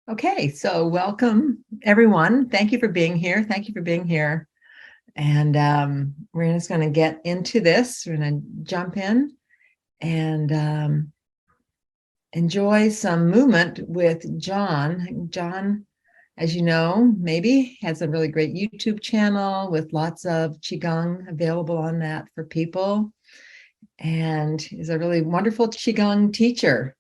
Okay, so welcome everyone. Thank you for being here. Thank you for being here. And we're just going to get into this. We're going to jump in and enjoy some movement with John. John, as you know, maybe has a really great YouTube channel with lots of Qigong available on that for people. And is a really wonderful Qigong teacher.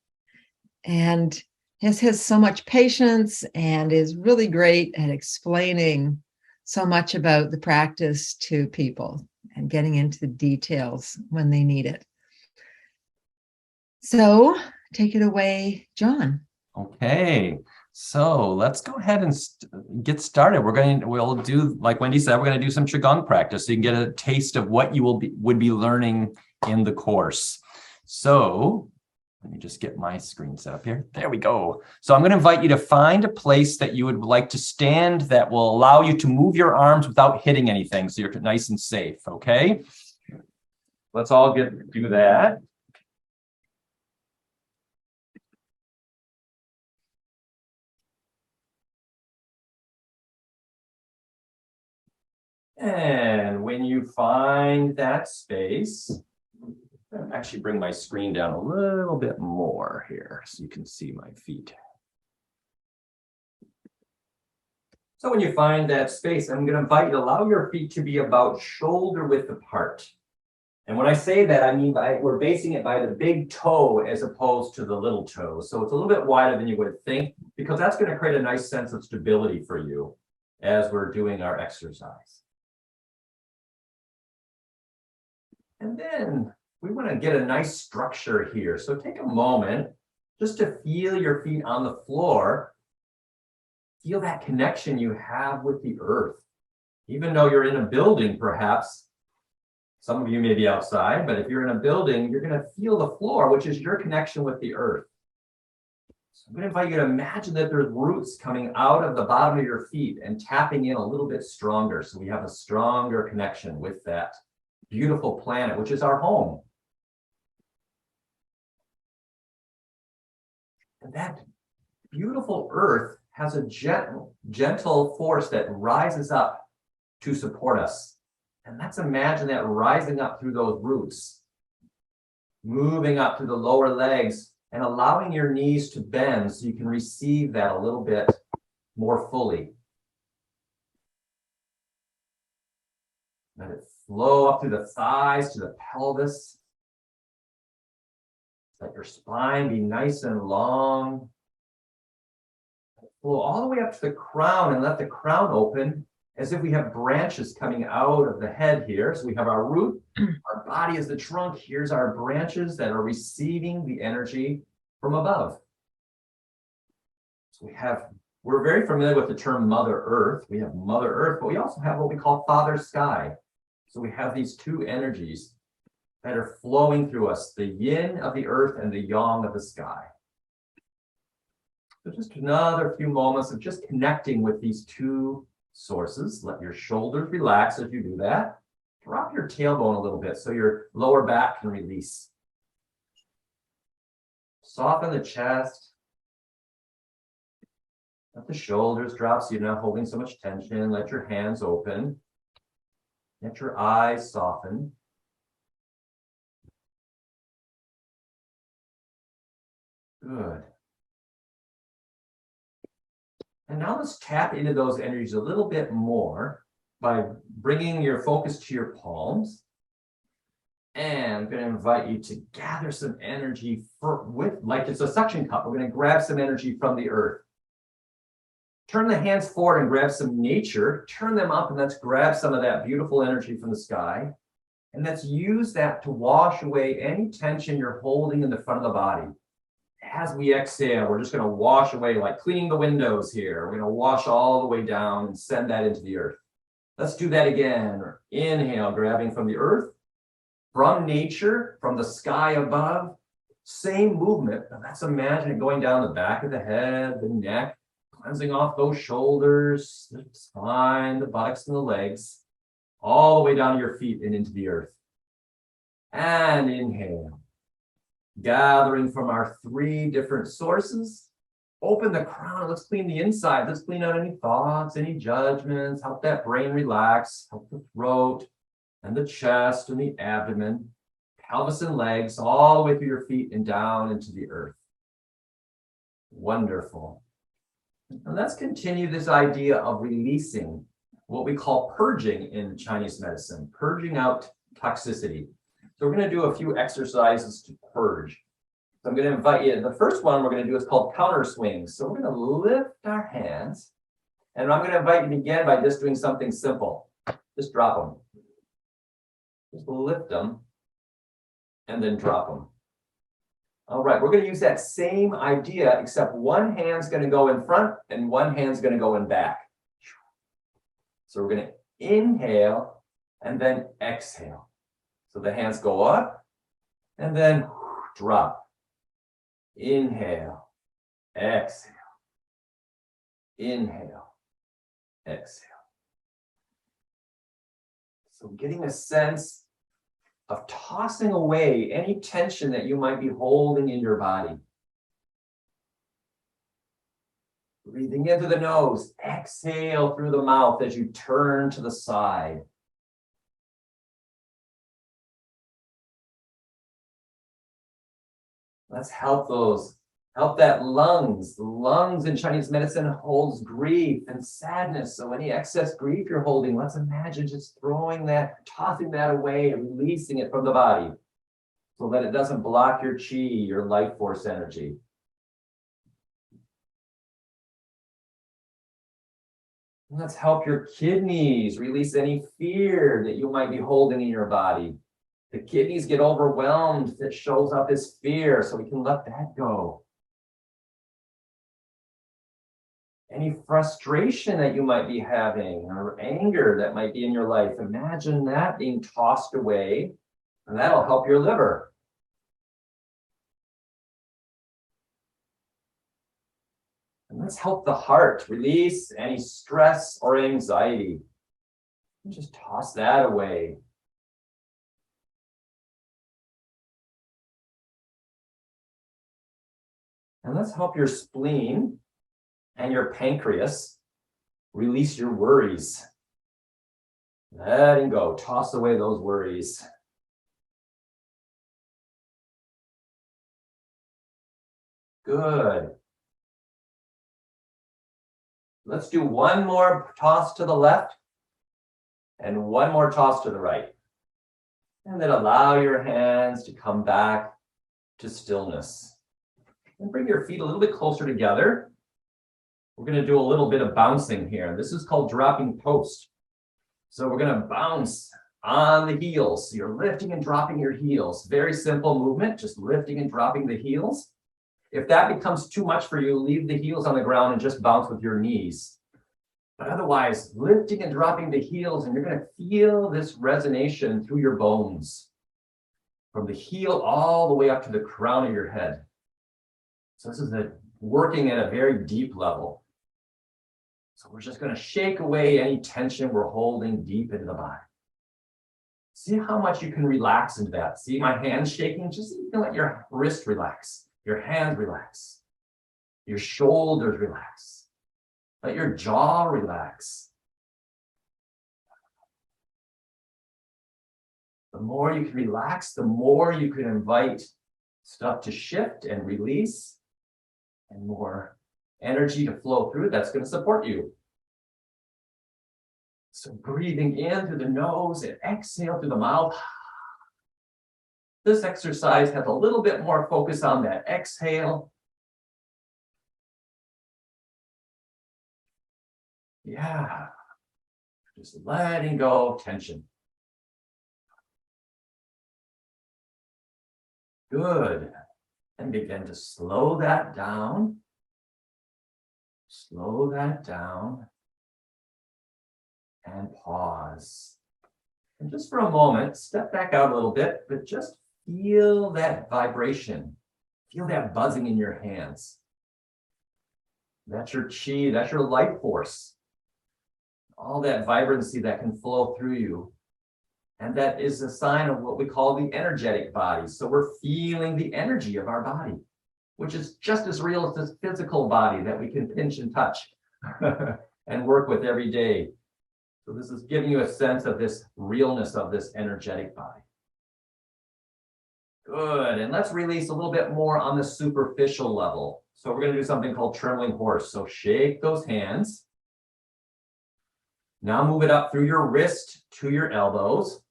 And has so much patience and is really great at explaining so much about the practice to people and getting into the details when they need it. So take it away, John. Okay, so let's go ahead and get started. We'll do, like Wendy said, we're going to do some Qigong practice so you can get a taste of what you would be learning in the course. So let me just get my screen set up here. There we go. So I'm going to invite you to find a place that you would like to stand that will allow you to move your arms without hitting anything, so you're nice and safe, okay? Let's all do that. And when you find that space, I'll actually bring my screen down a little bit more here so you can see my feet. So when you find that space, I'm going to invite you to allow your feet to be about shoulder width apart. And when I say that, I mean we're basing it by the big toe as opposed to the little toe. So it's a little bit wider than you would think, because that's going to create a nice sense of stability for you as we're doing our exercise. And then we want to get a nice structure here. So take a moment just to feel your feet on the floor. Feel that connection you have with the earth. Even though you're in a building, perhaps, some of you may be outside, but if you're in a building, you're going to feel the floor, which is your connection with the earth. So I'm going to invite you to imagine that there's roots coming out of the bottom of your feet and tapping in a little bit stronger. So we have a stronger connection with that beautiful planet, which is our home. And that beautiful earth has a gentle force that rises up to support us. And let's imagine that rising up through those roots, moving up through the lower legs and allowing your knees to bend so you can receive that a little bit more fully. Let it flow up through the thighs to the pelvis. Let your spine be nice and long. Flow all the way up to the crown and let the crown open as if we have branches coming out of the head here. So we have our root, our body is the trunk. Here's our branches that are receiving the energy from above. So we're very familiar with the term Mother Earth. We have Mother Earth, but we also have what we call Father Sky. So we have these two energies that are flowing through us, the yin of the earth and the yang of the sky. So just another few moments of just connecting with these two sources. Let your shoulders relax as you do that. Drop your tailbone a little bit so your lower back can release. Soften the chest. Let the shoulders drop so you're not holding so much tension. Let your hands open. Let your eyes soften. Good. And now let's tap into those energies a little bit more by bringing your focus to your palms. And I'm going to invite you to gather some energy like it's a suction cup. We're going to grab some energy from the earth. Turn the hands forward and grab some nature. Turn them up and let's grab some of that beautiful energy from the sky. And let's use that to wash away any tension you're holding in the front of the body. As we exhale, we're just going to wash away, like cleaning the windows here. We're going to wash all the way down and send that into the earth. Let's do that again. Inhale, grabbing from the earth, from nature, from the sky above. Same movement. Let's imagine it going down the back of the head, the neck, cleansing off those shoulders, the spine, the buttocks, and the legs, all the way down to your feet and into the earth. And inhale. Gathering from our three different sources, open the crown. Let's clean the inside. Let's clean out any thoughts, any judgments, help that brain relax, help the throat and the chest and the abdomen, pelvis and legs, all the way through your feet and down into the earth. Wonderful. And let's continue this idea of releasing, what we call purging in Chinese medicine, purging out toxicity. So we're going to do a few exercises to purge. So I'm going to invite you. The first one we're going to do is called counter swings. So we're going to lift our hands. And I'm going to invite you to begin by just doing something simple. Just drop them. Just lift them and then drop them. All right, we're going to use that same idea, except one hand's going to go in front and one hand's going to go in back. So we're going to inhale and then exhale. So the hands go up and then drop. Inhale, exhale. Inhale, exhale. So getting a sense of tossing away any tension that you might be holding in your body. Breathing into the nose, exhale through the mouth as you turn to the side. Let's help that lungs. The lungs in Chinese medicine holds grief and sadness. So any excess grief you're holding, let's imagine just throwing that, tossing that away and releasing it from the body so that it doesn't block your qi, your life force energy. And let's help your kidneys release any fear that you might be holding in your body. The kidneys get overwhelmed, that shows up as fear, so we can let that go. Any frustration that you might be having or anger that might be in your life, imagine that being tossed away, and that'll help your liver. And let's help the heart release any stress or anxiety. And just toss that away. And let's help your spleen and your pancreas release your worries. Letting go, toss away those worries. Good. Let's do one more toss to the left and one more toss to the right. And then allow your hands to come back to stillness. And bring your feet a little bit closer together. We're going to do a little bit of bouncing here. This is called dropping post. So we're going to bounce on the heels. So you're lifting and dropping your heels. Very simple movement, just lifting and dropping the heels. If that becomes too much for you, leave the heels on the ground and just bounce with your knees. But otherwise, lifting and dropping the heels, and you're going to feel this resonation through your bones. From the heel all the way up to the crown of your head. So this is working at a very deep level. So we're just going to shake away any tension we're holding deep into the body. See how much you can relax into that. See my hands shaking? Just you can let your wrist relax, your hands relax, your shoulders relax. Let your jaw relax. The more you can relax, the more you can invite stuff to shift and release. And more energy to flow through that's going to support you. So breathing in through the nose and exhale through the mouth. This exercise has a little bit more focus on that exhale. Yeah. Just letting go of tension. Good. And begin to slow that down. Slow that down. And pause. And just for a moment, step back out a little bit, but just feel that vibration. Feel that buzzing in your hands. That's your qi, that's your life force. All that vibrancy that can flow through you. And that is a sign of what we call the energetic body. So we're feeling the energy of our body. which is just as real as this physical body that we can pinch and touch and work with every day. So this is giving you a sense of this realness of this energetic body. Good, and let's release a little bit more on the superficial level. So we're going to do something called trembling horse. So shake those hands. Now move it up through your wrist to your elbows.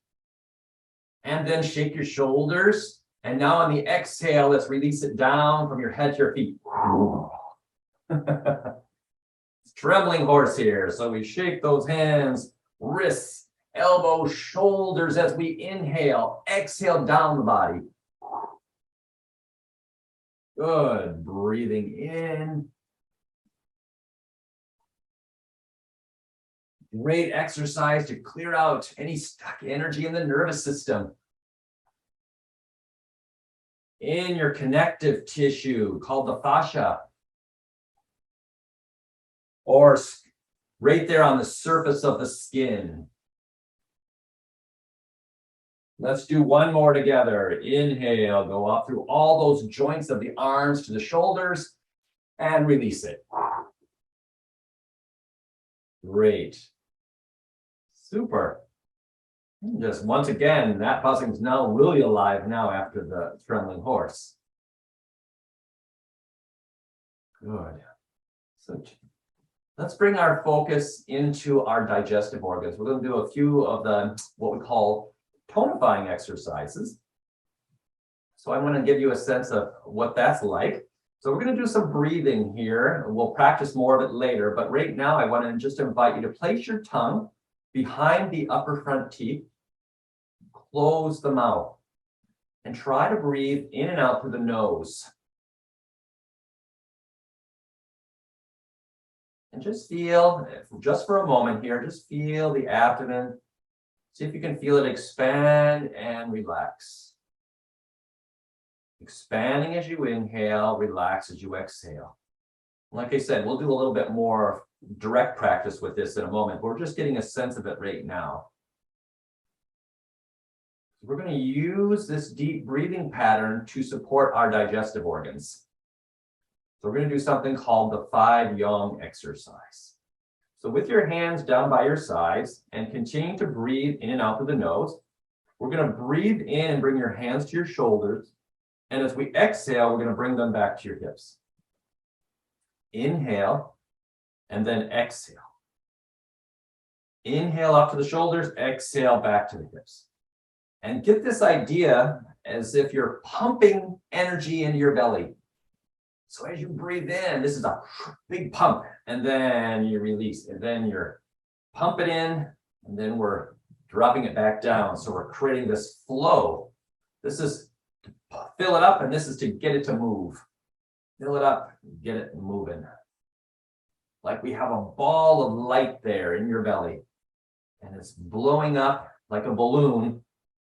And then shake your shoulders. And now on the exhale, let's release it down from your head to your feet. It's trembling horse here. So we shake those hands, wrists, elbows, shoulders as we inhale. Exhale down the body. Good. Breathing in. Great exercise to clear out any stuck energy in the nervous system. In your connective tissue called the fascia. Or right there on the surface of the skin. Let's do one more together. Inhale, go up through all those joints of the arms to the shoulders and release it. Great. Super. Just once again, that buzzing is now really alive now after the trembling horse. Good. So let's bring our focus into our digestive organs. We're going to do a few of the what we call tonifying exercises. So I want to give you a sense of what that's like. So we're going to do some breathing here. We'll practice more of it later, but right now I want to just invite you to place your tongue behind the upper front teeth, close the mouth, and try to breathe in and out through the nose. And just feel, just for a moment here, just feel the abdomen. See if you can feel it expand and relax. Expanding as you inhale, relax as you exhale. Like I said, we'll do a little bit more direct practice with this in a moment. We're just getting a sense of it right now. We're going to use this deep breathing pattern to support our digestive organs. So we're going to do something called the 5 Yang exercise. So with your hands down by your sides and continue to breathe in and out through the nose, we're going to breathe in and bring your hands to your shoulders. And as we exhale, we're going to bring them back to your hips. Inhale, and then exhale. Inhale up to the shoulders, exhale back to the hips. And get this idea as if you're pumping energy into your belly. So as you breathe in, this is a big pump, and then you release, and then you're pump it in, and then we're dropping it back down. So we're creating this flow. This is to fill it up, and this is to get it to move. Fill it up, get it moving. Like we have a ball of light there in your belly, and it's blowing up like a balloon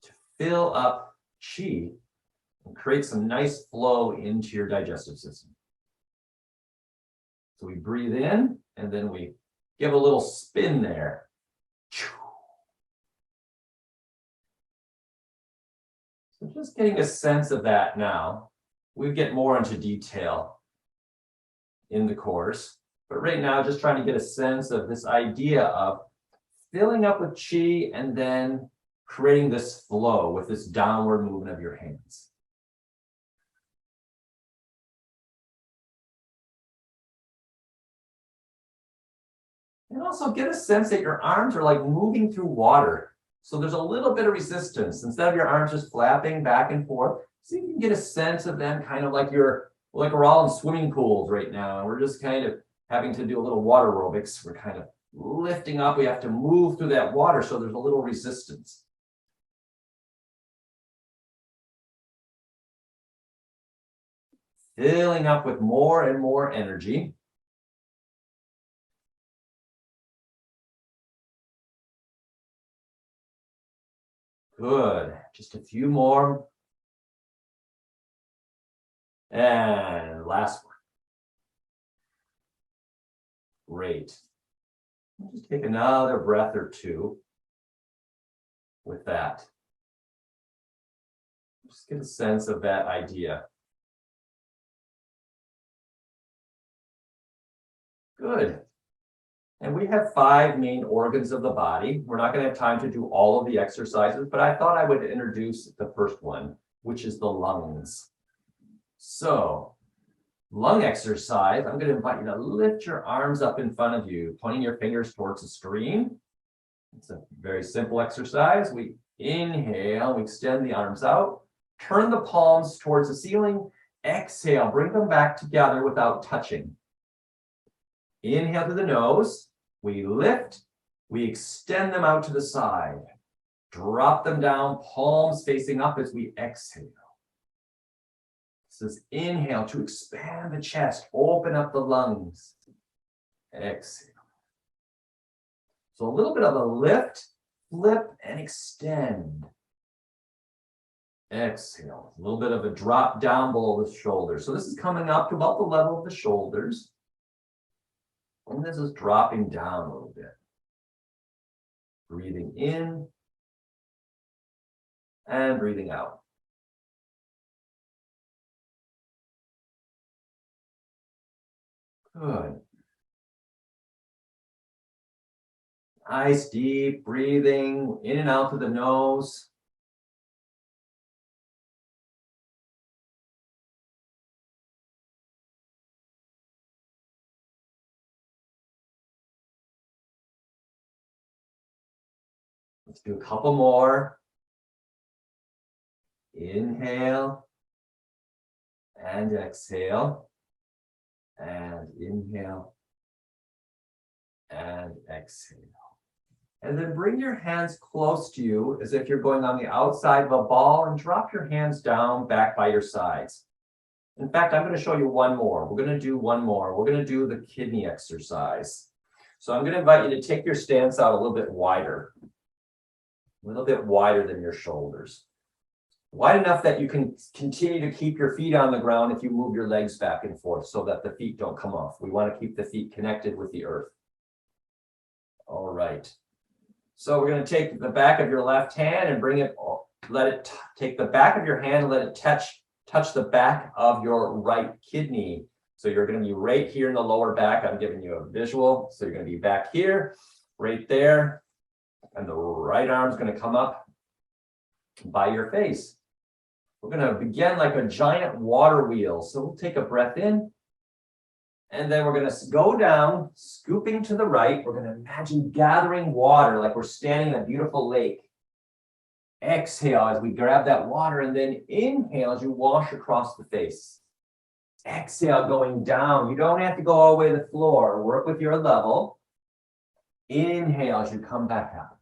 to fill up chi and create some nice flow into your digestive system. So we breathe in, and then we give a little spin there. So just getting a sense of that now. We get more into detail in the course, but right now just trying to get a sense of this idea of filling up with chi and then creating this flow with this downward movement of your hands. And also get a sense that your arms are like moving through water. So there's a little bit of resistance. Instead of your arms just flapping back and forth, see if you can get a sense of them kind of like we're all in swimming pools right now. And we're just kind of having to do a little water aerobics. We're kind of lifting up. We have to move through that water. So there's a little resistance. Filling up with more and more energy. Good. Just a few more. And last one. Great. Just take another breath or two with that. Just get a sense of that idea. Good. And we have 5 main organs of the body. We're not going to have time to do all of the exercises, but I thought I would introduce the first one, which is the lungs. So, lung exercise, I'm going to invite you to lift your arms up in front of you, pointing your fingers towards the screen. It's a very simple exercise. We inhale, we extend the arms out, turn the palms towards the ceiling, exhale, bring them back together without touching. Inhale to the nose, we lift, we extend them out to the side. Drop them down, palms facing up as we exhale. This is inhale to expand the chest, open up the lungs. Exhale. So a little bit of a lift, flip, and extend. Exhale. A little bit of a drop down below the shoulders. So this is coming up to about the level of the shoulders. And this is dropping down a little bit. Breathing in and breathing out. Good. Nice deep breathing in and out through the nose. Let's do a couple more. Inhale and exhale. And inhale and exhale. And then bring your hands close to you as if you're going on the outside of a ball and drop your hands down back by your sides. In fact, I'm going to show you one more. We're going to do one more. We're going to do the kidney exercise. So I'm going to invite you to take your stance out a little bit wider than your shoulders. Wide enough that you can continue to keep your feet on the ground if you move your legs back and forth so that the feet don't come off. We want to keep the feet connected with the earth. All right. So we're going to take the back of your left hand and bring it, take the back of your hand and let it touch the back of your right kidney. So you're going to be right here in the lower back. I'm giving you a visual. So you're going to be back here, right there. And the right arm's going to come up by your face. We're going to begin like a giant water wheel. So we'll take a breath in. And then we're going to go down, scooping to the right. We're going to imagine gathering water like we're standing in a beautiful lake. Exhale as we grab that water, and then inhale as you wash across the face. Exhale going down. You don't have to go all the way to the floor. Work with your level. Inhale as you come back up.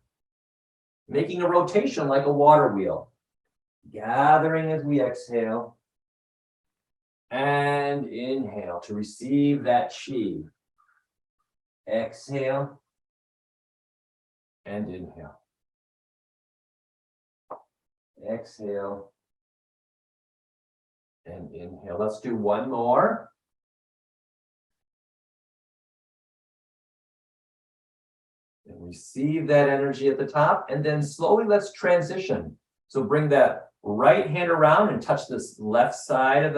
Making a rotation like a water wheel. Gathering as we exhale. And inhale to receive that chi. Exhale. And inhale. Exhale. And inhale. Let's do one more. And receive that energy at the top. And then slowly let's transition. So bring that right hand around and touch this left side of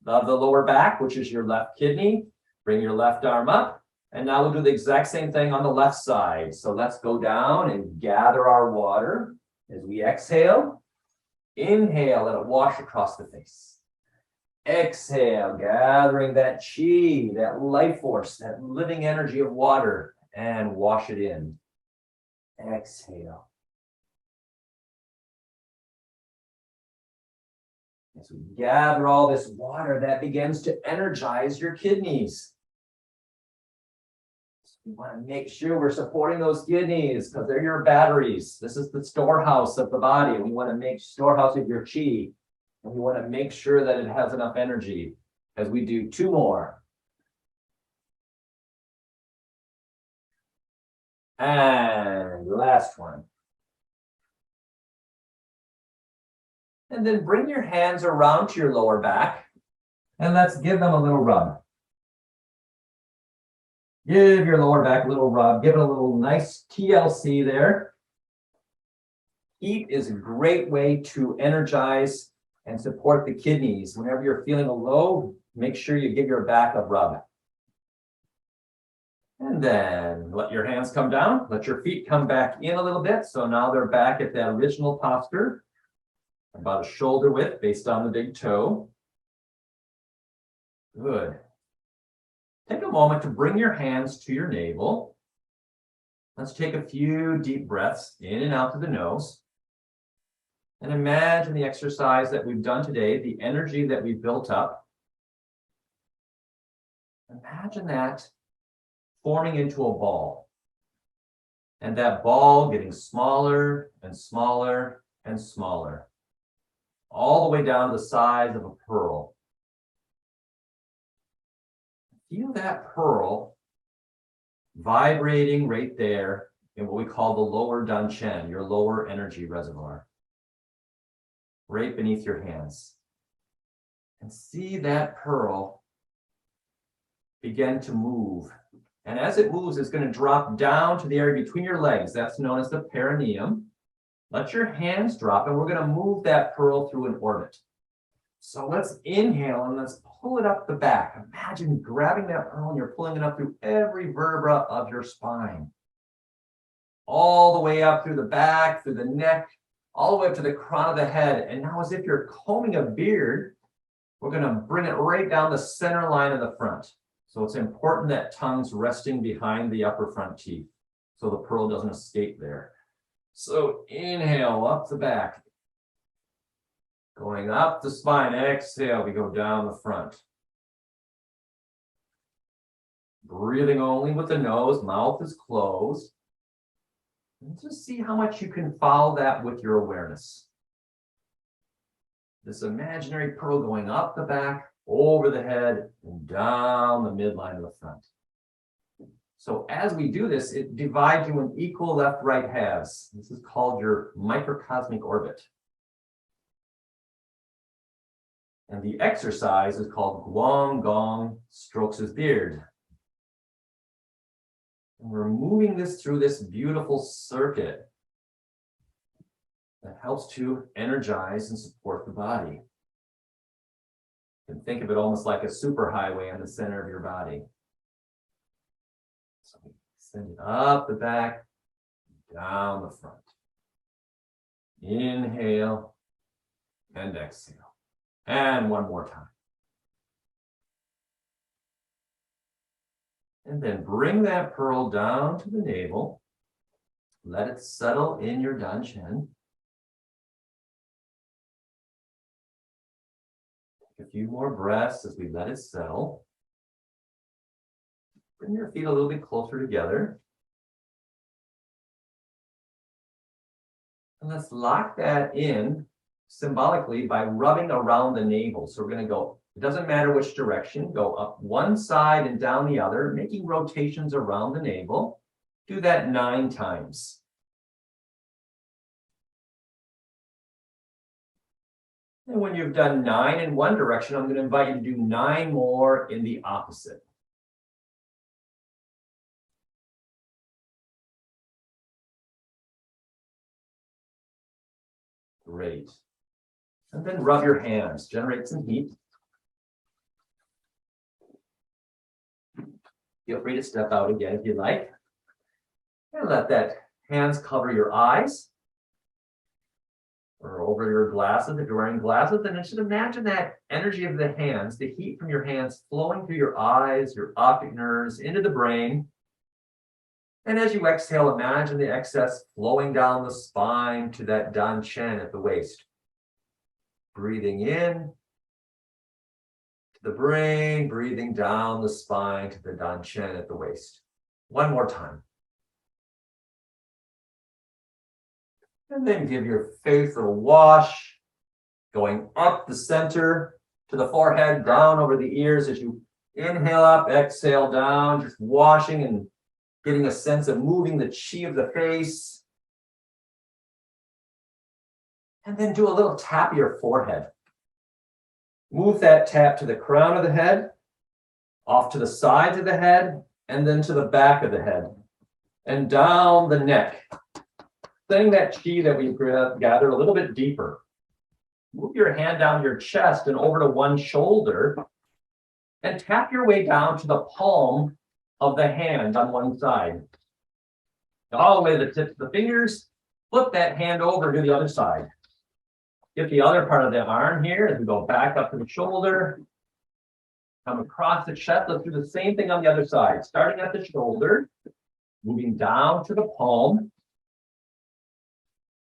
the lower back, which is your left kidney. Bring your left arm up. And now we'll do the exact same thing on the left side. So let's go down and gather our water as we exhale. Inhale, let it wash across the face. Exhale, gathering that chi, that life force, that living energy of water, and wash it in. Exhale. As we gather all this water, that begins to energize your kidneys. So we want to make sure we're supporting those kidneys because they're your batteries. This is the storehouse of the body. We want to make storehouse of your chi. And we want to make sure that it has enough energy as we do two more. And last one. And then bring your hands around to your lower back and let's give them a little rub. Give your lower back a little rub. Give it a little nice TLC there. Heat is a great way to energize and support the kidneys. Whenever you're feeling a low, make sure you give your back a rub. And then let your hands come down. Let your feet come back in a little bit. So now they're back at that original posture, about a shoulder width based on the big toe. Good. Take a moment to bring your hands to your navel. Let's take a few deep breaths in and out through the nose. And imagine the exercise that we've done today, the energy that we've built up. Imagine that forming into a ball. And that ball getting smaller and smaller and smaller, all the way down to the size of a pearl. Feel that pearl vibrating right there in what we call the lower danchen, your lower energy reservoir, right beneath your hands. And see that pearl begin to move. And as it moves, it's going to drop down to the area between your legs. That's known as the perineum. Let your hands drop, and we're going to move that pearl through an orbit. So let's inhale and let's pull it up the back. Imagine grabbing that pearl and you're pulling it up through every vertebra of your spine. All the way up through the back, through the neck, all the way up to the crown of the head. And now as if you're combing a beard, we're going to bring it right down the center line of the front. So it's important that tongue's resting behind the upper front teeth so the pearl doesn't escape there. So inhale up the back. Going up the spine, exhale, we go down the front. Breathing only with the nose, mouth is closed. And just see how much you can follow that with your awareness. This imaginary pearl going up the back, over the head, and down the midline of the front. So as we do this, it divides you in equal left-right halves. This is called your microcosmic orbit. And the exercise is called Qigong Gong, strokes his beard. And we're moving this through this beautiful circuit that helps to energize and support the body. You can think of it almost like a superhighway on the center of your body. So we send it up the back, down the front. Inhale and exhale. And one more time. And then bring that pearl down to the navel. Let it settle in your danchen. Take a few more breaths as we let it settle. Bring your feet a little bit closer together. And let's lock that in symbolically by rubbing around the navel. So we're going to go, it doesn't matter which direction, go up one side and down the other, making rotations around the navel. Do that 9 times. And when you've done 9 in one direction, I'm going to invite you to do 9 more in the opposite. Great. And then rub your hands, generate some heat. Feel free to step out again if you like. And let that hands cover your eyes. Or over your glasses, if you're wearing glasses, and just imagine that energy of the hands, the heat from your hands flowing through your eyes, your optic nerves, into the brain. And as you exhale, imagine the excess flowing down the spine to that danchen at the waist. Breathing in to the brain, breathing down the spine to the danchen at the waist. One more time. And then give your face a wash, going up the center to the forehead, down over the ears as you inhale up, exhale down, just washing and getting a sense of moving the chi of the face. And then do a little tap of your forehead. Move that tap to the crown of the head, off to the sides of the head, and then to the back of the head, and down the neck. Sending that chi that we've gathered a little bit deeper. Move your hand down your chest and over to one shoulder, and tap your way down to the palm of the hand on one side. All the way to the tips of the fingers. Flip that hand over to the other side. Get the other part of the arm here as we go back up to the shoulder. Come across the chest. Let's do the same thing on the other side. Starting at the shoulder, moving down to the palm.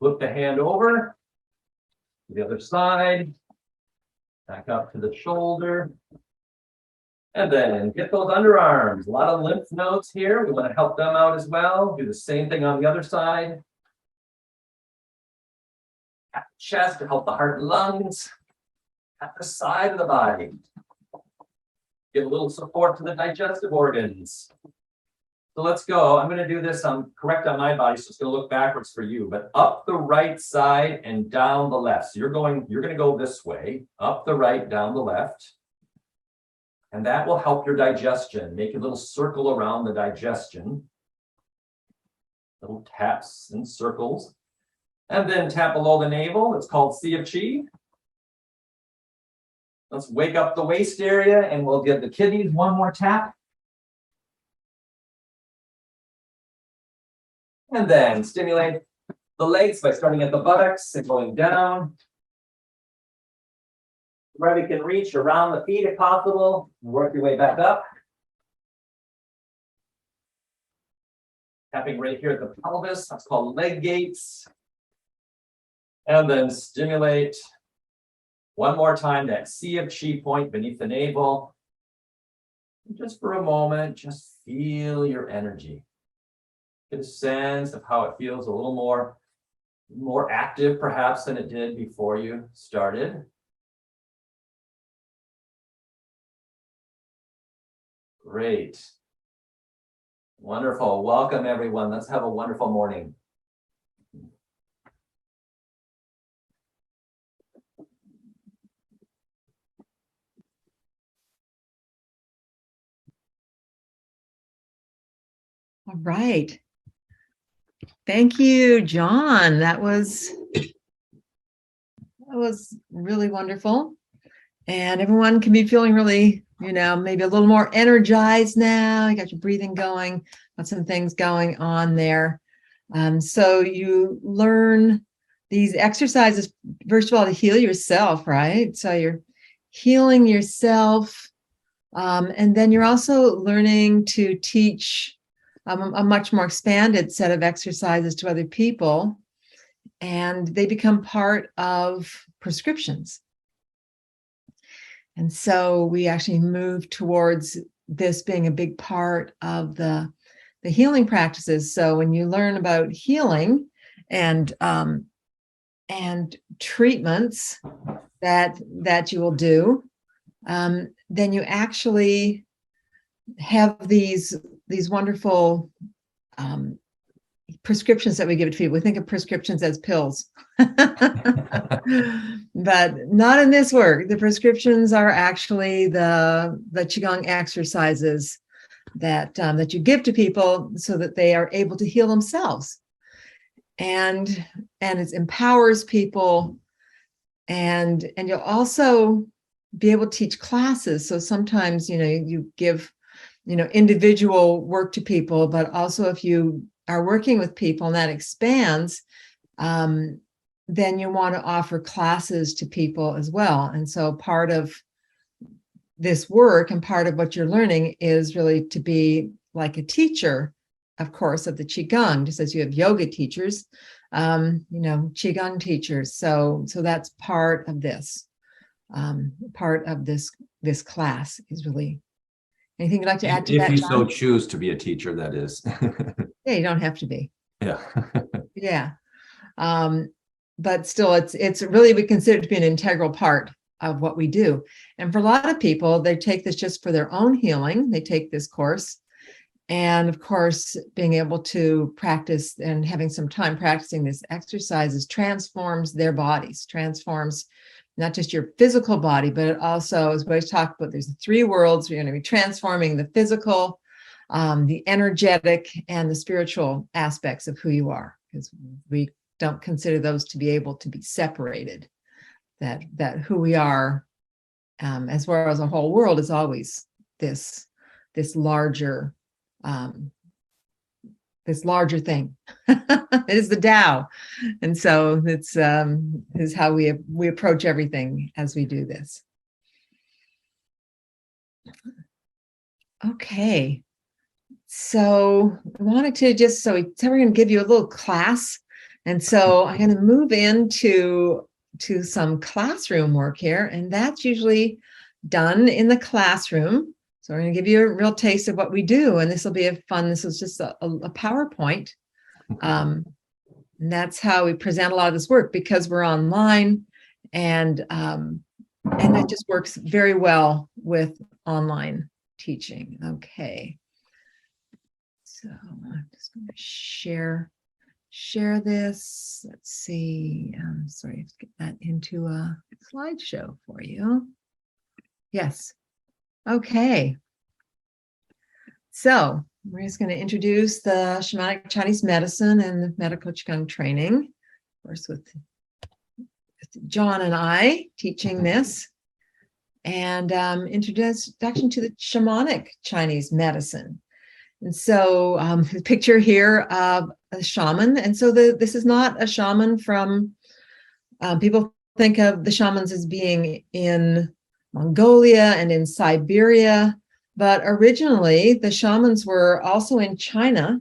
Flip the hand over to the other side. Back up to the shoulder. And then get those underarms. A lot of lymph nodes here. We want to help them out as well. Do the same thing on the other side. At the chest to help the heart and lungs. At the side of the body. Give a little support to the digestive organs. So let's go. I'm going to do this correct on my body, so it's going to look backwards for you, but up the right side and down the left. So you're going to go this way, up the right, down the left. And that will help your digestion. Make a little circle around the digestion. Little taps and circles. And then tap below the navel. It's called Sea of Qi. Let's wake up the waist area and we'll give the kidneys one more tap. And then stimulate the legs by starting at the buttocks and going down. Where we can reach around the feet if possible. Work your way back up. Tapping right here at the pelvis. That's called leg gates. And then stimulate one more time that Sea of Qi point beneath the navel. Just for a moment, just feel your energy. Get a sense of how it feels a little more active perhaps than it did before you started. Great. Wonderful. Welcome, everyone. Let's have a wonderful morning. All right. Thank you, John. That was really wonderful. And everyone can be feeling really, maybe a little more energized now. You got your breathing going, got some things going on there. So you learn these exercises, first of all, to heal yourself, right? So you're healing yourself. And then you're also learning to teach a much more expanded set of exercises to other people. And they become part of prescriptions. And so we actually move towards this being a big part of the healing practices. So when you learn about healing and treatments that you will do, then you actually have these wonderful prescriptions that we give to people. We think of prescriptions as pills, but not in this work. The prescriptions are actually the Qigong exercises that you give to people so that they are able to heal themselves, and it empowers people, and you'll also be able to teach classes. So sometimes you give individual work to people, but also if you are working with people and that expands, then you want to offer classes to people as well. And so part of this work and part of what you're learning is really to be like a teacher, of course, of the Qigong, just as you have yoga teachers, Qigong teachers. So that's part of this. Part of this class is really. Anything you'd like to add to that, If you John? so choose to be a teacher, that is. Yeah, you don't have to be. Yeah. Yeah. But still, it's really, we consider it to be an integral part of what we do. And for a lot of people, they take this just for their own healing. They take this course. And of course, being able to practice and having some time practicing this exercises transforms their bodies, transforms not just your physical body, but it also, as we always talk about, there's the three worlds. We're going to be transforming the physical, the energetic, and the spiritual aspects of who you are, because we don't consider those to be able to be separated. That who we are, as well as a whole world, is always this larger this larger thing. It is the Tao. And so it's is how we approach everything as we do this. Okay. So I wanted to just, so we're going to give you a little class. And so I'm going to move into some classroom work here. And that's usually done in the classroom. So we're going to give you a real taste of what we do. And this will be this is just a PowerPoint. And that's how we present a lot of this work, because we're online, and that just works very well with online teaching. Okay. So I'm just going to share this. Let's see. Sorry, let's get that into a slideshow for you. Yes. Okay. So we're just going to introduce the Shamanic Chinese Medicine and the Medical Qigong training, of course, with John and I teaching this, and introduction to the Shamanic Chinese Medicine. And so the picture here of a shaman. And so this is not a shaman from, people think of the shamans as being in Mongolia and in Siberia, but originally the shamans were also in China,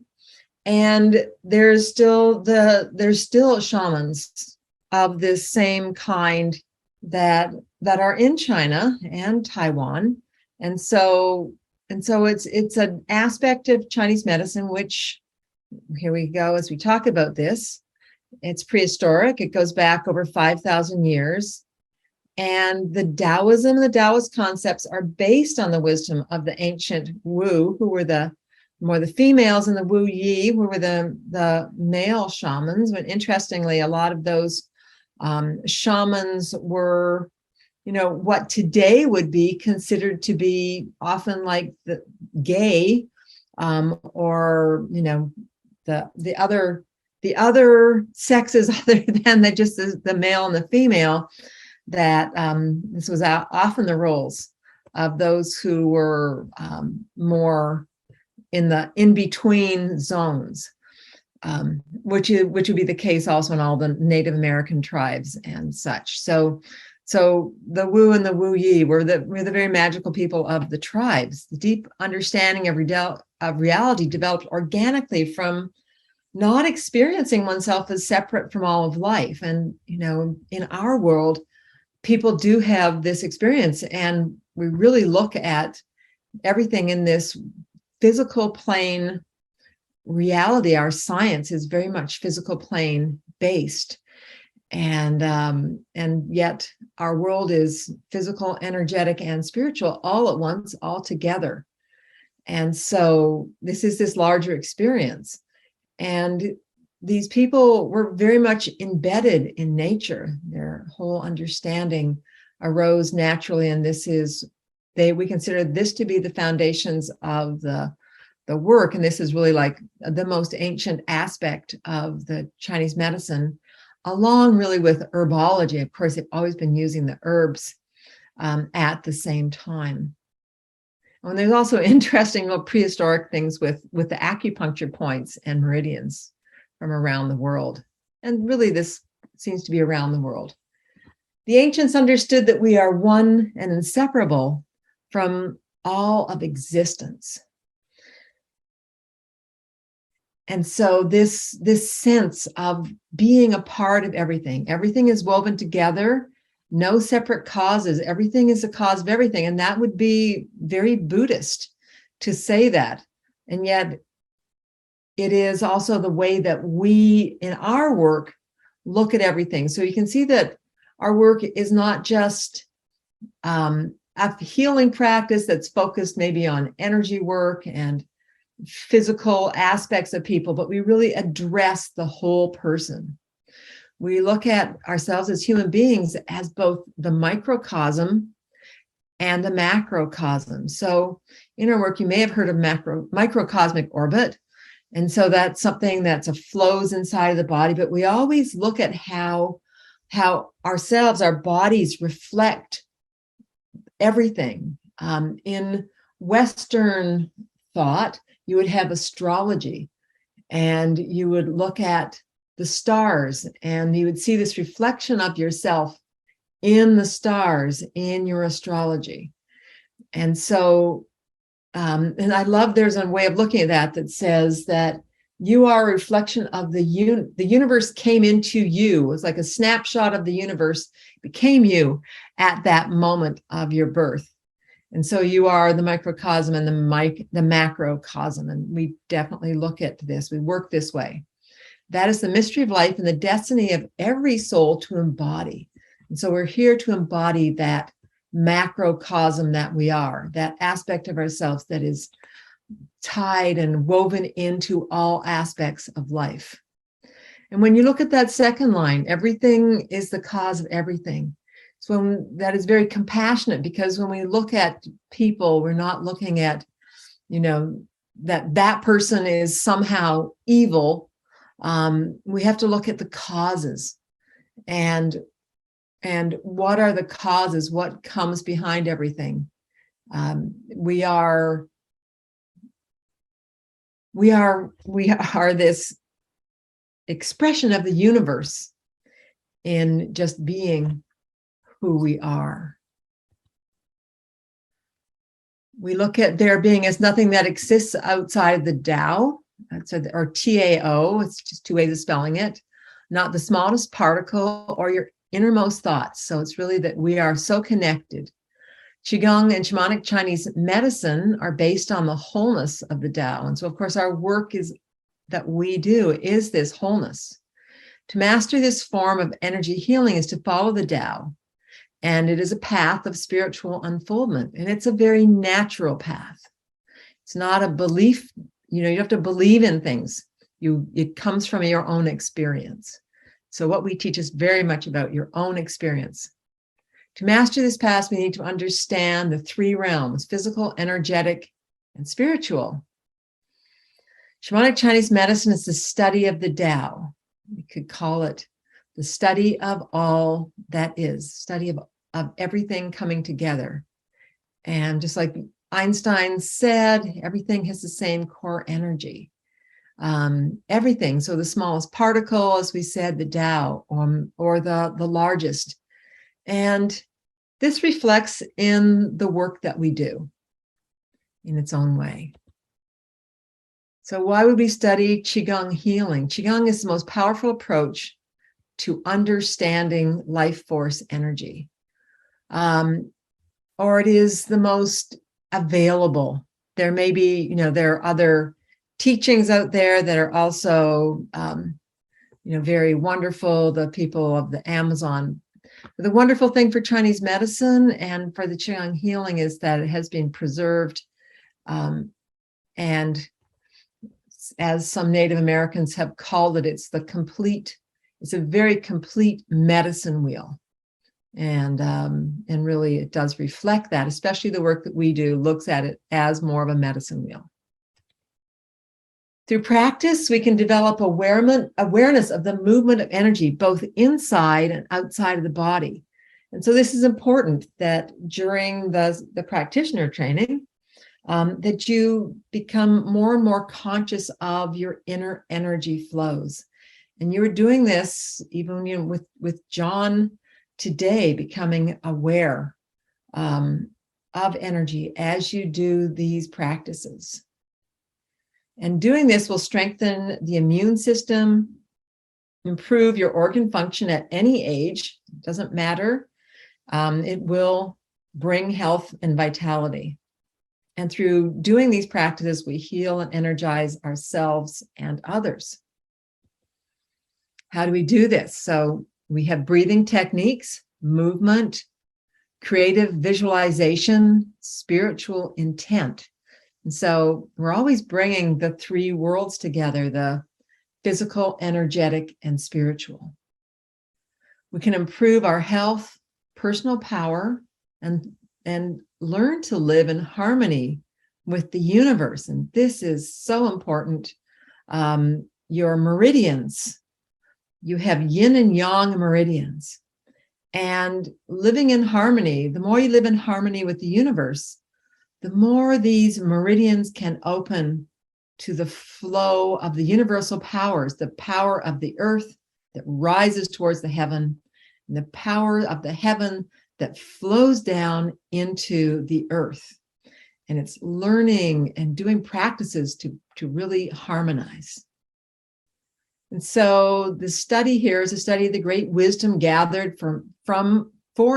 and there's still shamans of this same kind that are in China and Taiwan. And so it's an aspect of Chinese medicine, which, here we go as we talk about this, it's prehistoric. It goes back over 5,000 years. And the Taoism and the Taoist concepts are based on the wisdom of the ancient Wu, who were more the females, and the Wu Yi, who were the male shamans. But interestingly, a lot of those shamans were, what today would be considered to be often like the gay, or the other sexes other than just the male and the female. That this was often the roles of those who were more in the in-between zones, which would be the case also in all the Native American tribes and such. So the Wu and the Wu Yi were the very magical people of the tribes. The deep understanding of reality developed organically from not experiencing oneself as separate from all of life. And in our world, people do have this experience, and we really look at everything in this physical plane reality. Our science is very much physical plane based, and yet our world is physical, energetic, and spiritual all at once, all together. And so this is this larger experience, and these people were very much embedded in nature. Their whole understanding arose naturally, and we consider this to be the foundations of the work. And this is really like the most ancient aspect of the Chinese medicine, along really with herbology. Of course, they've always been using the herbs at the same time. And there's also interesting little prehistoric things with the acupuncture points and meridians from around the world. And really, this seems to be around the world. The ancients understood that we are one and inseparable from all of existence. And so this sense of being a part of everything is woven together, no separate causes, everything is a cause of everything. And that would be very Buddhist to say that. And yet it is also the way that we, in our work, look at everything. So you can see that our work is not just a healing practice that's focused maybe on energy work and physical aspects of people, but we really address the whole person. We look at ourselves as human beings as both the microcosm and the macrocosm. So in our work, you may have heard of microcosmic orbit. And so that's something that flows inside of the body, but we always look at how ourselves, our bodies reflect everything. In Western thought, you would have astrology, and you would look at the stars, and you would see this reflection of yourself in the stars in your astrology. And so, and I love there's a way of looking at that says that you are a reflection of the universe came into you. It was like a snapshot of the universe became you at that moment of your birth. And so you are the microcosm and the macrocosm. And we definitely look at this. We work this way. That is the mystery of life and the destiny of every soul to embody. And so we're here to embody that macrocosm that we are, that aspect of ourselves that is tied and woven into all aspects of life. And when you look at that second line, everything is the cause of everything. So that is very compassionate, because when we look at people, we're not looking at, that person is somehow evil. We have to look at the causes and what are the causes, what comes behind everything. We are this expression of the universe in just being who we are. We look at there being as nothing that exists outside of the Tao, or Tao, it's just two ways of spelling it, not the smallest particle or your innermost thoughts. So it's really that we are so connected. Qigong and Shamanic Chinese medicine are based on the wholeness of the Tao. And so, of course, our work that we do is this wholeness. To master this form of energy healing is to follow the Tao. And it is a path of spiritual unfoldment. And it's a very natural path. It's not a belief. You have to believe in things. It comes from your own experience. So what we teach is very much about your own experience. To master this path, we need to understand the three realms: physical, energetic, and spiritual. Shamanic Chinese medicine is the study of the Tao. We could call it the study of all that is, study of everything coming together. And just like Einstein said, everything has the same core energy. Everything. So the smallest particle, as we said, the Tao, or the largest. And this reflects in the work that we do in its own way. So why would we study Qigong healing? Qigong is the most powerful approach to understanding life force energy. Or it is the most available. There may be, there are other teachings out there that are also, very wonderful. The people of the Amazon. The wonderful thing for Chinese medicine and for the Qigong healing is that it has been preserved. And as some Native Americans have called it, it's a very complete medicine wheel. And really it does reflect that, especially the work that we do looks at it as more of a medicine wheel. Through practice, we can develop awareness of the movement of energy, both inside and outside of the body. And so this is important that during the practitioner training, that you become more and more conscious of your inner energy flows. And you're doing this even with John today, becoming aware of energy as you do these practices. And doing this will strengthen the immune system, improve your organ function at any age. It doesn't matter. It will bring health and vitality. And through doing these practices, we heal and energize ourselves and others. How do we do this? So we have breathing techniques, movement, creative visualization, spiritual intent. And so we're always bringing the three worlds together, the physical, energetic, and spiritual. We can improve our health, personal power, and learn to live in harmony with the universe. And this is so important. Your meridians, you have yin and yang meridians. And living in harmony, the more you live in harmony with the universe, the more these meridians can open to the flow of the universal powers, the power of the earth that rises towards the heaven, and the power of the heaven that flows down into the earth. And it's learning and doing practices to really harmonize. And so the study here is a study of the great wisdom gathered for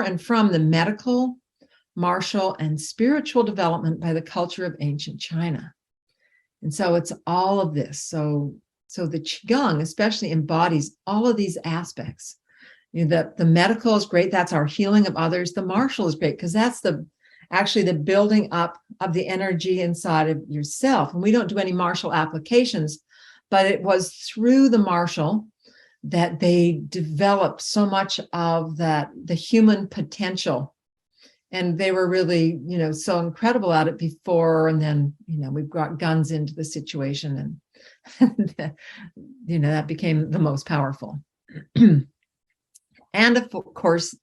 and from the medical, martial, and spiritual development by the culture of ancient China. And so it's all of this. So the Qigong especially embodies all of these aspects. You know, the medical is great. That's our healing of others. The martial is great because that's actually the building up of the energy inside of yourself. And we don't do any martial applications, but it was through the martial that they developed so much of the human potential. And they were really, so incredible at it before. And then, we brought guns into the situation and that became the most powerful. And of course,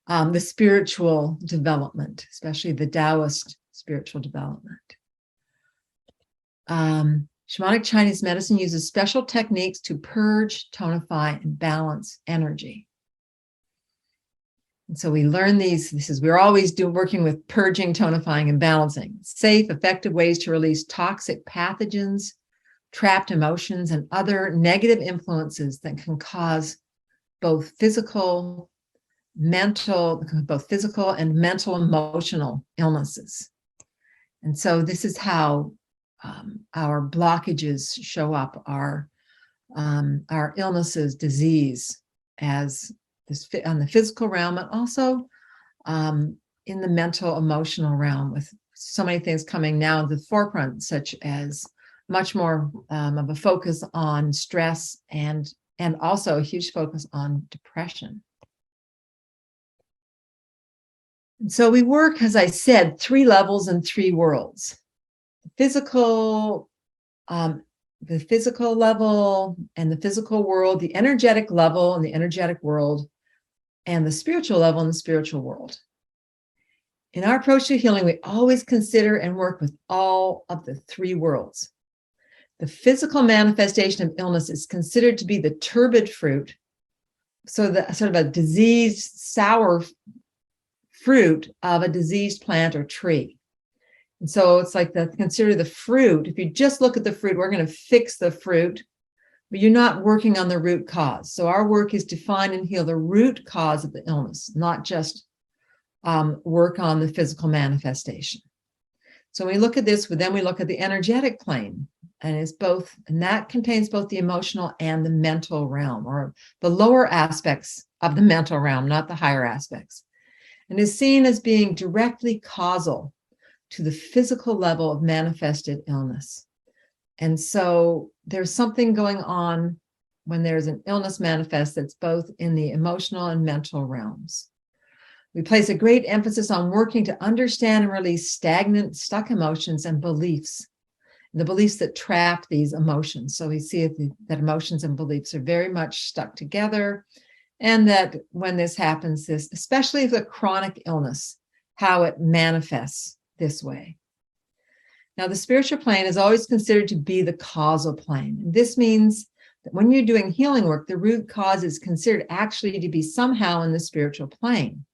the spiritual development, especially the Taoist spiritual development. Shamanic Chinese medicine uses special techniques to purge, tonify, and balance energy. And so we learn we're always working with purging, tonifying, and balancing. Safe, effective ways to release toxic pathogens, trapped emotions, and other negative influences that can cause both physical and mental, emotional illnesses. And so this is how our blockages show up, our illnesses, disease, as this on the physical realm, and also in the mental, emotional realm, with so many things coming now to the forefront, such as much more of a focus on stress and also a huge focus on depression. And so we work, as I said, 3 levels and 3 worlds. The physical level and the physical world, the energetic level and the energetic world, and the spiritual level and the spiritual world. In our approach to healing, we always consider and work with all of the 3 worlds. The physical manifestation of illness is considered to be the turbid fruit, so the sort of a diseased, sour fruit of a diseased plant or tree. And so it's like consider the fruit. If you just look at the fruit, we're going to fix the fruit, but you're not working on the root cause. So our work is to find and heal the root cause of the illness, not just work on the physical manifestation. So when we look at this, then we look at the energetic plane, and that contains both the emotional and the mental realm, or the lower aspects of the mental realm, not the higher aspects, and is seen as being directly causal to the physical level of manifested illness. And so there's something going on when there's an illness manifest that's both in the emotional and mental realms. We place a great emphasis on working to understand and release stagnant, stuck emotions and beliefs, the beliefs that trap these emotions. So we see that emotions and beliefs are very much stuck together, and that when this happens, especially if a chronic illness, how it manifests this way. Now, the spiritual plane is always considered to be the causal plane. And this means that when you're doing healing work, the root cause is considered actually to be somehow in the spiritual plane.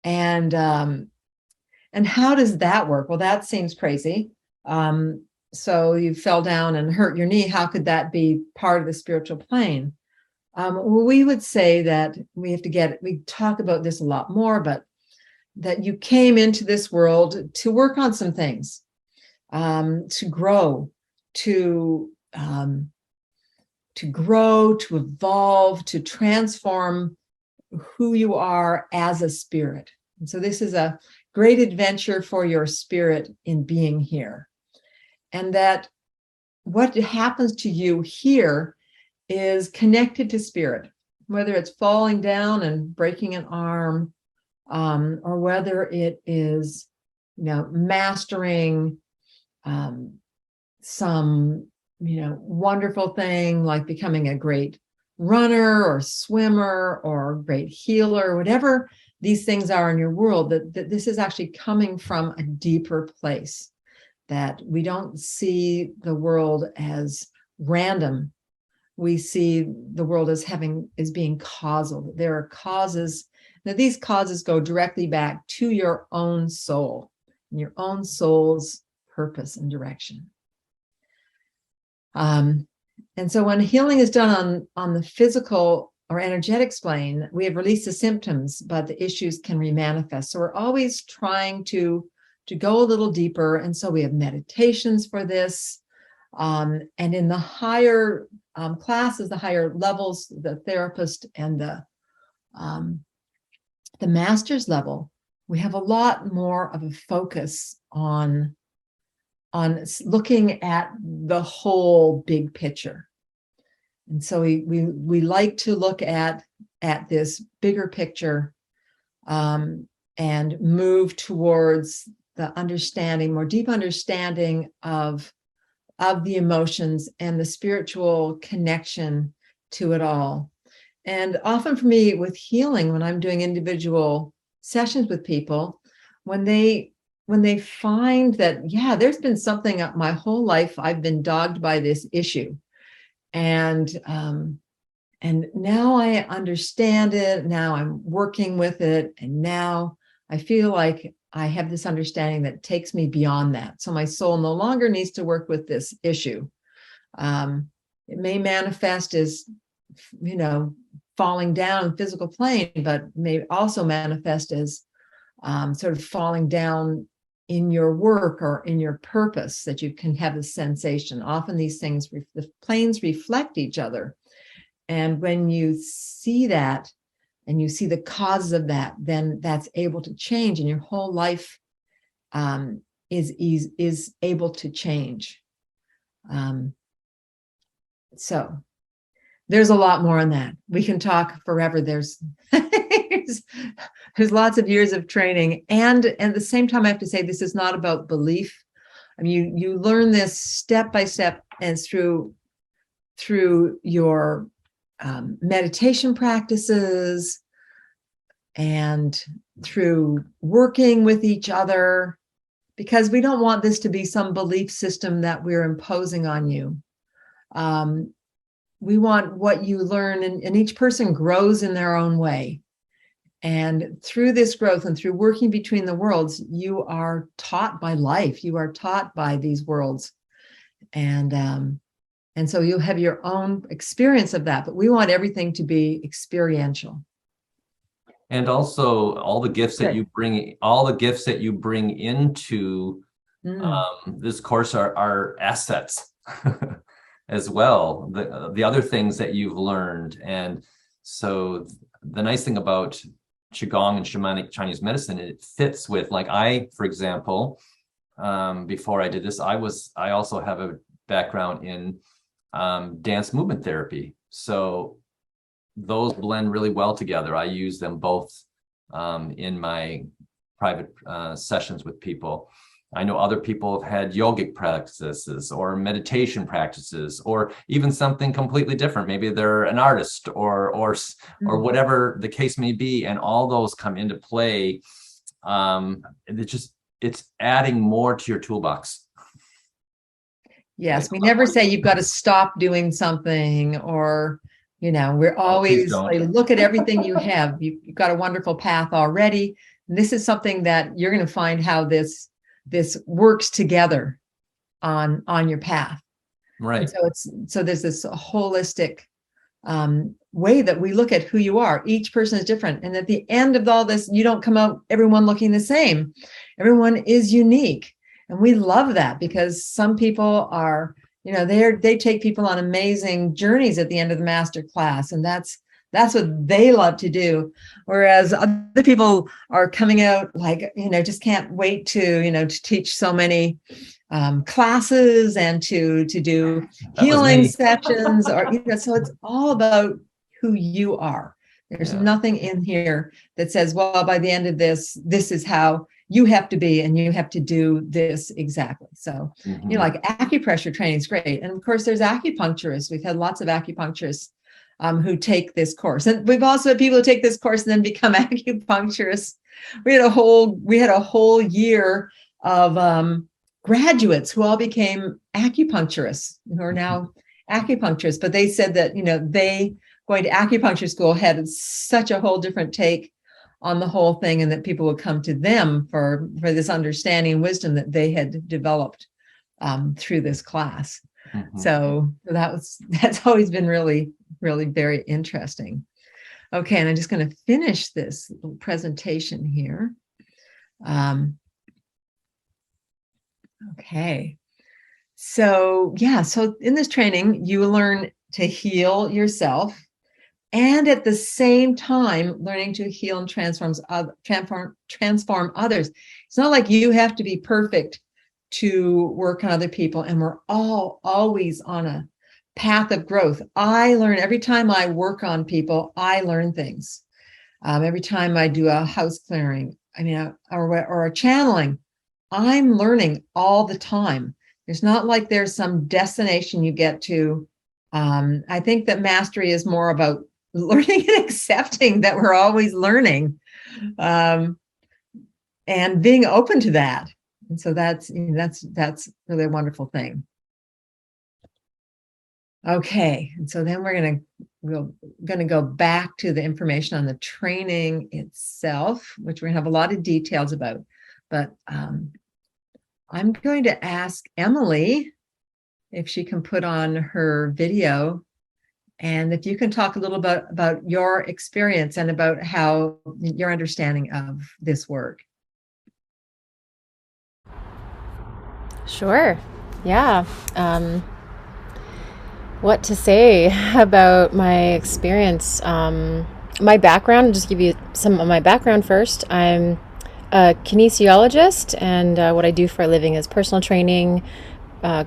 And how does that work? Well, that seems crazy. So you fell down and hurt your knee. How could that be part of the spiritual plane? We would say that we talk about this a lot more, but that you came into this world to work on some things, to grow, to evolve, to transform who you are as a spirit. And so this is a great adventure for your spirit in being here. And that what happens to you here is connected to spirit, whether it's falling down and breaking an arm, or whether it is, mastering some, wonderful thing like becoming a great runner or swimmer or great healer, whatever these things are in your world, that this is actually coming from a deeper place. that we don't see the world as random. We see the world as being causal. There are causes. Now, these causes go directly back to your own soul and your own soul's purpose and direction. And so when healing is done on the physical or energetic plane, we have released the symptoms, but the issues can remanifest. So we're always trying to go a little deeper. And so we have meditations for this. And in the higher classes, the higher levels, the therapist and the master's level, we have a lot more of a focus on looking at the whole big picture. And so we like to look at this bigger picture and move towards the understanding, more deep understanding of the emotions and the spiritual connection to it all. And often for me with healing, when I'm doing individual sessions with people, when they find that, yeah, there's been something up my whole life, I've been dogged by this issue. And now I understand it. Now I'm working with it. And now I feel like I have this understanding that takes me beyond that. So my soul no longer needs to work with this issue. It may manifest as, falling down in physical plane, but may also manifest as sort of falling down in your work or in your purpose, that you can have a sensation. Often these things, the planes reflect each other. And when you see that and you see the causes of that, then that's able to change, and your whole life is able to change. So there's a lot more on that. We can talk forever. There's lots of years of training. And at the same time, I have to say, this is not about belief. I mean, you learn this step by step and through your meditation practices and through working with each other, because we don't want this to be some belief system that we're imposing on you. We want what you learn, and each person grows in their own way. And through this growth and through working between the worlds, you are taught by life. You are taught by these worlds. And so you'll have your own experience of that, but we want everything to be experiential. And also all the gifts that you bring, into this course are assets as well. The other things that you've learned. And so the nice thing about Qigong and Shamanic Chinese medicine, it fits with, like, for example, before I did this, I also have a background in dance movement therapy. So those blend really well together. I use them both in my private sessions with people. I know other people have had yogic practices or meditation practices, or even something completely different. Maybe they're an artist or whatever the case may be, and all those come into play. It's adding more to your toolbox. Yes, we never say you've got to stop doing something, or we're always like, look at everything you have. You've got a wonderful path already. And this is something that you're going to find how this works together on your path. Right. And so there's this holistic way that we look at who you are. Each person is different. And at the end of all this, you don't come out everyone looking the same. Everyone is unique. And we love that, because some people are, they take people on amazing journeys at the end of the master class. And that's what they love to do. Whereas other people are coming out like, just can't wait to teach so many classes and to do healing sessions, or, so it's all about who you are. There's nothing in here that says, well, by the end of this is how you have to be, and you have to do this exactly. So, like acupressure training is great. And of course, there's acupuncturists. We've had lots of acupuncturists who take this course. And we've also had people who take this course and then become acupuncturists. We had a whole year of graduates who all became acupuncturists, who are now acupuncturists. But they said that, they going to acupuncture school had such a whole different take on the whole thing, and that people would come to them for this understanding and wisdom that they had developed through this class. So that's always been really, really very interesting. Okay, and I'm just going to finish this little presentation here. Okay, so in this training, you will learn to heal yourself, and at the same time, learning to heal and transform others. It's not like you have to be perfect to work on other people, and we're all always on a path of growth. I learn every time I work on people. I learn things. Every time I do a house clearing, or a channeling, I'm learning all the time. It's not like there's some destination you get to. I think that mastery is more about learning and accepting that we're always learning, and being open to that. And so that's really a wonderful thing. Okay, and so then we're going to go back to the information on the training itself, which we're going to have a lot of details about. But I'm going to ask Emily if she can put on her video, and if you can talk a little bit about your experience and about how your understanding of this work. Sure. Yeah. What to say about my experience? My background, I'll just give you some of my background first. I'm a kinesiologist, and what I do for a living is personal training,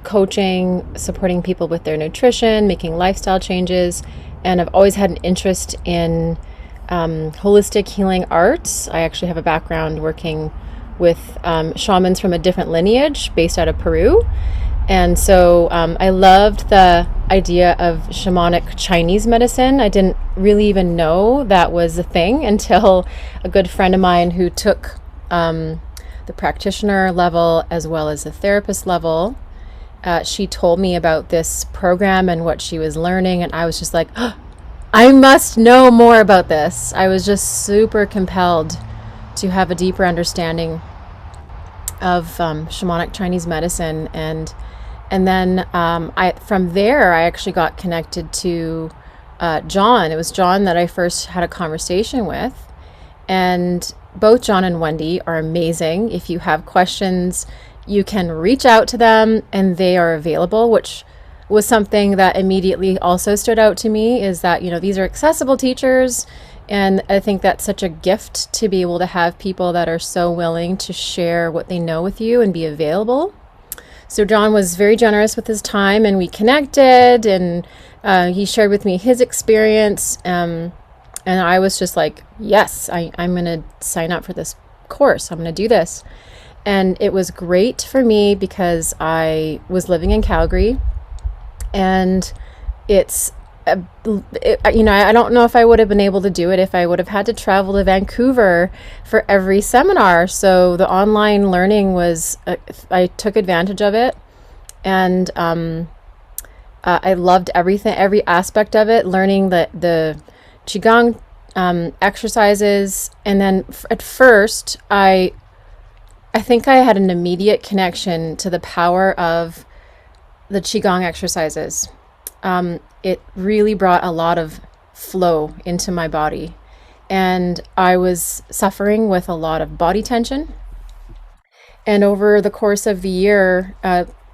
coaching, supporting people with their nutrition, making lifestyle changes. And I've always had an interest in holistic healing arts. I actually have a background working with shamans from a different lineage based out of Peru. And so I loved the idea of shamanic Chinese medicine. I didn't really even know that was a thing until a good friend of mine who took the practitioner level as well as the therapist level, she told me about this program and what she was learning. And I was just like, oh, I must know more about this. I was just super compelled to have a deeper understanding of shamanic Chinese medicine, and then from there I actually got connected to John. It was John that I first had a conversation with, and both John and Wendy are amazing. If you have questions, you can reach out to them, and they are available, which was something that immediately also stood out to me, is that these are accessible teachers. And I think that's such a gift to be able to have people that are so willing to share what they know with you and be available. So John was very generous with his time, and we connected, and he shared with me his experience. And I was just like, yes, I'm going to sign up for this course. I'm going to do this. And it was great for me because I was living in Calgary, and I don't know if I would have been able to do it if I would have had to travel to Vancouver for every seminar. So the online learning I took advantage of it, and I loved everything, every aspect of it, learning the Qigong exercises. And then at first, I think I had an immediate connection to the power of the Qigong exercises. It really brought a lot of flow into my body, and I was suffering with a lot of body tension. And over the course of the year,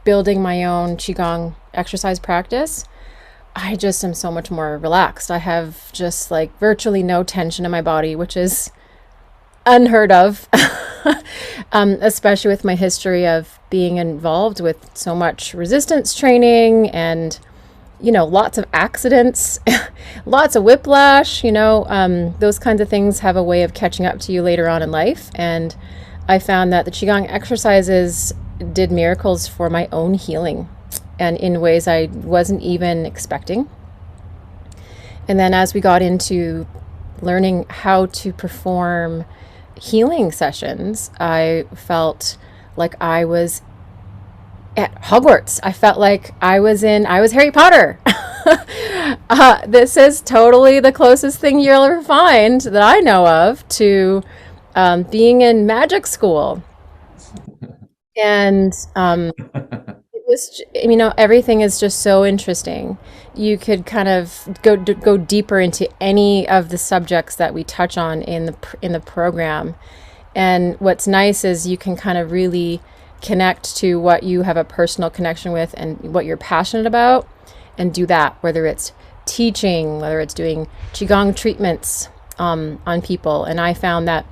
building my own Qigong exercise practice, I just am so much more relaxed. I have just like virtually no tension in my body, which is unheard of, especially with my history of being involved with so much resistance training and lots of accidents, lots of whiplash, those kinds of things have a way of catching up to you later on in life. And I found that the Qigong exercises did miracles for my own healing, and in ways I wasn't even expecting. And then as we got into learning how to perform healing sessions, I felt like I was at Hogwarts. I felt like I was Harry Potter. This is totally the closest thing you'll ever find that I know of to being in magic school. And it was, everything is just so interesting. You could kind of go deeper into any of the subjects that we touch on in the program. And what's nice is you can kind of really connect to what you have a personal connection with and what you're passionate about, and do that, whether it's teaching, whether it's doing Qigong treatments on people. And I found that,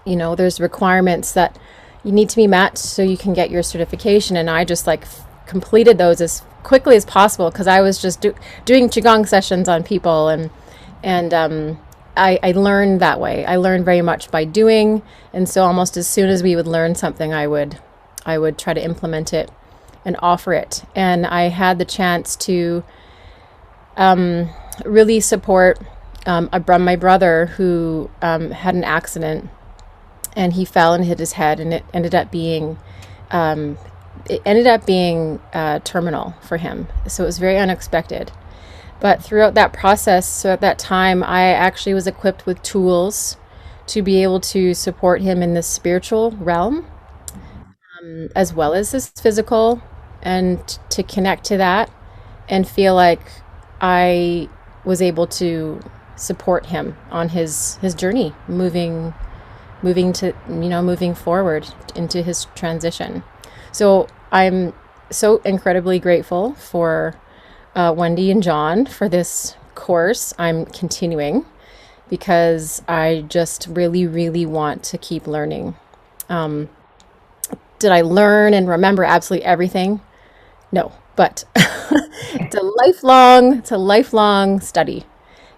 there's requirements that you need to be met so you can get your certification. And I just completed those as quickly as possible, because I was just doing Qigong sessions on people. And I learned that way. I learned very much by doing. And so almost as soon as we would learn something, I would try to implement it and offer it. And I had the chance to really support my brother, who had an accident, and he fell and hit his head, and it ended up being terminal for him. So it was very unexpected. But throughout that process, so at that time, I actually was equipped with tools to be able to support him in the spiritual realm, as well as his physical, and to connect to that and feel like I was able to support him on his journey, moving forward into his transition. So I'm so incredibly grateful for Wendy and John for this course. I'm continuing because I just really, really want to keep learning. Did I learn and remember absolutely everything? No, but it's a lifelong study.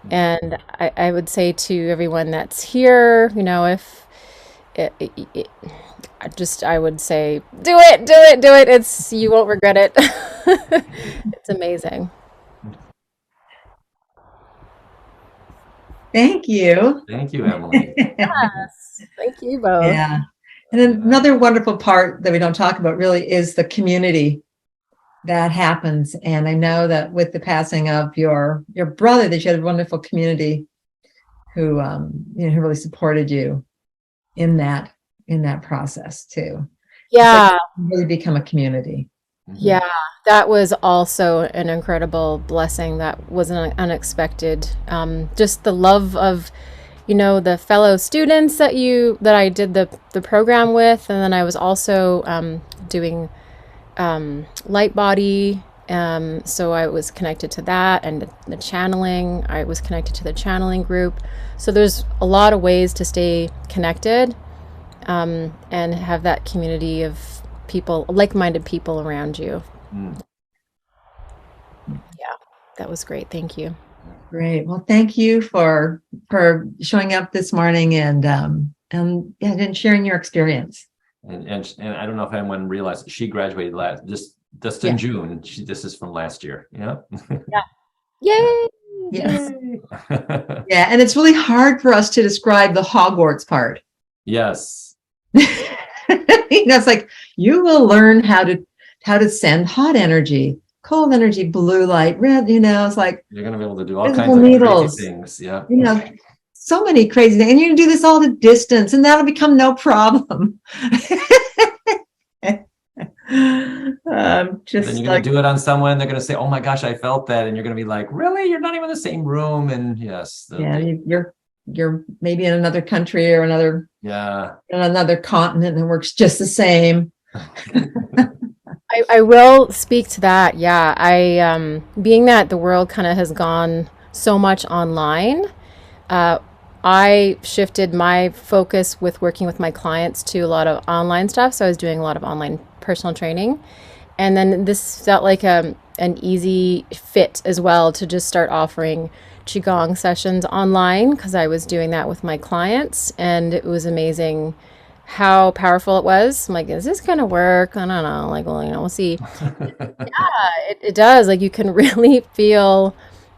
And I would say to everyone that's here, if I would say, do it. You won't regret it. It's amazing. Thank you. Thank you, Emily. Yes, thank you both. Yeah. And then another wonderful part that we don't talk about really is the community that happens. And I know that with the passing of your brother, that you had a wonderful community who who really supported you in that process too. Yeah. It's really become a community. Yeah, that was also an incredible blessing. That was unexpected. Just the love of, the fellow students that I did the program with, and then I was also doing light body. So I was connected to that, and the channeling. I was connected to the channeling group. So there's a lot of ways to stay connected, and have that community of people, like-minded people around you. Yeah, that was great. Thank you. Great. Well, thank you for showing up this morning and sharing your experience. And I don't know if anyone realized she graduated just in June. This is from last year. Yeah. Yay. Yes. Yeah, and it's really hard for us to describe the Hogwarts part. Yes. It's like you will learn how to send hot energy, cold energy, blue light, red. It's like you're going to be able to do all kinds of needles, crazy things. Yeah. So many crazy things, and you can do this all at a distance, and that'll become no problem. Then you're going to do it on someone. They're going to say, "Oh my gosh, I felt that," and you're going to be like, "Really? You're not even in the same room?" And yes, you're maybe in another country or another continent, and it works just the same. I will speak to that. Yeah, I being that the world kind of has gone so much online, I shifted my focus with working with my clients to a lot of online stuff. So I was doing a lot of online personal training, and then this felt like an easy fit as well to just start offering Qigong sessions online, because I was doing that with my clients, and it was amazing how powerful it was. I'm like, is this gonna work? I don't know. Like, well, we'll see. Yeah, it does. Like, you can really feel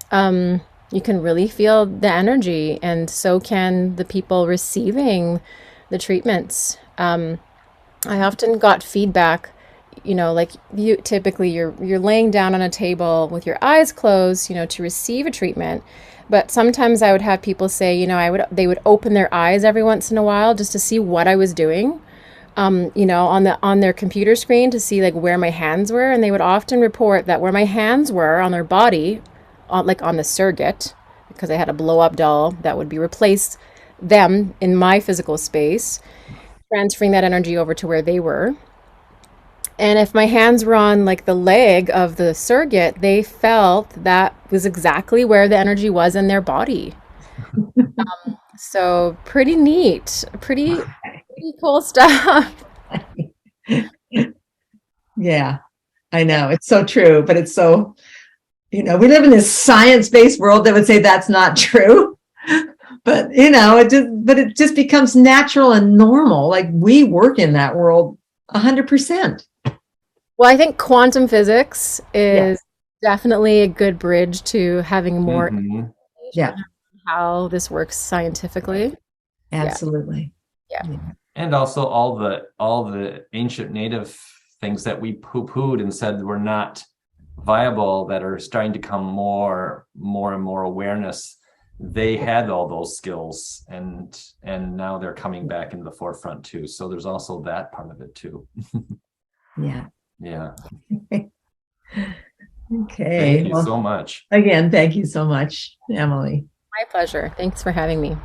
the energy, and so can the people receiving the treatments. I often got feedback, you know, like you typically you're laying down on a table with your eyes closed, you know, to receive a treatment. But sometimes I would have people say, you know, they would open their eyes every once in a while just to see what I was doing, you know, on their computer screen to see like where my hands were, and they would often report that where my hands were on their body, like on the surrogate, because I had a blow up doll that would be replaced them in my physical space, transferring that energy over to where they were. And if my hands were on like the leg of the surrogate, they felt that was exactly where the energy was in their body. So pretty neat, pretty cool stuff. Yeah, I know. It's so true, but it's so, you know, we live in this science-based world that would say that's not true. But, you know, it just becomes natural and normal. Like we work in that world 100%. Well, I think quantum physics is Yes. definitely a good bridge to having more Mhm. Yeah, information on how this works scientifically. absolutely. Yeah. And also all the ancient native things that we poo-pooed and said were not viable, that are starting to come more and more awareness. They had all those skills, and now they're coming back into the forefront too. So there's also that part of it too. Yeah. Yeah. Okay. Thank you Well, so much. again, thank you so much, Emily. My pleasure. Thanks for having me.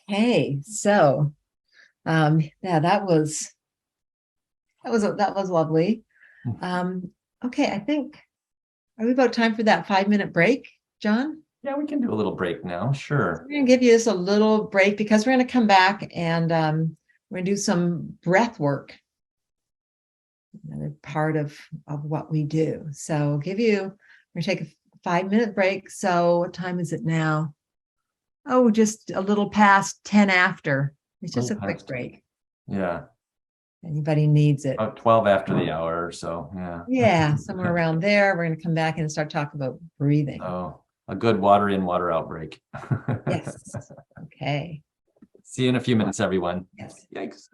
Okay, so yeah, that was lovely. Okay, I think, are we about time for that 5-minute break, John? Yeah, we can do a little break now. Sure. We're gonna give you just a little break because we're gonna come back and we're gonna do some breath work. Another part of what we do. So we're gonna take a 5-minute break. So what time is it now? Oh, just a little past 10 after. It's just a quick break. Yeah. Anybody needs it. About 12 after the hour or so. Yeah. Yeah, somewhere around there. We're going to come back and start talking about breathing. Oh, a good water in, water out break. Yes. Okay. See you in a few minutes, everyone. Yes. Yikes.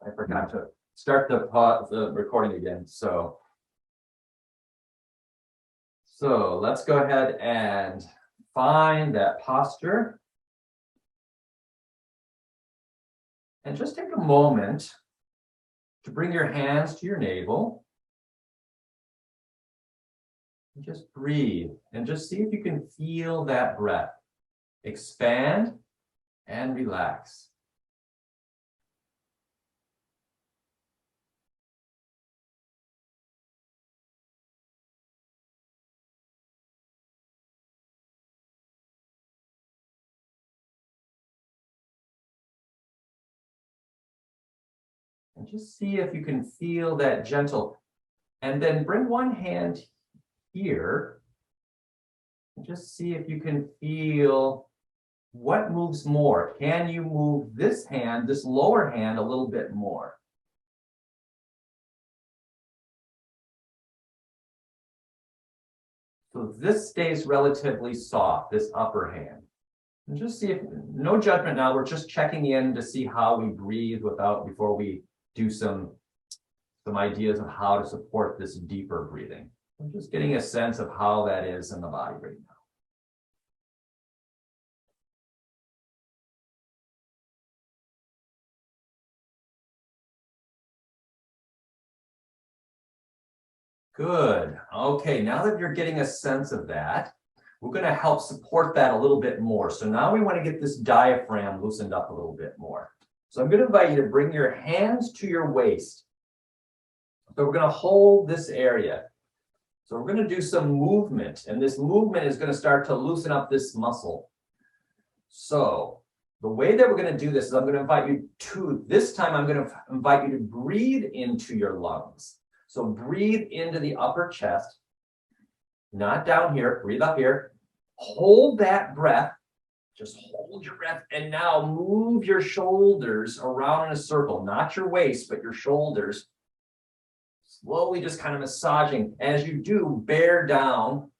I forgot to start the recording again. So let's go ahead and find that posture. And just take a moment to bring your hands to your navel. And just breathe and just see if you can feel that breath. Expand and relax. And just see if you can feel that gentle. And then bring one hand here. And just see if you can feel what moves more. Can you move this hand, this lower hand, a little bit more? So this stays relatively soft, this upper hand. And just see if, no judgment now, we're just checking in to see how we breathe before we do some ideas of how to support this deeper breathing. I'm just getting a sense of how that is in the body right now. Good. Okay, now that you're getting a sense of that, we're going to help support that a little bit more. So now we want to get this diaphragm loosened up a little bit more. So I'm going to invite you to bring your hands to your waist. So we're going to hold this area. So we're going to do some movement, and this movement is going to start to loosen up this muscle. So the way that we're going to do this is I'm going to invite you to, this time I'm going to invite you to breathe into your lungs. So breathe into the upper chest, not down here, breathe up here. Hold that breath, just hold your breath, and now move your shoulders around in a circle, not your waist, but your shoulders. Slowly just kind of massaging. As you do, bear down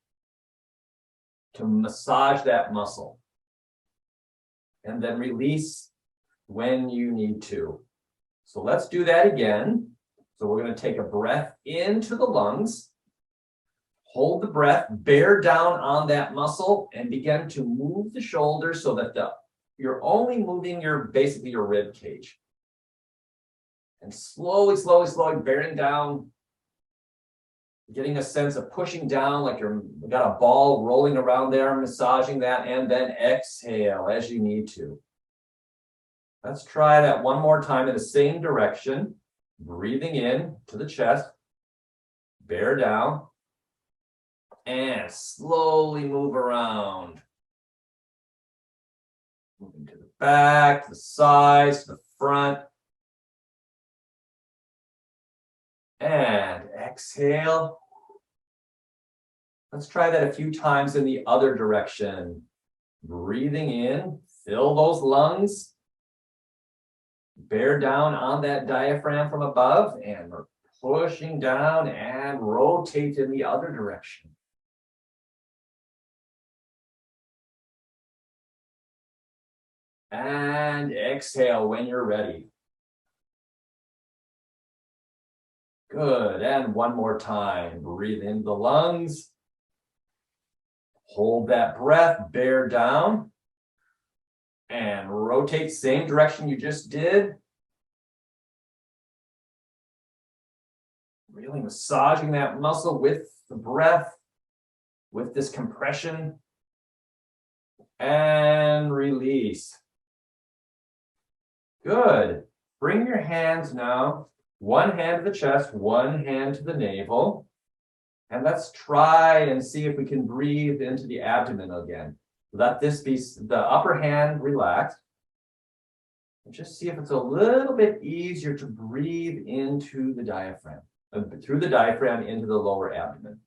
to massage that muscle. And then release when you need to. So let's do that again. So we're going to take a breath into the lungs. Hold the breath, bear down on that muscle, and begin to move the shoulders so that you're only moving basically your rib cage. And slowly, slowly, slowly bearing down, getting a sense of pushing down like you've got a ball rolling around there, massaging that, and then exhale as you need to. Let's try that one more time in the same direction. Breathing in to the chest, bear down, and slowly move around. Moving to the back, to the sides, to the front. And exhale. Let's try that a few times in the other direction. Breathing in, fill those lungs. Bear down on that diaphragm from above, and we're pushing down and rotate in the other direction. And exhale when you're ready. Good. And one more time. Breathe into the lungs. Hold that breath, bear down. And rotate same direction you just did. Really massaging that muscle with the breath, with this compression. And release. Good. Bring your hands now. One hand to the chest, one hand to the navel. And let's try and see if we can breathe into the abdomen again. Let this be the upper hand relaxed. And just see if it's a little bit easier to breathe into the diaphragm, through the diaphragm into the lower abdomen.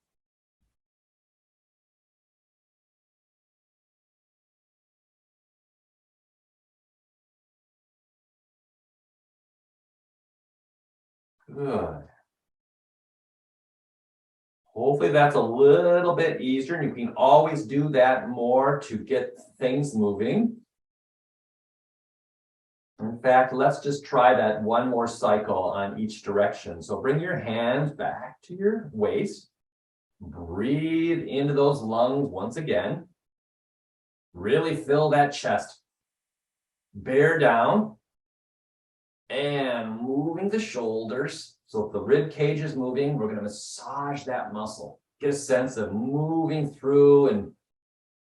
Good. Hopefully that's a little bit easier, and you can always do that more to get things moving. In fact, let's just try that one more cycle on each direction. So bring your hands back to your waist. Breathe into those lungs once again. Really fill that chest. Bear down. And moving the shoulders. So if the rib cage is moving, we're going to massage that muscle. Get a sense of moving through. And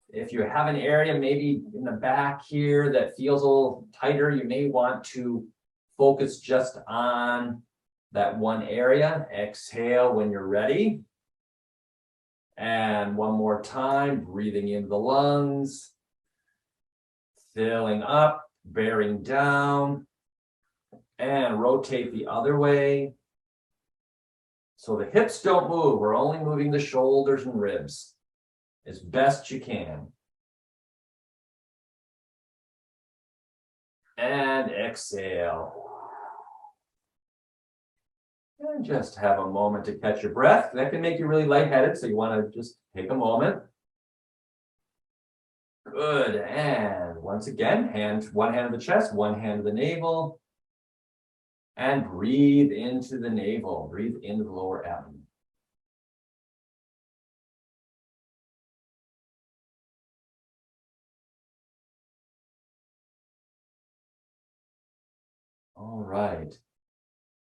if you have an area maybe in the back here that feels a little tighter, you may want to focus just on that one area. Exhale when you're ready. And one more time, breathing into the lungs. Filling up, bearing down. And rotate the other way. So the hips don't move. We're only moving the shoulders and ribs as best you can. And exhale. And just have a moment to catch your breath. That can make you really lightheaded, so you want to just take a moment. Good. And once again, one hand to the chest, one hand to the navel. And breathe into the navel. Breathe into the lower abdomen. All right.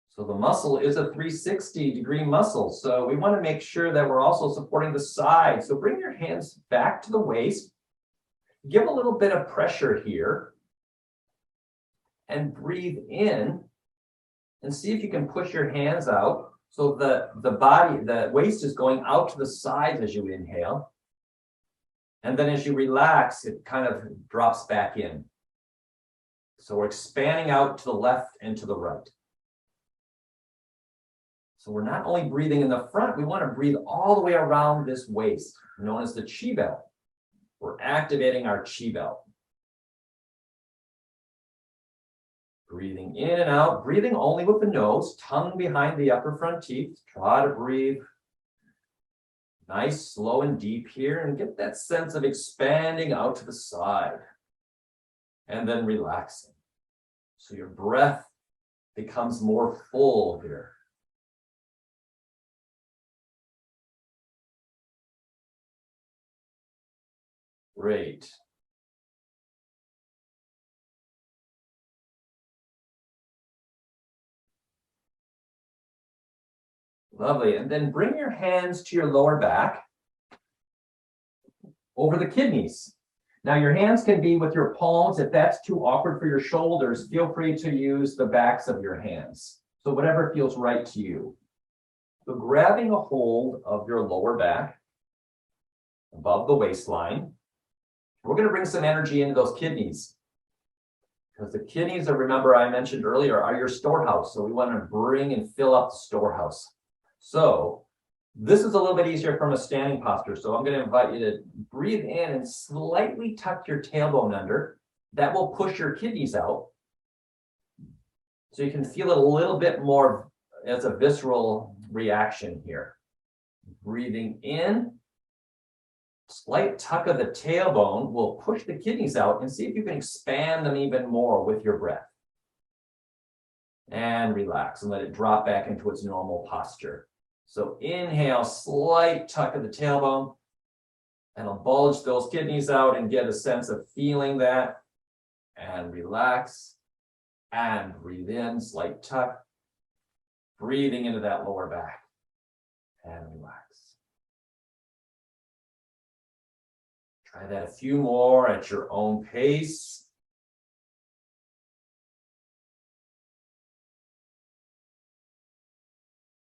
So the muscle is a 360-degree muscle. So we want to make sure that we're also supporting the side. So bring your hands back to the waist. Give a little bit of pressure here. And breathe in. And see if you can push your hands out. So the waist is going out to the sides as you inhale. And then as you relax, it kind of drops back in. So we're expanding out to the left and to the right. So we're not only breathing in the front, we want to breathe all the way around this waist, known as the chi belt. We're activating our chi belt. Breathing in and out, breathing only with the nose, tongue behind the upper front teeth. Try to breathe Nice, slow and deep here, and get that sense of expanding out to the side. And then relaxing. So your breath becomes more full here. Great. Lovely. And then bring your hands to your lower back over the kidneys. Now your hands can be with your palms. If that's too awkward for your shoulders, feel free to use the backs of your hands. So whatever feels right to you. So grabbing a hold of your lower back above the waistline, we're going to bring some energy into those kidneys. Because the kidneys, remember I mentioned earlier, are your storehouse. So we want to bring and fill up the storehouse. So this is a little bit easier from a standing posture. So I'm going to invite you to breathe in and slightly tuck your tailbone under. That will push your kidneys out. So you can feel it a little bit more as a visceral reaction here. Breathing in, slight tuck of the tailbone will push the kidneys out, and see if you can expand them even more with your breath. And relax and let it drop back into its normal posture. So inhale, slight tuck of the tailbone, and I'll bulge those kidneys out and get a sense of feeling that. And relax. And breathe in, slight tuck. Breathing into that lower back. And relax. Try that a few more at your own pace.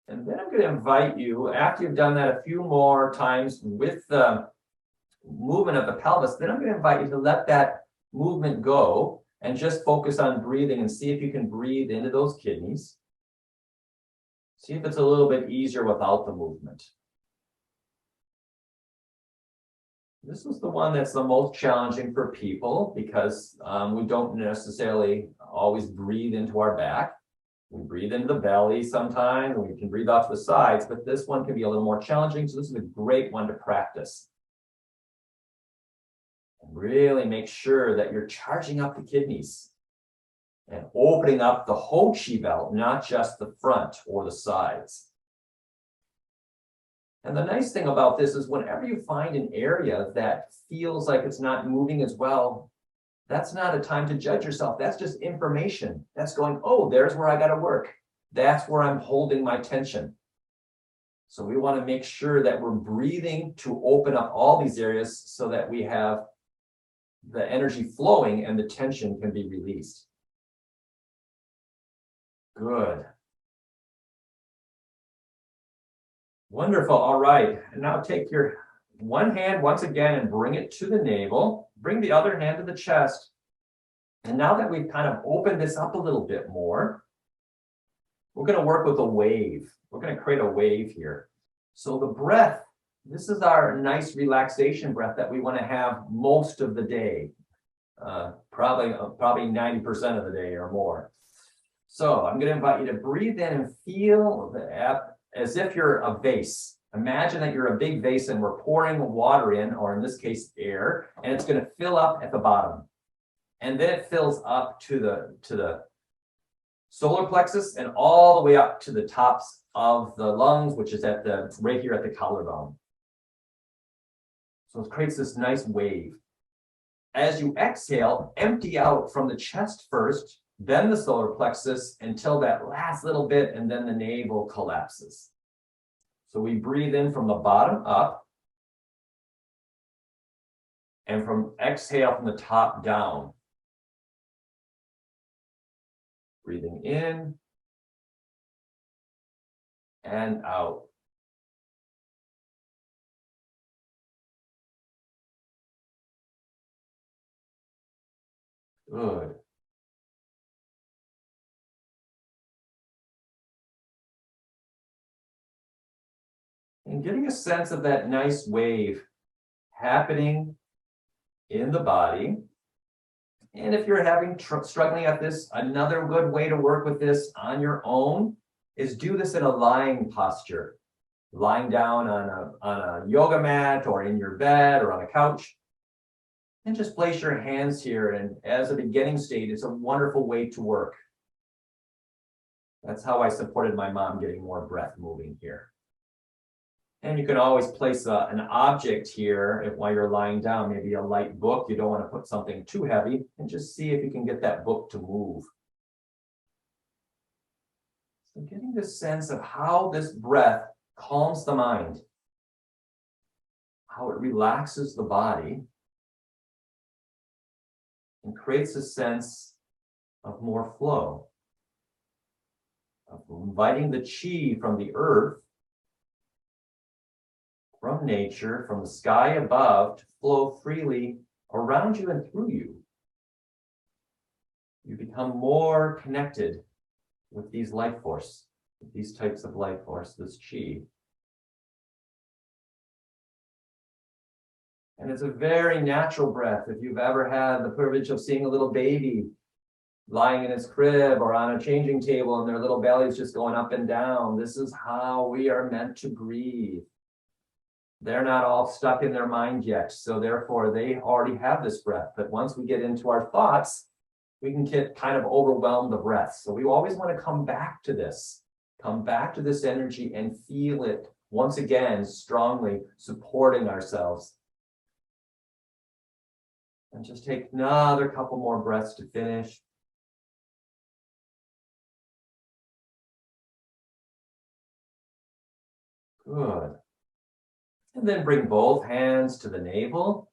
And then I'm going to invite you, after you've done that a few more times with the movement of the pelvis, then I'm going to invite you to let that movement go and just focus on breathing and see if you can breathe into those kidneys. See if it's a little bit easier without the movement. This is the one that's the most challenging for people because we don't necessarily always breathe into our back. We breathe into the belly sometimes, and we can breathe off the sides, but this one can be a little more challenging, so this is a great one to practice. And really make sure that you're charging up the kidneys and opening up the whole chi belt, not just the front or the sides. And the nice thing about this is whenever you find an area that feels like it's not moving as well, that's not a time to judge yourself. That's just information. That's going, oh, there's where I got to work. That's where I'm holding my tension. So we want to make sure that we're breathing to open up all these areas so that we have the energy flowing and the tension can be released. Good. Wonderful. All right. And now take your one hand once again and bring it to the navel. Bring the other hand to the chest. And now that we've kind of opened this up a little bit more, we're going to work with a wave. We're going to create a wave here. So the breath, this is our nice relaxation breath that we want to have most of the day. Probably 90% of the day or more. So I'm going to invite you to breathe in and feel as if you're a vase. Imagine that you're a big vase and we're pouring water in, or in this case, air, and it's going to fill up at the bottom. And then it fills up to the solar plexus and all the way up to the tops of the lungs, which is right here at the collarbone. So it creates this nice wave. As you exhale, empty out from the chest first, then the solar plexus until that last little bit, and then the navel collapses. So we breathe in from the bottom up, and from exhale from the top down. Breathing in and out. Good. And getting a sense of that nice wave happening in the body. And if you're struggling at this, another good way to work with this on your own is do this in a lying posture. lying down on a yoga mat or in your bed or on a couch. And just place your hands here. And as a beginning state, it's a wonderful way to work. That's how I supported my mom getting more breath moving here. And you can always place an object here while you're lying down, maybe a light book. You don't want to put something too heavy, and just see if you can get that book to move. So getting this sense of how this breath calms the mind, how it relaxes the body, and creates a sense of more flow, of inviting the chi from the earth, from nature, from the sky above, to flow freely around you and through you. You become more connected with these life force, with these types of life force, this chi. And it's a very natural breath. If you've ever had the privilege of seeing a little baby lying in his crib or on a changing table and their little belly's just going up and down, this is how we are meant to breathe. They're not all stuck in their mind yet, so therefore they already have this breath. But once we get into our thoughts, we can get kind of overwhelmed the breath. So we always want to come back to this energy and feel it once again strongly supporting ourselves. And just take another couple more breaths to finish. Good. And then bring both hands to the navel.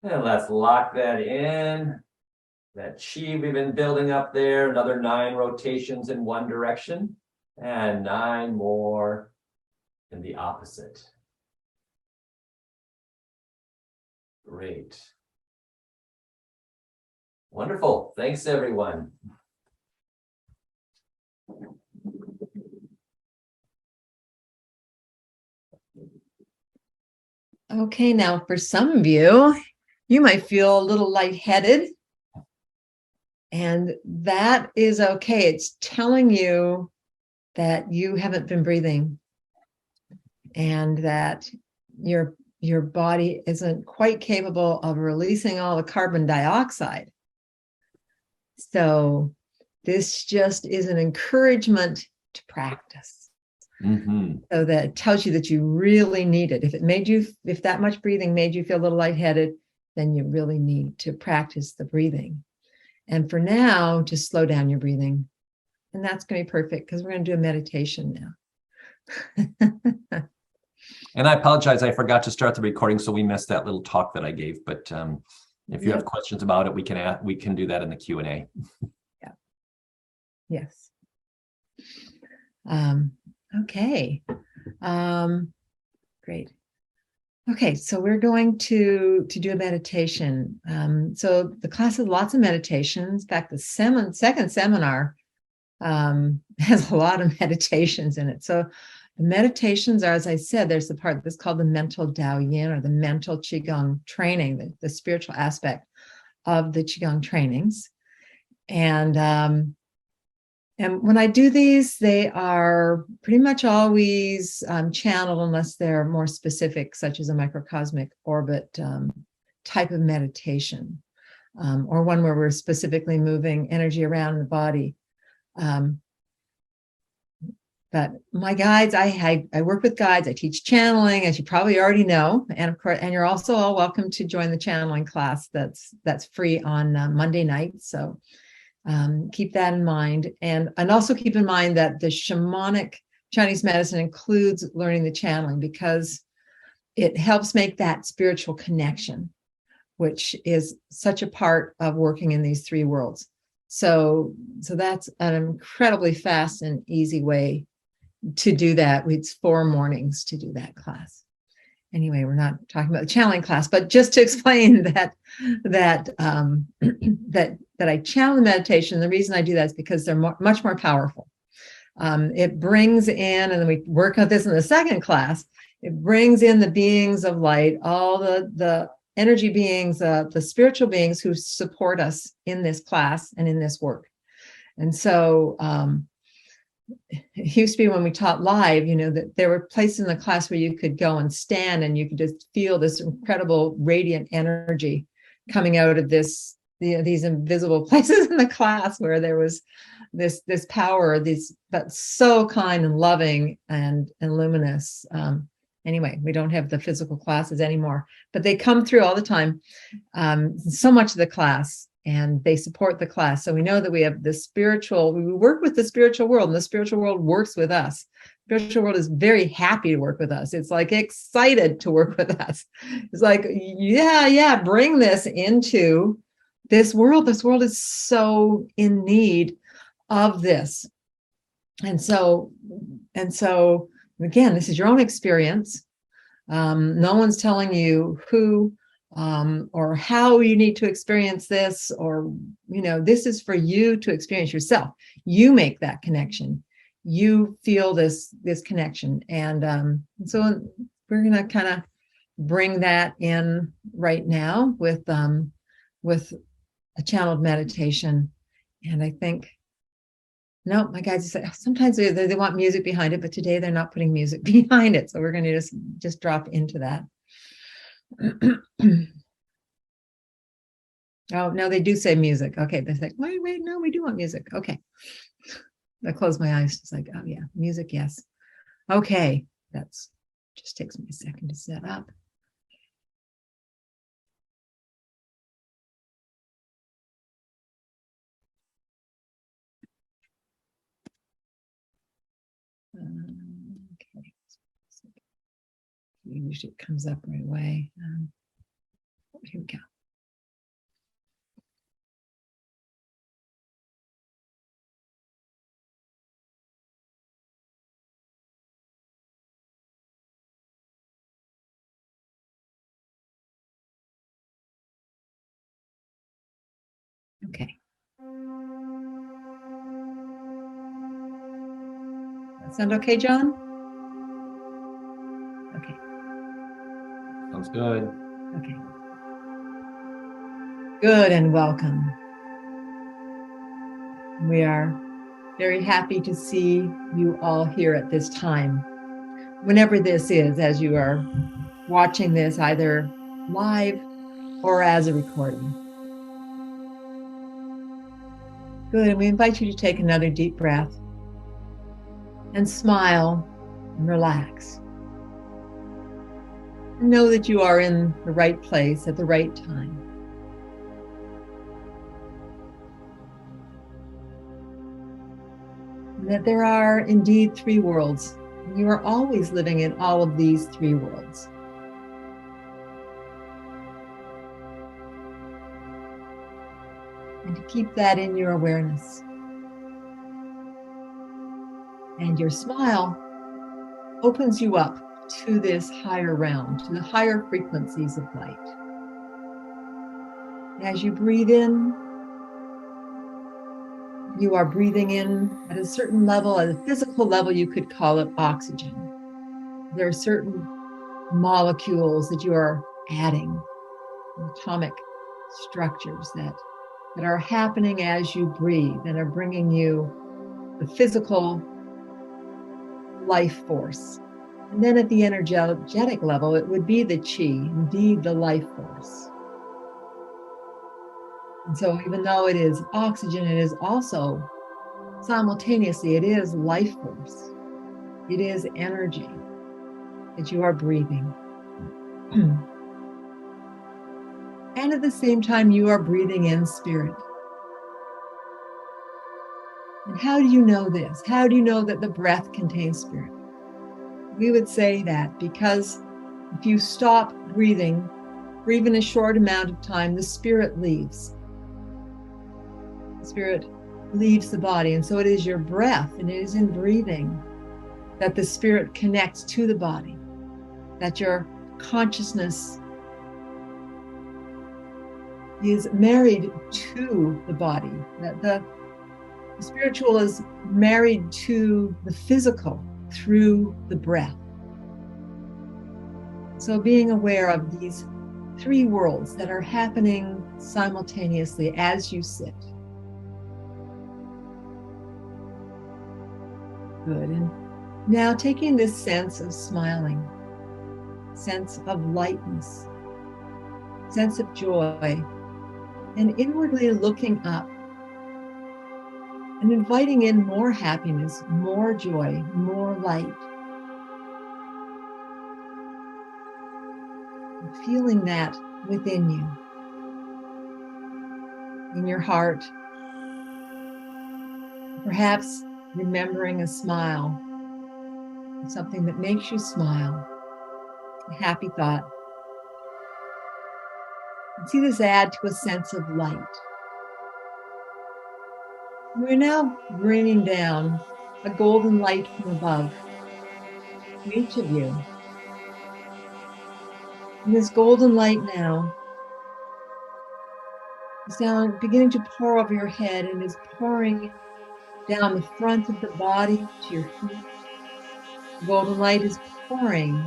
And let's lock that in. That chi we've been building up there. Another 9 rotations in one direction. And 9 more in the opposite. Great. Wonderful. Thanks, everyone. Okay, now for some of you, you might feel a little lightheaded, and that is okay. It's telling you that you haven't been breathing and that your body isn't quite capable of releasing all the carbon dioxide. So this just is an encouragement to practice. So that tells you that you really need it. If that much breathing made you feel a little lightheaded, then you really need to practice the breathing. And for now, just slow down your breathing. And that's going to be perfect because we're going to do a meditation now. And I apologize, I forgot to start the recording, so we missed that little talk that I gave. But if you have questions about it, we can do that in the Q&A. Yeah. Yes. Okay. Great. Okay, so we're going to do a meditation. So the class has lots of meditations. In fact, the second seminar has a lot of meditations in it. So the meditations are, as I said, there's the part that's called the mental Dao Yin, or the mental Qigong training, the spiritual aspect of the Qigong trainings. And when I do these, they are pretty much always channeled unless they're more specific, such as a microcosmic orbit type of meditation, or one where we're specifically moving energy around in the body. But my guides, I work with guides. I teach channeling, as you probably already know, and of course, and you're also all welcome to join the channeling class. That's free on Monday nights. So keep that in mind, and also keep in mind that the shamanic Chinese medicine includes learning the channeling because it helps make that spiritual connection, which is such a part of working in these 3 worlds. So that's an incredibly fast and easy way to do that. It's 4 mornings to do that class. Anyway, we're not talking about the channeling class, but just to explain that I channel the meditation. The reason I do that is because they're much more powerful. It brings in, and then we work on this in the second class, it brings in the beings of light, all the energy beings, the spiritual beings who support us in this class and in this work. And so it used to be when we taught live, that there were places in the class where you could go and stand and you could just feel this incredible radiant energy coming out of these invisible places in the class where there was this power, but so kind and loving and luminous. Anyway, we don't have the physical classes anymore, but they come through all the time. So much of the class, and they support the class. So we know that we have the spiritual, we work with the spiritual world, and the spiritual world works with us. The spiritual world is very happy to work with us. It's like excited to work with us. It's like, yeah, bring this into this world. This world is so in need of this. And so again, this is your own experience. No one's telling you who or how you need to experience this, or, this is for you to experience yourself. You make that connection. You feel this connection. And so we're going to kind of bring that in right now with a channeled meditation. And I think, no, my guys say sometimes they want music behind it, but today they're not putting music behind it. So we're going to just drop into that. Oh, no, they do say music. Okay, they're like, wait, no, we do want music. Okay. I close my eyes. It's like, oh yeah, music, yes. Okay, that's just takes me a second to set up. Okay. Usually it comes up right away. Here we go. Okay. That sound okay, John? Okay. Sounds good. Okay. Good, and welcome. We are very happy to see you all here at this time. Whenever this is, as you are watching this either live or as a recording. Good, and we invite you to take another deep breath and smile and relax. And know that you are in the right place at the right time. And that there are indeed three worlds. And you are always living in all of these three worlds. And to keep that in your awareness. And your smile opens you up to this higher realm, to the higher frequencies of light. As you breathe in, you are breathing in at a certain level, at a physical level, you could call it oxygen. There are certain molecules that you are adding, atomic structures that are happening as you breathe and are bringing you the physical life force. And then at the energetic level, it would be the qi, indeed the life force. And so even though it is oxygen, it is also simultaneously, it is life force. It is energy that you are breathing. And at the same time, you are breathing in spirit. And how do you know this? How do you know that the breath contains spirit? We would say that because if you stop breathing for even a short amount of time, the spirit leaves. The spirit leaves the body. And so it is your breath and it is in breathing that the spirit connects to the body, that your consciousness is married to the body, that the spiritual is married to the physical through the breath. So being aware of these three worlds that are happening simultaneously as you sit. Good. And now taking this sense of smiling, sense of lightness, sense of joy, and inwardly looking up and inviting in more happiness, more joy, more light. And feeling that within you, in your heart, perhaps remembering a smile, something that makes you smile, a happy thought. And see this add to a sense of light. We're now bringing down a golden light from above to each of you. And this golden light now is now beginning to pour over your head and is pouring down the front of the body to your feet. The golden light is pouring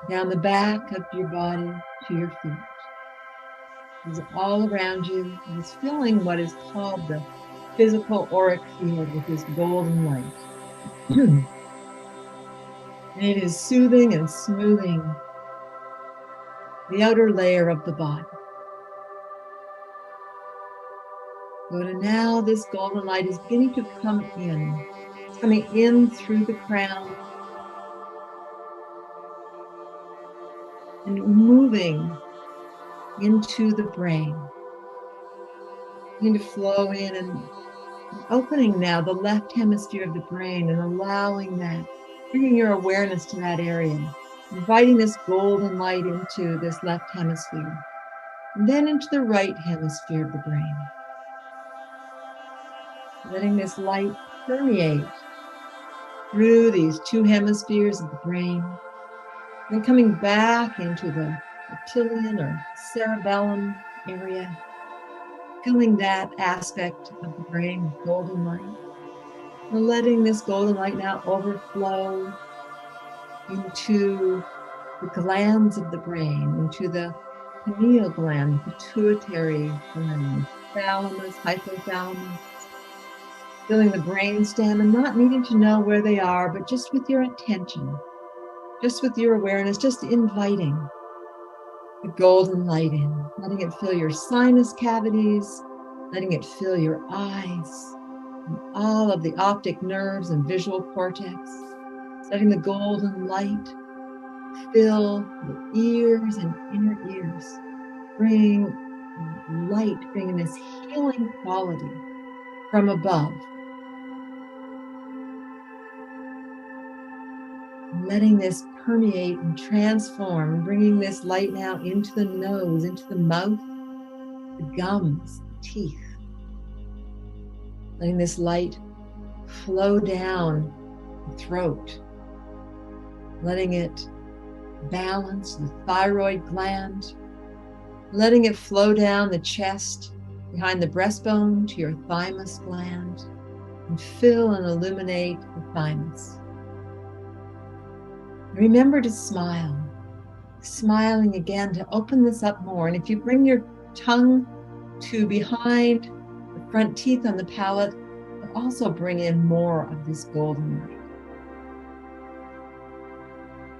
down the back of your body to your feet. It is all around you. It is filling what is called the physical auric field with this golden light. And it is soothing and smoothing the outer layer of the body. Good, and now this golden light is beginning to come in. It's coming in through the crown and moving into the brain. Beginning to flow in and opening now the left hemisphere of the brain and allowing that, bringing your awareness to that area, inviting this golden light into this left hemisphere, and then into the right hemisphere of the brain. Letting this light permeate through these two hemispheres of the brain, then coming back into the reptilian or cerebellum area, filling that aspect of the brain with golden light. And letting this golden light now overflow into the glands of the brain, into the pineal gland, pituitary gland, thalamus, hypothalamus, filling the brainstem and not needing to know where they are, but just with your attention, just with your awareness, just inviting the golden light in, letting it fill your sinus cavities, letting it fill your eyes, and all of the optic nerves and visual cortex, letting the golden light fill the ears and inner ears, bringing light, bringing this healing quality from above. Letting this permeate and transform, bringing this light now into the nose, into the mouth, the gums, the teeth. Letting this light flow down the throat. Letting it balance the thyroid gland. Letting it flow down the chest, behind the breastbone to your thymus gland, and fill and illuminate the thymus. Remember to smile, smiling again to open this up more. And if you bring your tongue to behind the front teeth on the palate, you'll also bring in more of this golden light.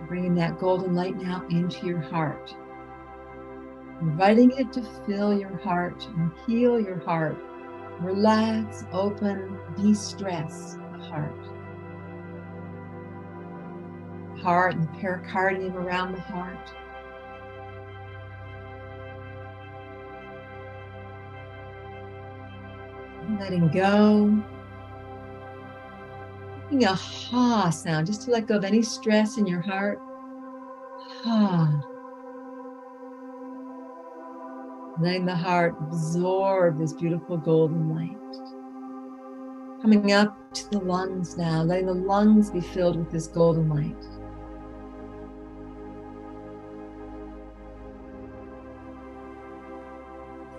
Bringing that golden light now into your heart, inviting it to fill your heart and heal your heart. Relax, open, de-stress the heart. Heart and the pericardium around the heart. Letting go. Making a ha sound just to let go of any stress in your heart. Ha. Letting the heart absorb this beautiful golden light. Coming up to the lungs now, letting the lungs be filled with this golden light.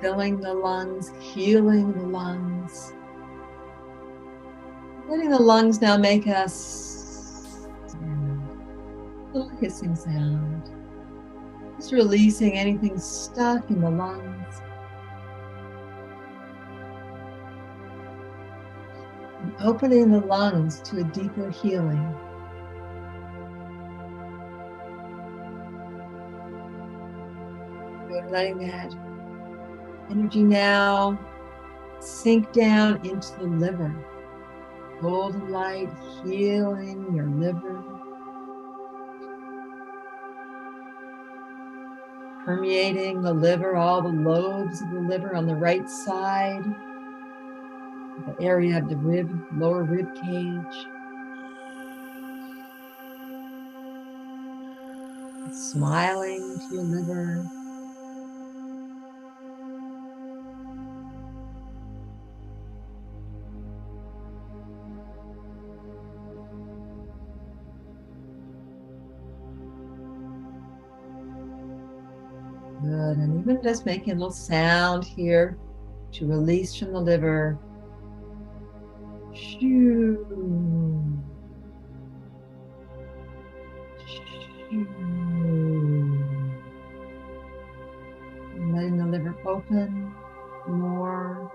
Filling the lungs, healing the lungs. Letting the lungs now make us a little hissing sound. Just releasing anything stuck in the lungs. Opening the lungs to a deeper healing. Good. Letting that energy now sink down into the liver. Golden light healing your liver. Permeating the liver, all the lobes of the liver on the right side, the area of the lower rib cage. Smiling to your liver. Good, and even just making a little sound here to release from the liver. Shoo. Shoo. And letting the liver open more.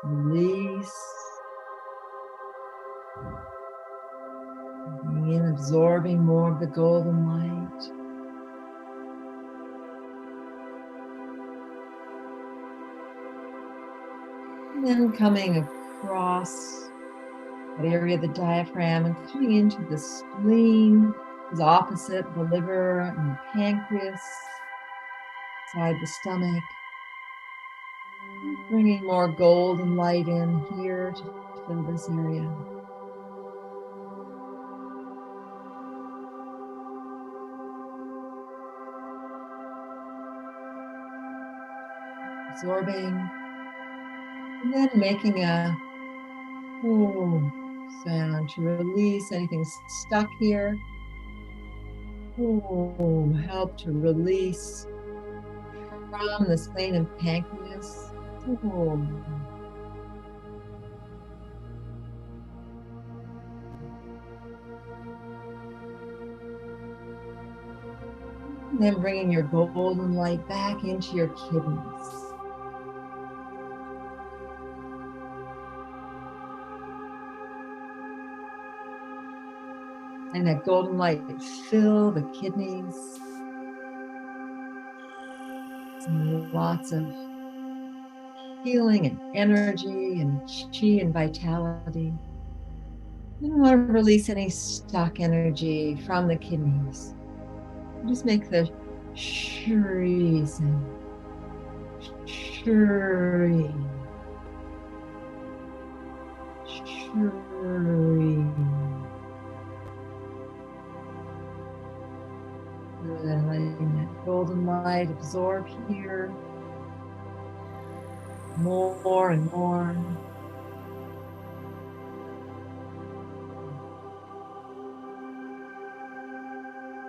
Release. Begin absorbing more of the golden light. And then coming across that area of the diaphragm and coming into the spleen, is opposite the liver and the pancreas, inside the stomach. Bringing more golden light in here to fill this area. Absorbing, and then making a sound to release anything stuck here. Help to release from the spleen and pancreas. And then bringing your golden light back into your kidneys. And that golden light fill the kidneys. And lots of healing and energy and chi and vitality. You don't want to release any stuck energy from the kidneys. Just make the shri sound. Shri. Shri. And letting that golden light absorb here more and more.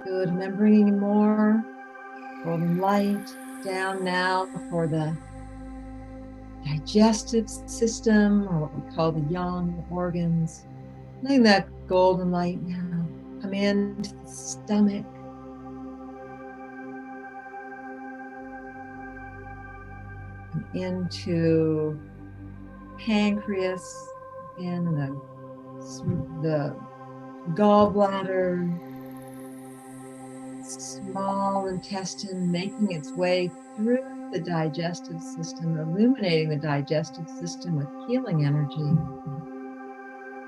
Good, and then bringing more golden light down now for the digestive system, or what we call the yang organs. Letting that golden light now come into the stomach. Into pancreas, in the gallbladder, small intestine, making its way through the digestive system, illuminating the digestive system with healing energy.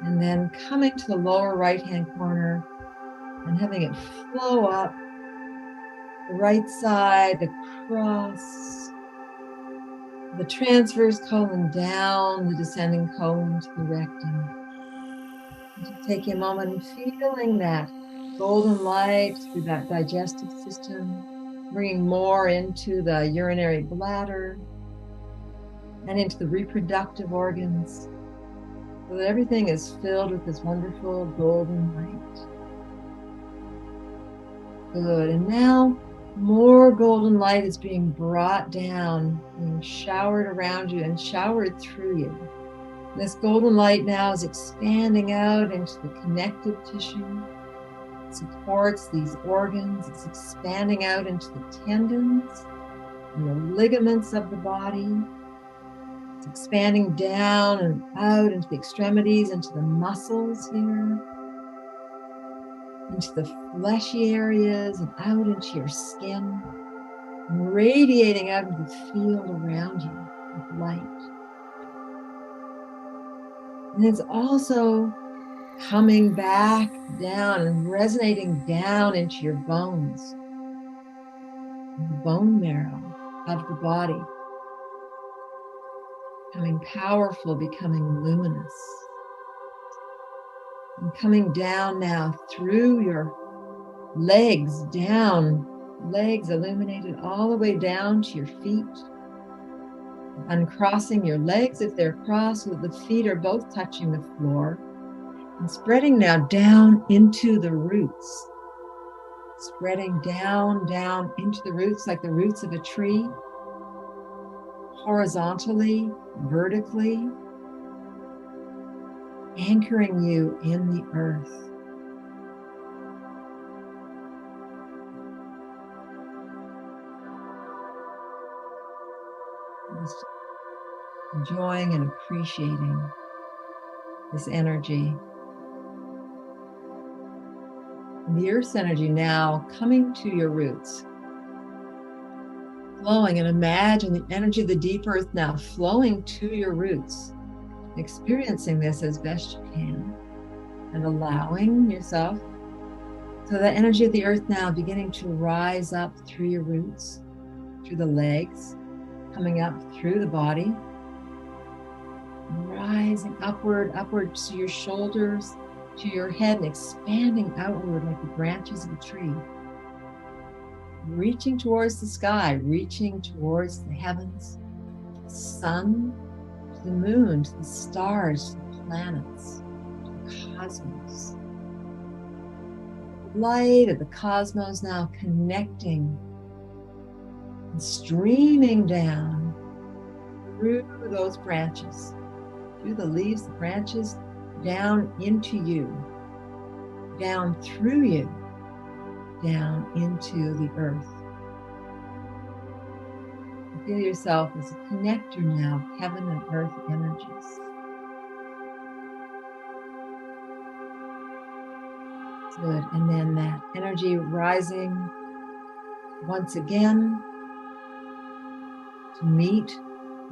And then coming to the lower right-hand corner and having it flow up the right side across the transverse colon down the descending colon to the rectum. And just taking a moment and feeling that golden light through that digestive system, bringing more into the urinary bladder and into the reproductive organs, so that everything is filled with this wonderful golden light. Good, and now more golden light is being brought down, being showered around you and showered through you. This golden light now is expanding out into the connective tissue, supports these organs. It's expanding out into the tendons and the ligaments of the body. It's expanding down and out into the extremities, into the muscles here, into the fleshy areas and out into your skin, and radiating out into the field around you with light. And it's also coming back down and resonating down into your bones, the bone marrow of the body, becoming powerful, becoming luminous, and coming down now through your legs, down, legs illuminated all the way down to your feet, uncrossing your legs if they're crossed, so that the feet are both touching the floor, and spreading now down into the roots, spreading down into the roots like the roots of a tree, horizontally, vertically, anchoring you in the earth. Just enjoying and appreciating this energy. The earth's energy now coming to your roots, flowing, and imagine the energy of the deep earth now flowing to your roots, experiencing this as best you can, and allowing yourself, so the energy of the earth now beginning to rise up through your roots, through the legs, coming up through the body, rising upward to your shoulders, to your head, and expanding outward like the branches of a tree, reaching towards the sky, reaching towards the heavens, the sun, to the moon, to the stars, to the planets, to the cosmos. The light of the cosmos now connecting and streaming down through those branches, through the leaves, the branches, down into you, down through you, down into the earth. You feel yourself as a connector now of heaven and earth energies. Good. And then that energy rising once again to meet.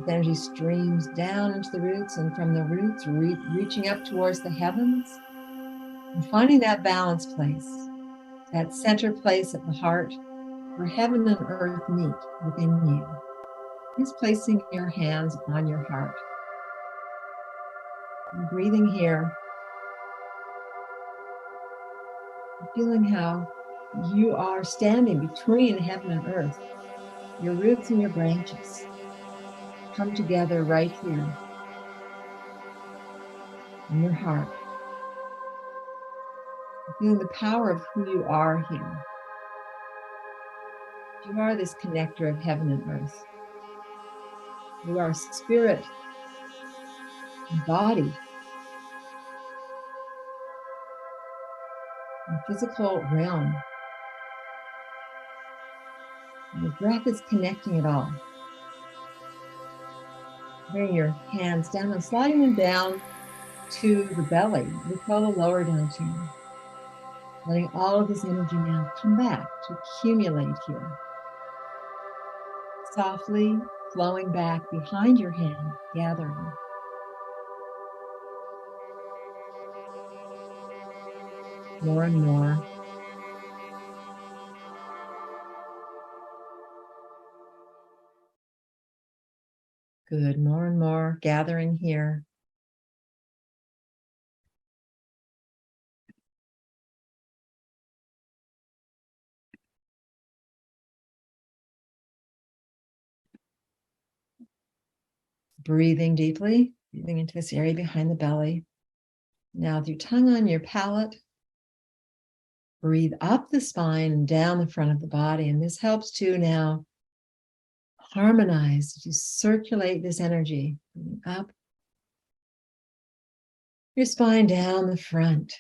The energy streams down into the roots, and from the roots reaching up towards the heavens, and finding that balance place, that center place at the heart where heaven and earth meet within you. Just placing your hands on your heart and breathing here, feeling how you are standing between heaven and earth. Your roots and your branches come together right here in your heart. Feeling the power of who you are here. You are this connector of heaven and earth. You are spirit, body, and physical realm. And the breath is connecting it all. Bring your hands down and sliding them down to the belly. We call the lower dantian. Letting all of this energy now come back to accumulate here. Softly flowing back behind your hand, gathering. More and more. Good, more and more gathering here. Breathing deeply, breathing into this area behind the belly. Now with your tongue on your palate, breathe up the spine and down the front of the body. And this helps to now harmonize, to circulate this energy up your spine, down the front.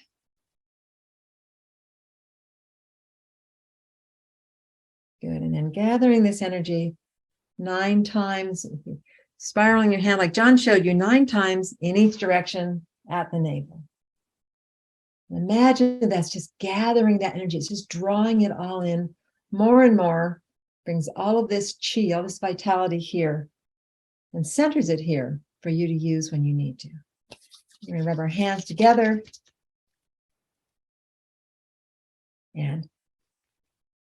Good. And then gathering this energy 9 times, spiraling your hand like John showed you 9 times in each direction at the navel. Imagine that's just gathering that energy. It's just drawing it all in more and more, brings all of this chi, all this vitality here, and centers it here for you to use when you need to. We're going to rub our hands together and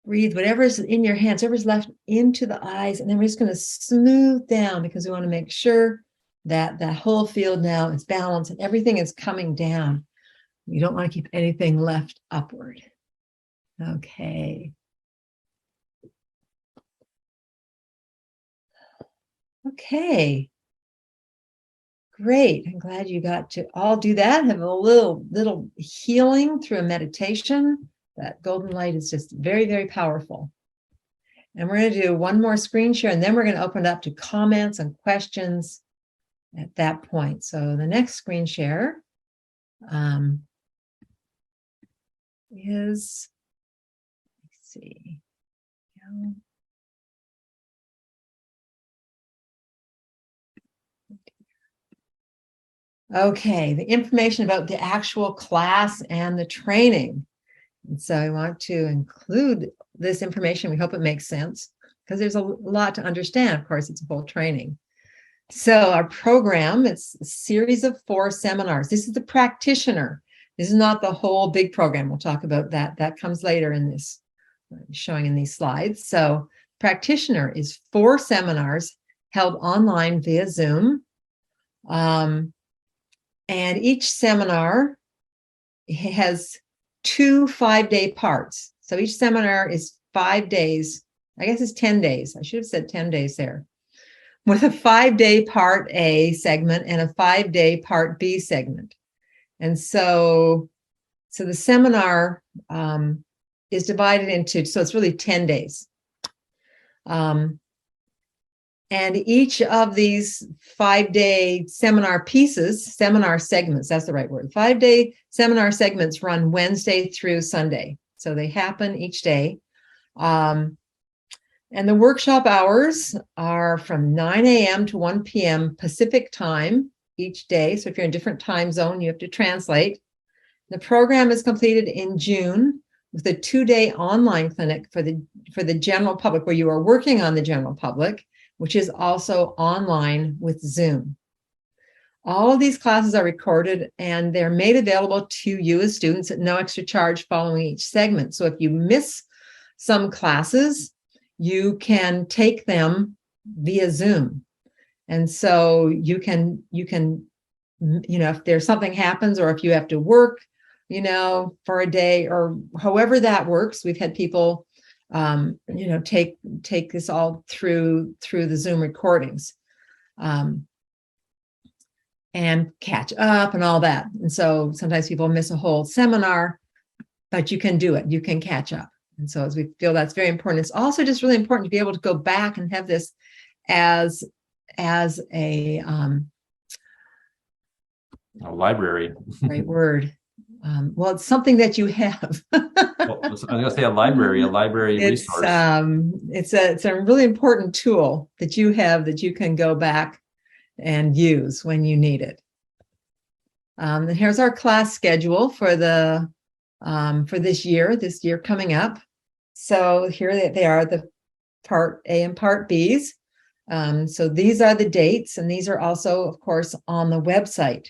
breathe whatever's in your hands, whatever's left into the eyes, and then we're just going to smooth down because we want to make sure that that whole field now is balanced and everything is coming down. You don't want to keep anything left upward. Okay. Okay. Great. I'm glad you got to all do that. Have a little healing through a meditation. That golden light is just very, very powerful. And we're going to do one more screen share, and then we're going to open it up to comments and questions at that point. So the next screen share is, let's see. Okay, the information about the actual class and the training. And so I want to include this information. We hope it makes sense because there's a lot to understand. Of course, it's a whole training. So our program, it's a series of 4 seminars. This is the practitioner. This is not the whole big program. We'll talk about that. That comes later in this, showing in these slides. So practitioner is 4 seminars held online via Zoom. And each seminar has 2 5-day parts. So each seminar is 5 days. I guess it's 10 days. I should have said 10 days there. With a 5-day part A segment and a 5-day part B segment. And so the seminar is divided into, so it's really 10 days. And each of these 5-day seminar pieces, seminar segments, that's the right word. 5-day seminar segments run Wednesday through Sunday. So they happen each day. And the workshop hours are from 9 a.m. to 1 p.m. Pacific time each day. So if you're in a different time zone, you have to translate. The program is completed in June with a 2-day online clinic for the general public, where you are working on the general public, which is also online with Zoom. All of these classes are recorded and they're made available to you as students at no extra charge following each segment. So if you miss some classes, you can take them via Zoom. And so you can, if there's something happens or if you have to work, for a day or however that works, we've had people take this all through the Zoom recordings and catch up and all that. And so sometimes people miss a whole seminar, but you can do it. You can catch up. And so as we feel that's very important, it's also just really important to be able to go back and have this as a library. Great word. Well, it's something that you have. Well, I was going to say a library resource. It's a really important tool that you have that you can go back and use when you need it. And here's our class schedule for this year coming up. So here they are, the part A and part Bs. So these are the dates, and these are also, of course, on the website.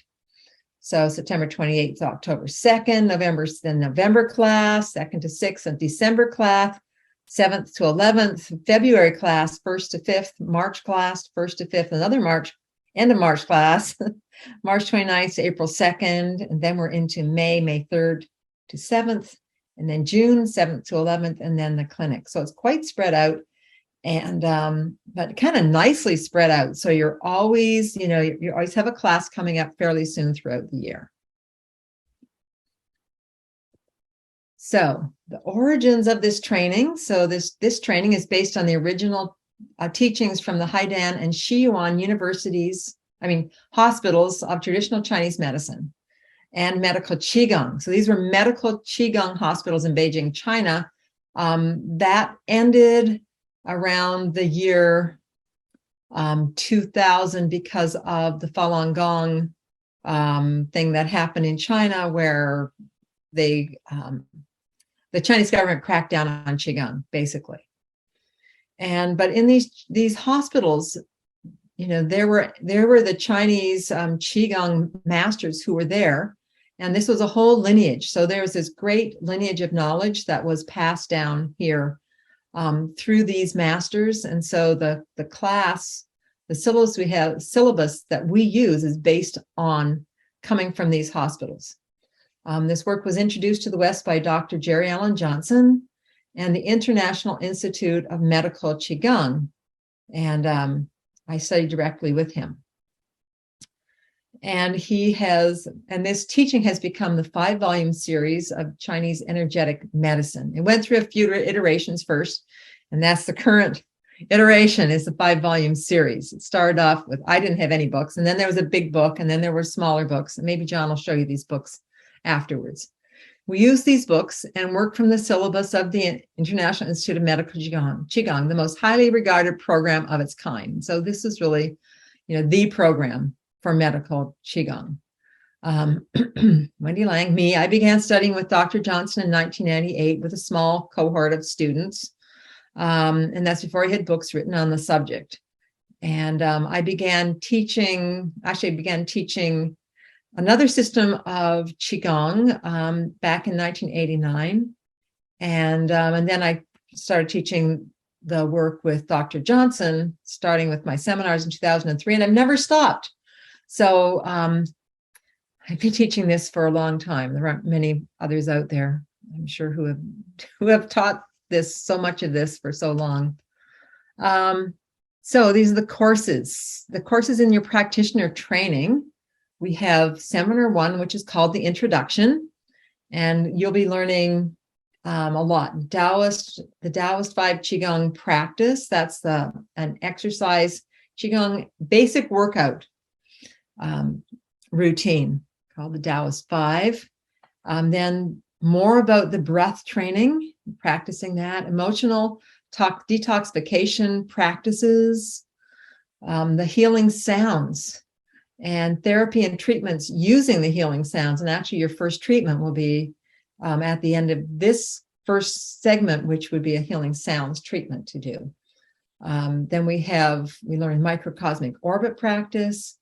So September 28th to October 2nd, November class, 2nd to 6th, and December class, 7th to 11th, February class, 1st to 5th, March class, 1st to 5th, another end of March class, March 29th to April 2nd, and then we're into May 3rd to 7th, and then June 7th to 11th, and then the clinic. So it's quite spread out, and but kind of nicely spread out. So you're always, you always have a class coming up fairly soon throughout the year. So the origins of this training. So this training is based on the original teachings from the Haidan and Shiyuan hospitals of traditional Chinese medicine and medical Qigong. So these were medical Qigong hospitals in Beijing, China, That ended around the year 2000 because of the Falun Gong thing that happened in China, where the Chinese government cracked down on Qigong, basically. But in these hospitals, there were the Chinese Qigong masters who were there, and this was a whole lineage. So there was this great lineage of knowledge that was passed down here through these masters. And so the class, the syllabus that we use is based on coming from these hospitals. This work was introduced to the West by Dr. Jerry Allen Johnson and the International Institute of Medical Qigong. And I studied directly with him. And this teaching has become the 5-volume series of Chinese energetic medicine. It went through a few iterations first, and that's the current iteration, is the 5-volume series. It started off with, I didn't have any books, and then there was a big book, and then there were smaller books. And maybe John will show you these books afterwards. We use these books and work from the syllabus of the International Institute of Medical Qigong, the most highly regarded program of its kind. So this is really, the program for medical Qigong. Wendy Lang, me, I began studying with Dr. Johnson in 1998 with a small cohort of students. And that's before he had books written on the subject. And I began teaching another system of Qigong back in 1989. And then I started teaching the work with Dr. Johnson, starting with my seminars in 2003, and I've never stopped. So I've been teaching this for a long time. There aren't many others out there, I'm sure, who have taught so much of this for so long. So these are the courses in your practitioner training. We have Seminar 1, which is called the Introduction, and you'll be learning a lot. The Taoist 5 Qigong practice, that's an exercise Qigong basic workout routine called the Taoist 5. Then more about the breath training, practicing that, emotional detoxification practices, the healing sounds, and therapy and treatments using the healing sounds. And actually your first treatment will be at the end of this first segment, which would be a healing sounds treatment to do. Then we learn microcosmic orbit practice.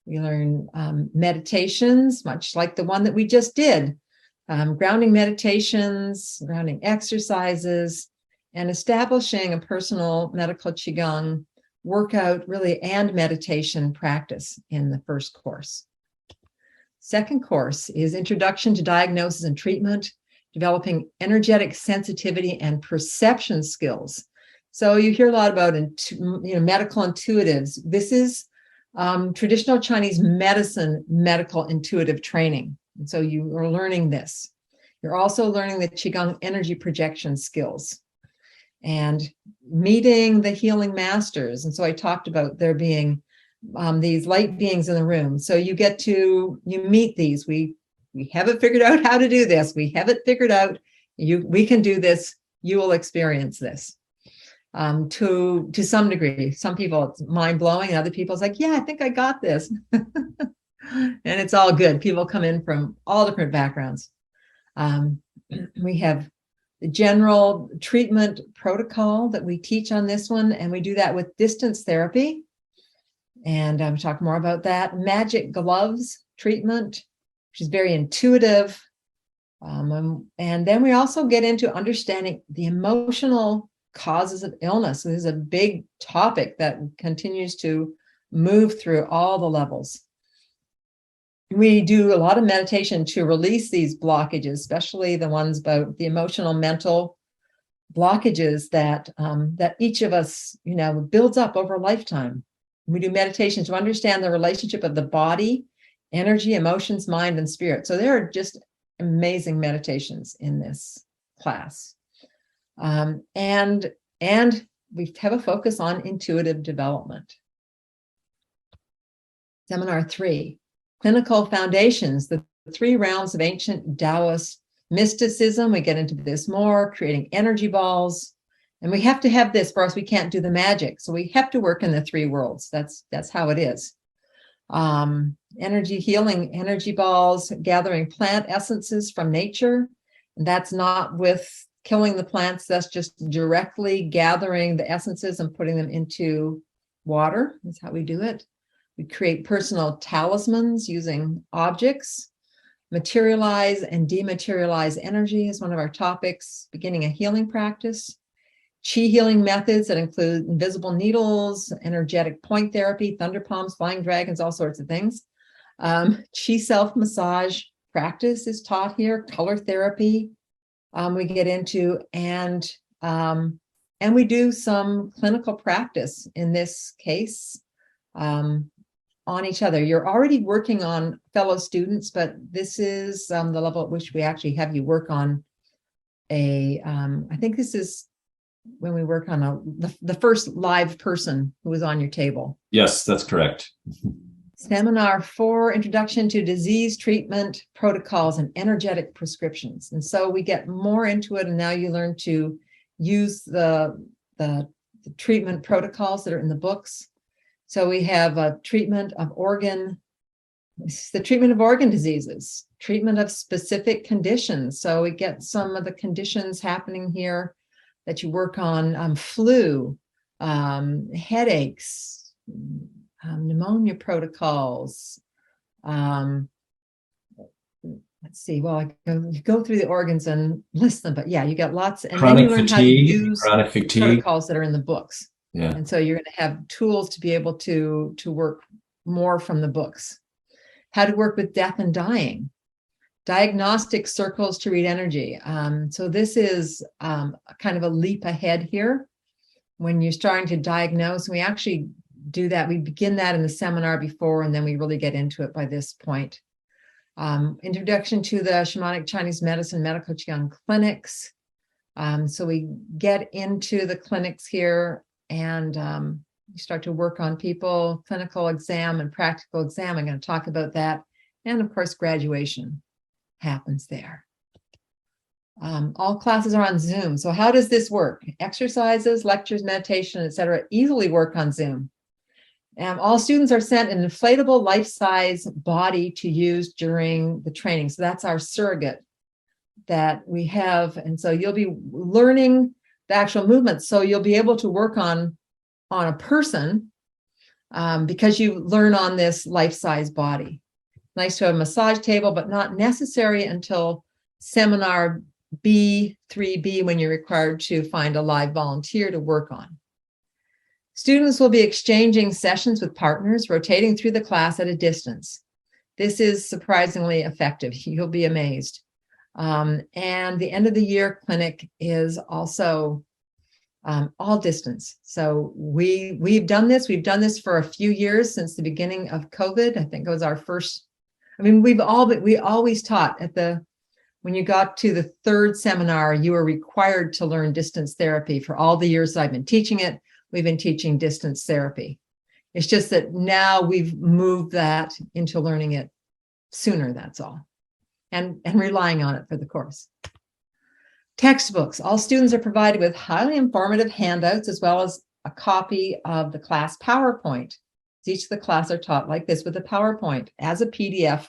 We learn meditations, much like the one that we just did, grounding meditations, grounding exercises, and establishing a personal medical Qigong workout, really, and meditation practice in the first course. Second course is Introduction to Diagnosis and Treatment, developing energetic sensitivity and perception skills. So you hear a lot about medical intuitives. This is traditional Chinese medicine, medical intuitive training. And so you are learning this. You're also learning the Qigong energy projection skills and meeting the healing masters. And so I talked about there being these light beings in the room. So you meet these. We haven't figured out how to do this. We have it figured out. We can do this. You will experience this. To some degree. Some people it's mind-blowing, and other people it's like, yeah, I think I got this. And it's all good. People come in from all different backgrounds. We have the general treatment protocol that we teach on this one, and we do that with distance therapy. And we'll talk more about that. Magic gloves treatment, which is very intuitive. And then we also get into understanding the emotional causes of illness. This is a big topic that continues to move through all the levels. We do a lot of meditation to release these blockages, especially the ones about the emotional, mental blockages that each of us, builds up over a lifetime. We do meditation to understand the relationship of the body, energy, emotions, mind, and spirit. So there are just amazing meditations in this class. And we have a focus on intuitive development. Seminar 3, Clinical Foundations, the 3 realms of ancient Taoist mysticism. We get into this more, creating energy balls. And we have to have this, or else we can't do the magic. So we have to work in the three worlds. That's how it is. Energy healing, energy balls, gathering plant essences from nature. And that's not with killing the plants. That's just directly gathering the essences and putting them into water. That's how we do it. We create personal talismans using objects. Materialize and dematerialize energy is one of our topics, beginning a healing practice. Qi healing methods that include invisible needles, energetic point therapy, thunder palms, flying dragons, all sorts of things. Qi self-massage practice is taught here, color therapy we get into, and we do some clinical practice in this case on each other. You're already working on fellow students, but this is the level at which we actually have you work on I think this is when we work on the first live person who was on your table. Yes, that's correct. Seminar 4, Introduction to Disease Treatment Protocols and Energetic Prescriptions. And so we get more into it, and now you learn to use the treatment protocols that are in the books. So we have a treatment of organ diseases, treatment of specific conditions. So we get some of the conditions happening here that you work on, flu, headaches, pneumonia protocols. Let's see, well, I go through the organs and list them, but yeah, you got lots. And Chronic then you learn fatigue, how to use chronic fatigue protocols that are in the books. Yeah. And so you're going to have tools to be able to work more from the books. How to work with death and dying. Diagnostic circles to read energy. So this is kind of a leap ahead here when you're starting to diagnose. We actually do that. We begin that in the seminar before, and then we really get into it by this point. Introduction to the Shamanic Chinese Medicine Medical Qigong clinics. So we get into the clinics here, and you start to work on people, clinical exam and practical exam. I'm going to talk about that. And of course, graduation happens there. All classes are on Zoom. So how does this work? Exercises, lectures, meditation, etc. easily work on Zoom. All students are sent an inflatable life-size body to use during the training. So that's our surrogate that we have. And so you'll be learning the actual movements. So you'll be able to work on a person because you learn on this life-size body. Nice to have a massage table, but not necessary until seminar B, 3B, when you're required to find a live volunteer to work on. Students will be exchanging sessions with partners, rotating through the class at a distance. This is surprisingly effective. You'll be amazed. And the end of the year clinic is also all distance. So we've done this. We've done this for a few years since the beginning of COVID. I think it was our first. I mean, we always taught when you got to the third seminar, you were required to learn distance therapy. For all the years I've been teaching it, we've been teaching distance therapy. It's just that now we've moved that into learning it sooner, that's all, and relying on it for the course. Textbooks. All students are provided with highly informative handouts as well as a copy of the class PowerPoint. Each of the class are taught like this with a PowerPoint as a PDF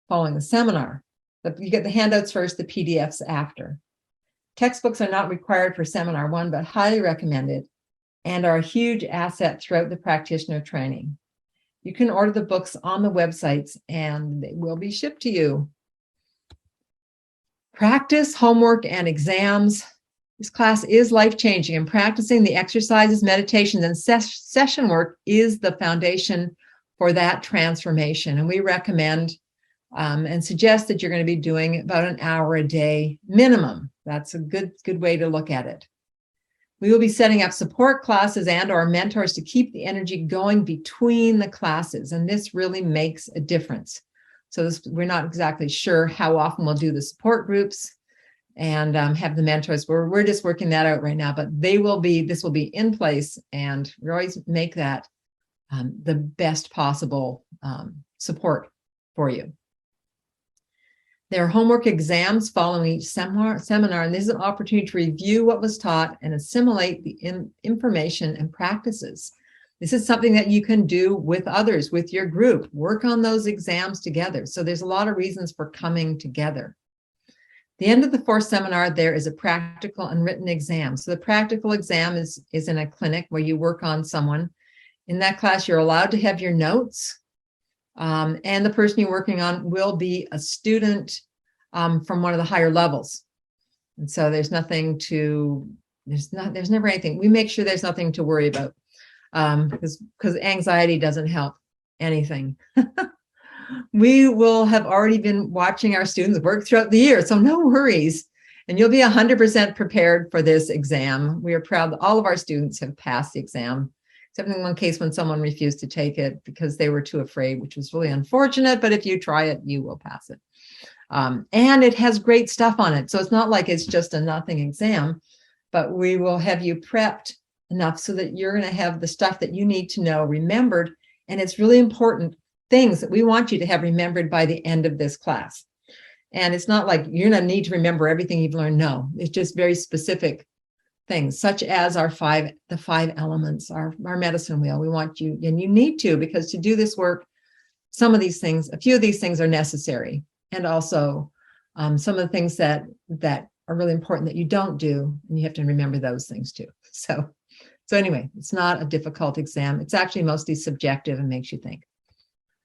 following the seminar. But you get the handouts first, the PDFs after. Textbooks are not required for seminar 1, but highly recommended and are a huge asset throughout the practitioner training. You can order the books on the websites and they will be shipped to you. Practice, homework, and exams. This class is life-changing, and practicing the exercises, meditations, and session work is the foundation for that transformation. And we recommend and suggest that you're going to be doing about an hour a day minimum. That's a good way to look at it. We will be setting up support classes and our mentors to keep the energy going between the classes, and this really makes a difference. So we're not exactly sure how often we'll do the support groups and have the mentors. We're just working that out right now, but this will be in place, and we always make that the best possible support for you. There are homework exams following each seminar, and this is an opportunity to review what was taught and assimilate the information and practices. This is something that you can do with others, with your group. Work on those exams together. So there's a lot of reasons for coming together. The end of the 4th seminar, there is a practical and written exam. So the practical exam is in a clinic where you work on someone. In that class, you're allowed to have your notes. And the person you're working on will be a student from one of the higher levels. And so there's never anything. We make sure there's nothing to worry about because anxiety doesn't help anything. We will have already been watching our students work throughout the year, so no worries. And you'll be 100% prepared for this exam. We are proud that all of our students have passed the exam, except in one case when someone refused to take it because they were too afraid, which was really unfortunate. But if you try it, you will pass it. And it has great stuff on it. So it's not like it's just a nothing exam, but we will have you prepped enough so that you're going to have the stuff that you need to know remembered. And it's really important things that we want you to have remembered by the end of this class. And it's not like you're going to need to remember everything you've learned. No, it's just very specific things, such as the 5 elements, our medicine wheel. We want you, and you need to, because to do this work, some of these things, a few of these things are necessary. And also some of the things that are really important that you don't do, and you have to remember those things too. So anyway, it's not a difficult exam. It's actually mostly subjective and makes you think.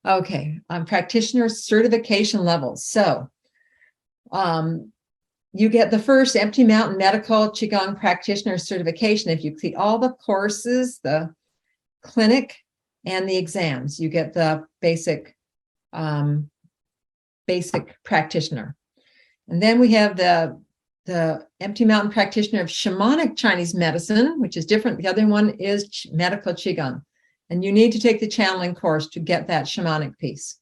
Okay, practitioner certification levels. So you get the first Empty Mountain Medical Qigong Practitioner certification. If you complete all the courses, the clinic, and the exams, you get the basic practitioner. And then we have the Empty Mountain Practitioner of Shamanic Chinese Medicine, which is different. The other one is Medical Qigong. And you need to take the channeling course to get that shamanic piece.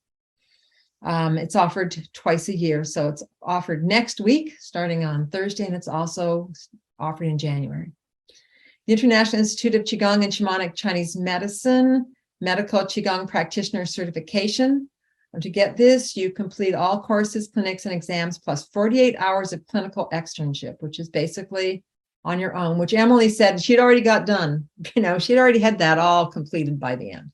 It's offered twice a year. So it's offered next week, starting on Thursday, and it's also offered in January. The International Institute of Qigong and Shamanic Chinese Medicine, Medical Qigong Practitioner Certification. And to get this, you complete all courses, clinics, and exams, plus 48 hours of clinical externship, which is basically on your own, which Emily said she'd already got done. She'd already had that all completed by the end.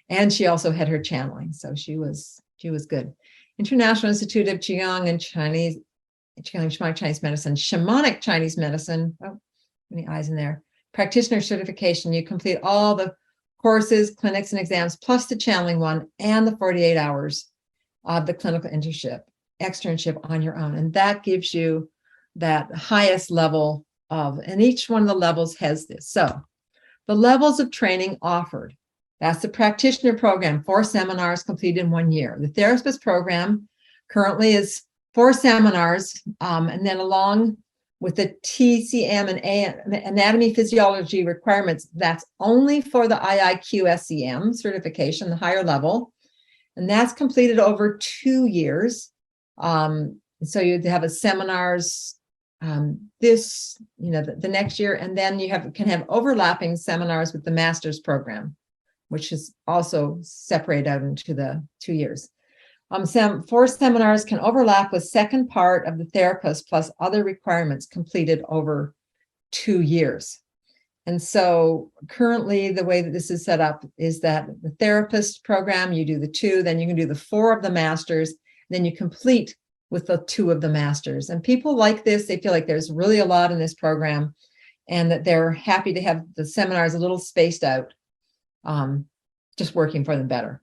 And she also had her channeling, so she was good. International Institute of Qigong and Shamanic Chinese Medicine, Shamanic Chinese Medicine. Oh, many eyes in there. Practitioner certification. You complete all the courses, clinics, and exams, plus the channeling one, and the 48 hours of the clinical externship on your own. And that gives you that highest level of, and each one of the levels has this. So the levels of training offered. That's the practitioner program, 4 seminars completed in 1 year. The therapist program currently is 4 seminars, and then along with the TCM and anatomy physiology requirements, that's only for the IIQ SCM certification, the higher level. And that's completed over 2 years. So you'd have a seminars the next year, and then you can have overlapping seminars with the master's program, which is also separated out into the 2 years. 4 seminars can overlap with second part of the therapist plus other requirements completed over 2 years. And so currently the way that this is set up is that the therapist program, you do the 2, then you can do the 4 of the masters, then you complete with the 2 of the masters. And people like this, they feel like there's really a lot in this program and that they're happy to have the seminars a little spaced out, just working for them better.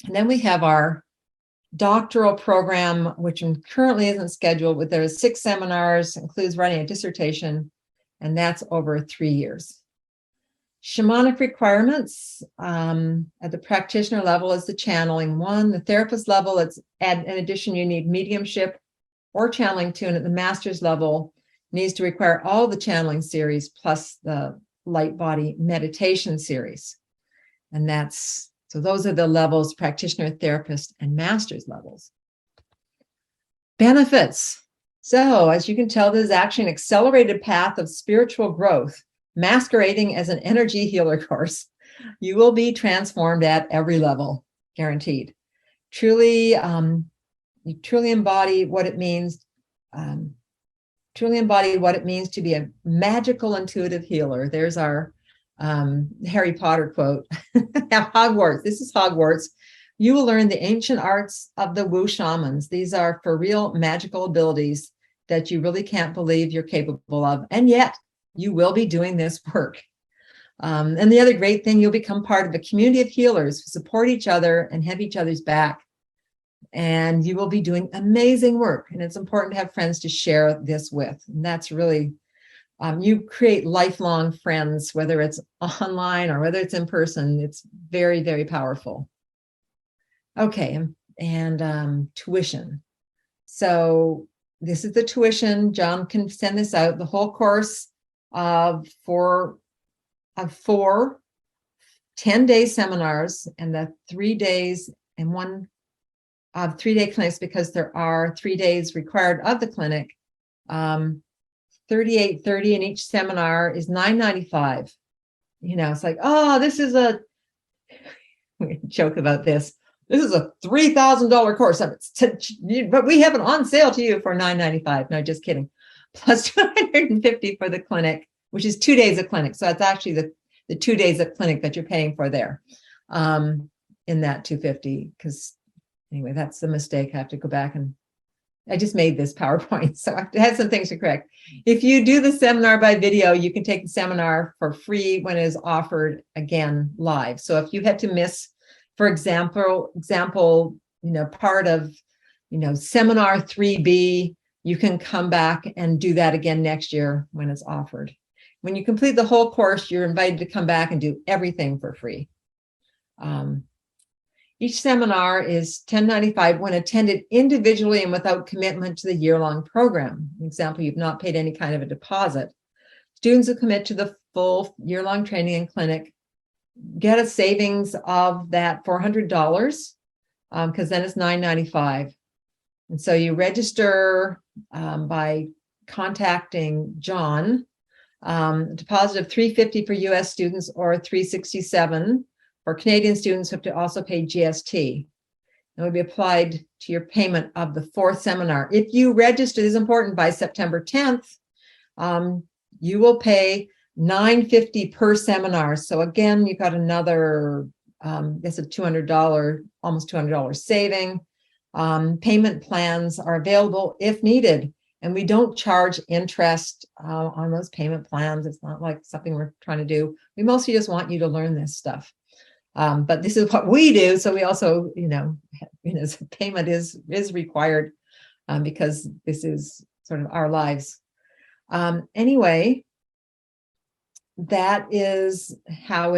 And then we have our doctoral program, which currently isn't scheduled, but there's 6 seminars, includes writing a dissertation, and that's over 3 years. Shamanic requirements at the practitioner level is the channeling 1. The therapist level, in addition, you need mediumship or channeling 2, and at the master's level, needs to require all the channeling series plus the light body meditation series. And so those are the levels, practitioner, therapist, and master's levels. Benefits. So as you can tell, this is actually an accelerated path of spiritual growth, masquerading as an energy healer course. You will be transformed at every level, guaranteed. Truly, you truly embody what it means. Truly embody what it means to be a magical intuitive healer. There's our Harry Potter quote. Hogwarts. This is Hogwarts. You will learn the ancient arts of the Wu shamans. These are for real magical abilities that you really can't believe you're capable of. And yet you will be doing this work. And the other great thing, you'll become part of a community of healers who support each other and have each other's back. And you will be doing amazing work. And it's important to have friends to share this with. And that's really, you create lifelong friends, whether it's online or whether it's in person. It's very, very powerful. Okay, and tuition. So this is the tuition. John can send this out. The whole course of four 10-day seminars and the 3 days and 1 of 3-day clinics, because there are 3 days required of the clinic. $38.30 in each seminar is $9.95. You know, it's like, oh, this is a we joke about this. This is a $3,000 course, but we have it on sale to you for $9.95. No, just kidding. Plus $250 for the clinic, which is 2 days of clinic. So it's actually the 2 days of clinic that you're paying for there in that $250. Because anyway, that's the mistake. I have to go back and I just made this PowerPoint. So I had some things to correct. If you do the seminar by video, you can take the seminar for free when it is offered again live. So if you had to miss, for example, part of, seminar 3B, you can come back and do that again next year when it's offered. When you complete the whole course, you're invited to come back and do everything for free. Each seminar is $10.95 when attended individually and without commitment to the year-long program. For example, you've not paid any kind of a deposit. Students who commit to the full year-long training and clinic get a savings of that $400 because then it's $9.95. And so you register by contacting John. Deposit of $350 for US students or $367 for Canadian students who have to also pay GST. It will be applied to your payment of the 4th seminar. If you register, this is important, by September 10th, you will pay $950 per seminar. So again, you got another, that's a $200, almost $200 saving. Payment plans are available if needed. And we don't charge interest on those payment plans. It's not like something we're trying to do. We mostly just want you to learn this stuff. But this is what we do. So we also, payment is required because this is sort of our lives. Anyway, that is how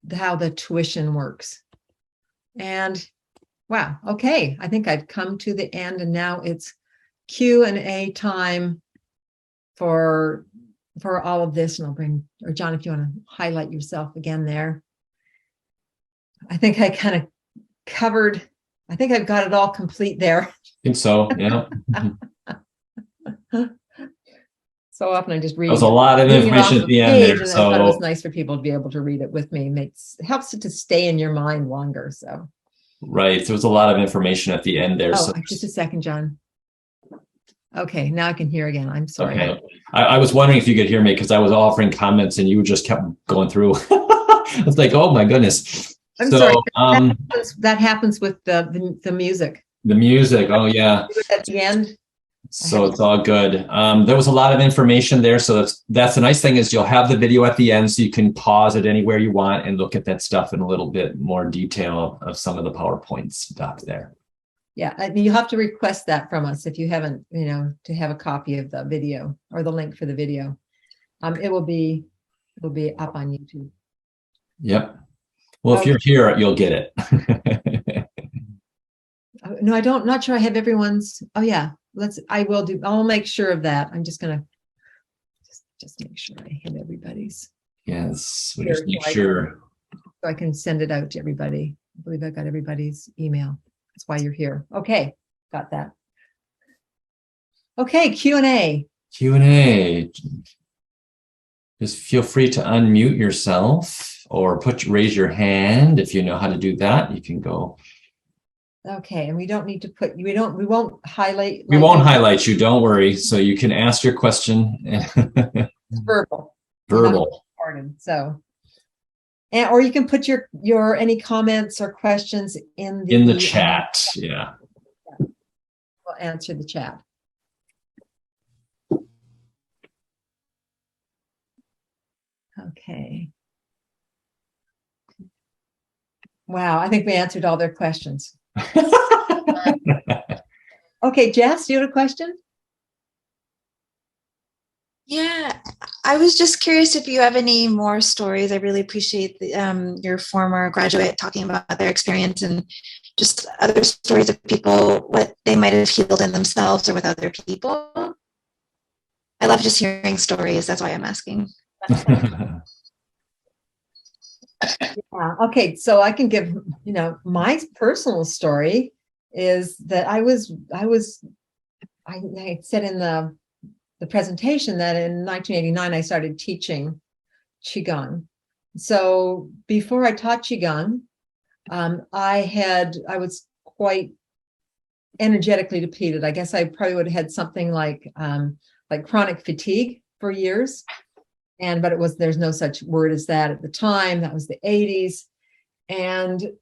the tuition works. And wow, okay. I think I've come to the end, and now it's Q&A time for all of this. And I'll bring, or John, if you want to highlight yourself again there. I think I kind of covered, I think I've got it all complete there. I think so, yeah. So often I just read. There's a lot of information at the end there. And So I thought it was nice for people to be able to read it with me. Helps it to stay in your mind longer. So right. There was a lot of information at the end there. Oh, so just a second, John. Okay, now I can hear again. I'm sorry. Okay. I was wondering if you could hear me because I was offering comments and you just kept going through. I was like, oh my goodness. I'm sorry. That happens with the music. The music. Oh yeah. At the end. So it's all good. There was a lot of information there. So that's the nice thing is you'll have the video at the end so you can pause it anywhere you want and look at that stuff in a little bit more detail of some of the PowerPoint stuff there. Yeah, I mean, you have to request that from us if you haven't, to have a copy of the video or the link for the video. It will be up on YouTube. Yep. Well, if you're here, you'll get it. No, I don't. Not sure I have everyone's. Oh yeah, I'll make sure of that. I'm just gonna just make sure I have everybody's. Yes, we just make sure. So I can send it out to everybody. I believe I got everybody's email. That's why you're here. Okay, got that. Okay, Q&A. Q&A. Just feel free to unmute yourself or raise your hand if you know how to do that. You can go. Okay, and we don't need to put, we won't highlight. We like, won't highlight you, don't worry. So you can ask your question. verbal. Verbal. Recorded, so. And, or you can put your any comments or questions in the chat. Yeah. We'll answer the chat. Okay. Wow, I think we answered all their questions. Okay, Jess, you have a question? Yeah, I was just curious if you have any more stories. I really appreciate your former graduate talking about their experience and just other stories of people, what they might have healed in themselves or with other people. I love just hearing stories. That's why I'm asking. Yeah. Okay, so I can give, my personal story is that I said in the presentation that in 1989 I started teaching Qigong. So before I taught Qigong, I was quite energetically depleted. I guess I probably would have had something like chronic fatigue for years. But there's no such word as that at the time. That was the 80s. And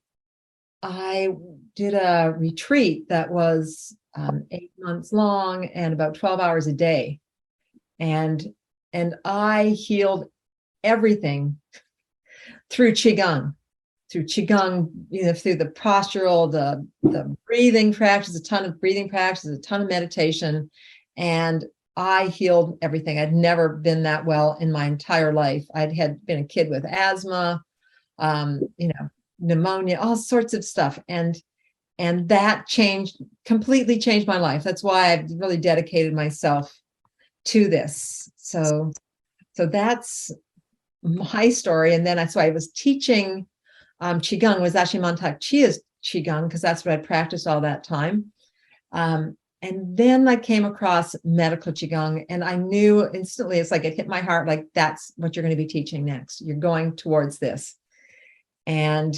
I did a retreat that was 8 months long and about 12 hours a day. And I healed everything through Qigong, through the postural, the breathing practice, a ton of breathing practice, a ton of meditation. And I healed everything. I'd never been that well in my entire life. Had been a kid with asthma, pneumonia, all sorts of stuff. And that completely changed my life. That's why I've really dedicated myself to this. So that's my story. And then that's why I was teaching Qigong, was actually Mantak Chia's Qigong, because that's what I practiced all that time. And then I came across medical Qigong, and I knew instantly, it's like it hit my heart, like that's what you're going to be teaching next. You're going towards this. And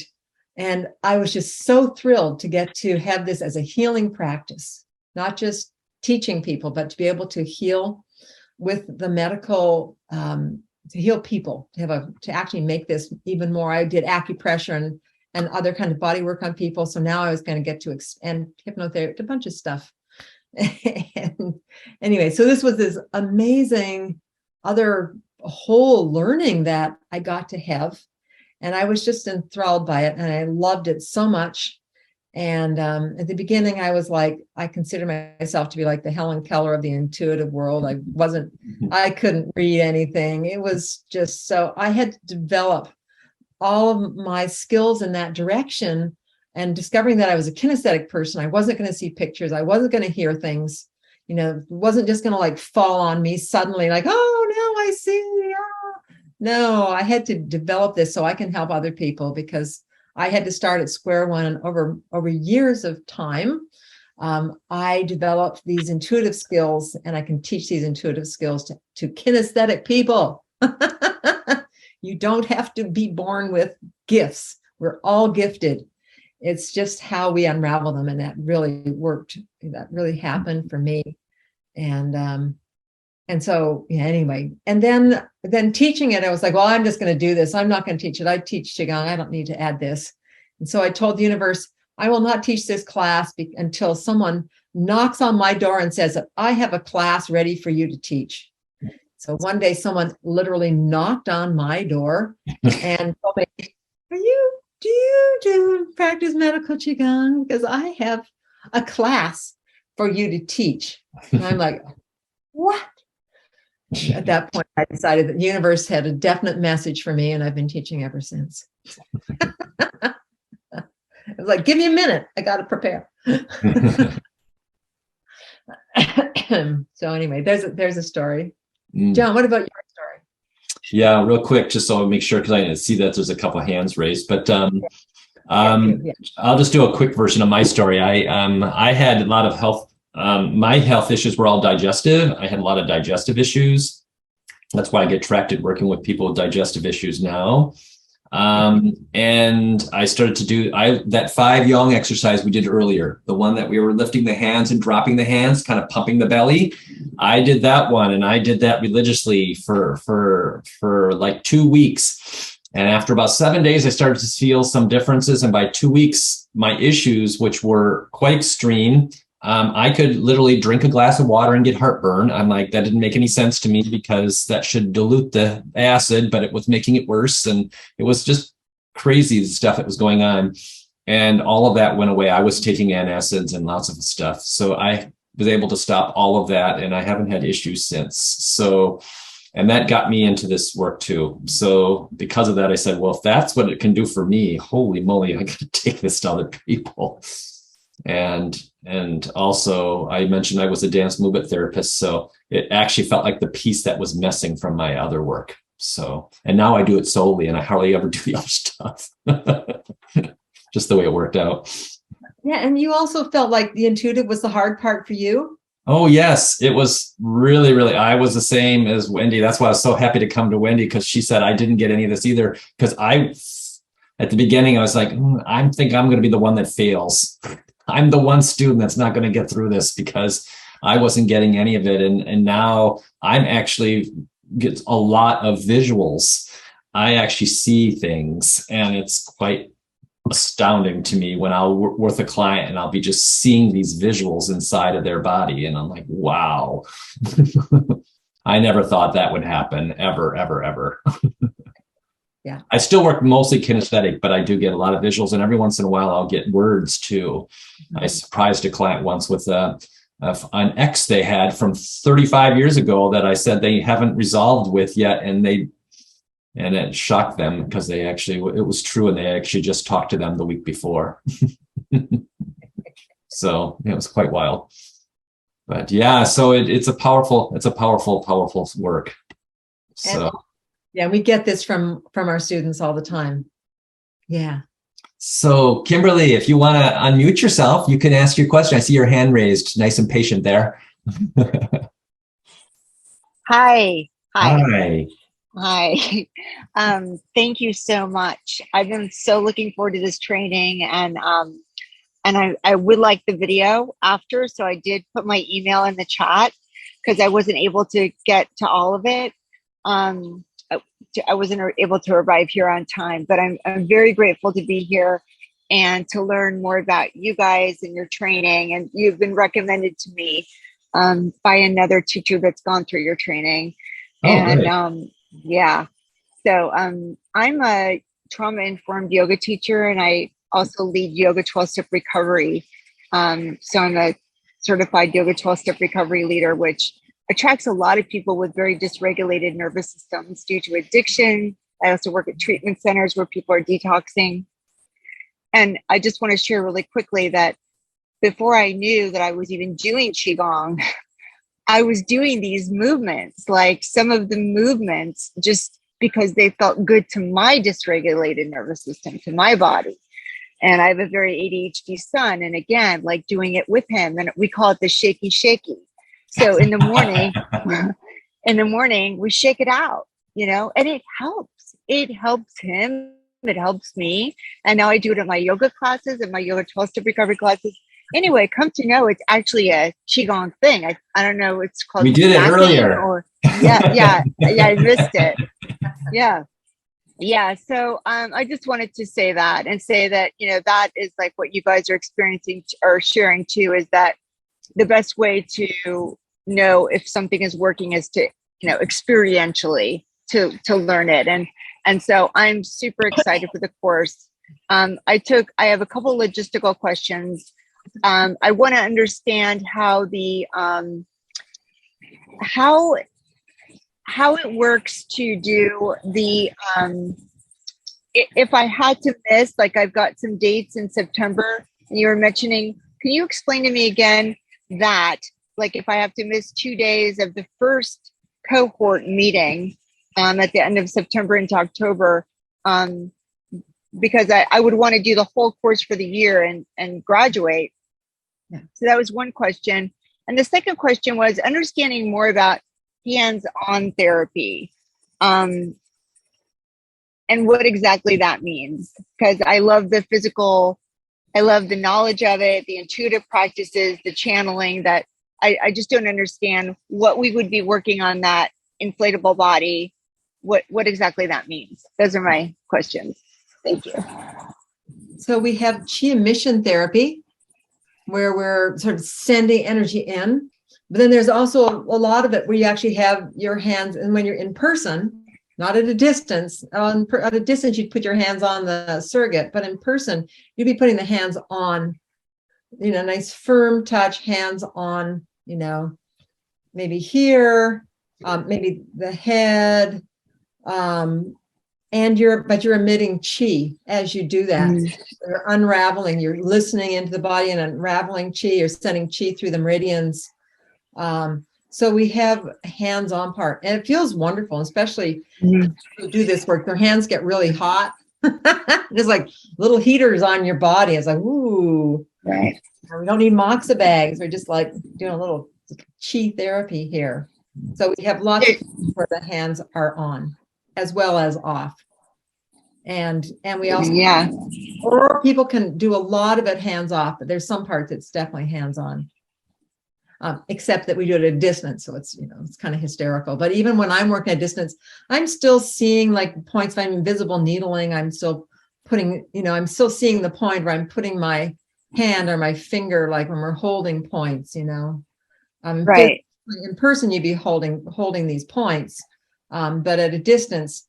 I was just so thrilled to get to have this as a healing practice, not just teaching people, but to be able to heal with the medical, to heal people, to actually make this even more. I did acupressure and other kind of body work on people. So now I was going to get to expand hypnotherapy, a bunch of stuff. And anyway, so this was this amazing other whole learning that I got to have. And I was just enthralled by it. And I loved it so much. And at the beginning, I was like, I consider myself to be like the Helen Keller of the intuitive world. I couldn't read anything. It was just so I had to develop all of my skills in that direction. And discovering that I was a kinesthetic person, I wasn't going to see pictures. I wasn't going to hear things. It wasn't just going to like fall on me suddenly, like, oh, now I see. Ah. No, I had to develop this so I can help other people, because I had to start at square one. And over years of time, I developed these intuitive skills, and I can teach these intuitive skills to kinesthetic people. You don't have to be born with gifts. We're all gifted. It's just how we unravel them. And that really worked. That really happened for me. And so, yeah, anyway, and then teaching it, I was like, well, I'm just going to do this. I'm not going to teach it. I teach Qigong. I don't need to add this. And so I told the universe, I will not teach this class until someone knocks on my door and says that I have a class ready for you to teach. So one day someone literally knocked on my door and told me, do you practice medical Qigong? Because I have a class for you to teach. And I'm like, what? At that point, I decided that the universe had a definite message for me, and I've been teaching ever since. I was like, give me a minute. I got to prepare. So anyway, there's a story. John, what about your story? Yeah, real quick, just so I make sure, because I see that there's a couple of hands raised, but I'll just do a quick version of my story. I had a lot of health. My health issues were all digestive. I had a lot of digestive issues. That's why I get attracted working with people with digestive issues now. And I started to do that 5 yang exercise we did earlier, the one that we were lifting the hands and dropping the hands, kind of pumping the belly. I did that one, and I did that religiously for like 2 weeks. And after about 7 days, I started to feel some differences. And by 2 weeks, my issues, which were quite extreme, I could literally drink a glass of water and get heartburn. I'm like, that didn't make any sense to me, because that should dilute the acid, but it was making it worse. And it was just crazy, the stuff that was going on. And all of that went away. I was taking antacids and lots of stuff. So I was able to stop all of that, and I haven't had issues since. So, and that got me into this work too. So because of that, I said, well, if that's what it can do for me, holy moly, I got to take this to other people. And also, I mentioned I was a dance movement therapist, so it actually felt like the piece that was missing from my other work. So, and now I do it solely, and I hardly ever do the other stuff. Just the way it worked out. Yeah, and you also felt like the intuitive was the hard part for you. Oh, yes, it was really, really. I was the same as Wendy. That's why I was so happy to come to Wendy, because she said I didn't get any of this either. Because at the beginning, I was like, I think I'm going to be the one that fails. I'm the one student that's not going to get through this, because I wasn't getting any of it. And now I'm actually get a lot of visuals. I actually see things, and it's quite astounding to me when I'll work with a client and I'll be just seeing these visuals inside of their body. And I'm like, wow, I never thought that would happen ever, ever, ever. Yeah. I still work mostly kinesthetic, but I do get a lot of visuals, and every once in a while I'll get words too. Mm-hmm. I surprised a client once with an ex they had from 35 years ago that I said they haven't resolved with yet. And it shocked them, because it was true. And they actually just talked to them the week before. So it was quite wild. But yeah, so it's a powerful work. So. Yeah, we get this from our students all the time. Yeah. So Kimberly, if you want to unmute yourself, you can ask your question. I see your hand raised, nice and patient there. Hi. Hi. Thank you so much. I've been so looking forward to this training, and I would like the video after. So I did put my email in the chat, because I wasn't able to get to all of it. I wasn't able to arrive here on time, but I'm very grateful to be here and to learn more about you guys and your training. And you've been recommended to me by another teacher that's gone through your training. Oh, and right. Yeah, so I'm a trauma-informed yoga teacher, and I also lead Yoga 12-Step Recovery. So I'm a certified Yoga 12-Step Recovery leader, which attracts a lot of people with very dysregulated nervous systems due to addiction. I also work at treatment centers where people are detoxing. And I just want to share really quickly that before I knew that I was even doing Qigong, I was doing these movements, like some of the movements, just because they felt good to my dysregulated nervous system, to my body. And I have a very ADHD son. And again, like doing it with him, and we call it the shaky, shaky. So in the morning, we shake it out, and it helps. It helps him. It helps me. And now I do it at my yoga classes and my Yoga 12-Step Recovery classes. Anyway, come to know it's actually a Qigong thing. I don't know. It's called. We did it earlier. Yeah. I missed it. Yeah. So I just wanted to say that, and say that, that is like what you guys are experiencing or sharing too, is that the best way to know if something is working is to, experientially to learn it. And so I'm super excited for the course. I have a couple logistical questions. I want to understand how how it works to do the, if I had to miss, like I've got some dates in September, and you were mentioning, can you explain to me again that, like, if I have to miss 2 days of the first cohort meeting at the end of September into October, because I would want to do the whole course for the year and graduate. Yeah. So that was one question. And the second question was understanding more about hands-on therapy. and what exactly that means. Because I love the physical, I love the knowledge of it, the intuitive practices, the channeling, that I just don't understand what we would be working on that inflatable body, what exactly that means. Those are my questions. Thank you. So we have chi emission therapy, where we're sort of sending energy in. But then there's also a lot of it where you actually have your hands, and when you're in person, not at a distance, at a distance, you'd put your hands on the surrogate, but in person, you'd be putting the hands on, nice firm touch, hands on, maybe here, maybe the head, but you're emitting chi as you do that. You're unraveling, you're listening into the body and unraveling chi, you're sending chi through the meridians. So we have hands-on part, and it feels wonderful, especially to do this work. Their hands get really hot. There's like little heaters on your body. It's like, ooh, right. We don't need moxa bags. We're just like doing a little chi therapy here. So we have lots of where the hands are on as well as off. And we also, or people can do a lot of it hands off, but there's some parts that's definitely hands on. Except that we do it at a distance. So it's, it's kind of hysterical. But even when I'm working at distance, I'm still seeing like points. If I'm invisible needling, I'm still putting, I'm still seeing the point where I'm putting my hand or my finger, like when we're holding points, Right. In person, you'd be holding these points. But at a distance,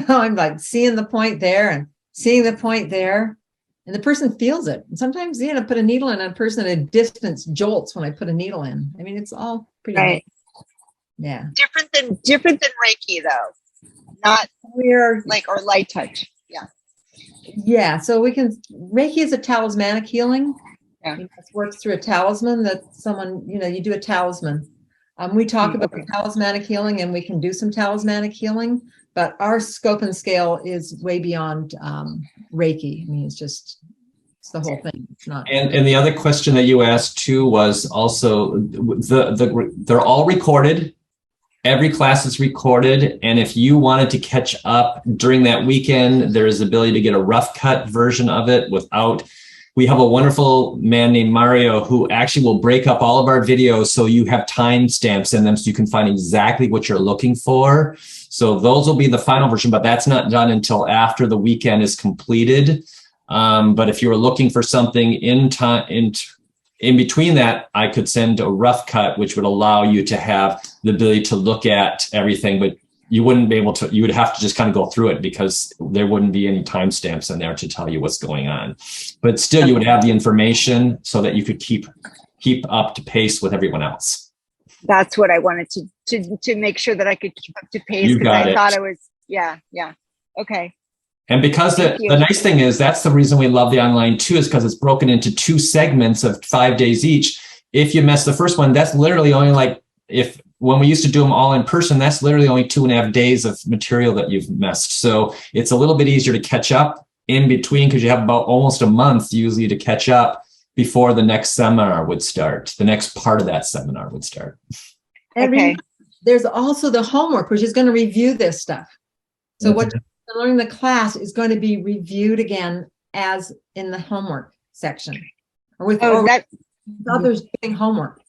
I'm like seeing the point there and seeing the point there. And the person feels it. And sometimes, put a needle in a person at a distance jolts when I put a needle in. I mean, it's all pretty right. Yeah. Different than Reiki though. Not we're or light touch. Yeah. Yeah. So Reiki is a talismanic healing. Yeah. It works through a talisman that someone, you do a talisman. We talk about talismanic healing, and we can do some talismanic healing, but our scope and scale is way beyond Reiki. I mean, it's the whole thing. It's not. And the other question that you asked too was also they're all recorded. Every class is recorded, and if you wanted to catch up during that weekend, there is the ability to get a rough cut version of it without. We have a wonderful man named Mario who actually will break up all of our videos so you have timestamps in them so you can find exactly what you're looking for. So those will be the final version, but that's not done until after the weekend is completed. But if you were looking for something in between that, I could send a rough cut, which would allow you to have the ability to look at everything, but you wouldn't be able to, you would have to just kind of go through it because there wouldn't be any timestamps in there to tell you what's going on. But still, you would have the information so that you could keep up to pace with everyone else. That's what I wanted to make sure that I could keep up to pace, because I thought I was, yeah. Okay. And because the nice thing is, that's the reason we love the online too, is because it's broken into 2 segments of 5 days each. If you miss the first one, that's literally only when we used to do them all in person, that's literally only 2.5 days of material that you've missed. So it's a little bit easier to catch up in between, because you have about almost a month usually to catch up before the next seminar would start. The next part of that seminar would start. Okay. There's also the homework, which is going to review this stuff. So what you learn in the class is going to be reviewed again as in the homework section, or with others doing homework.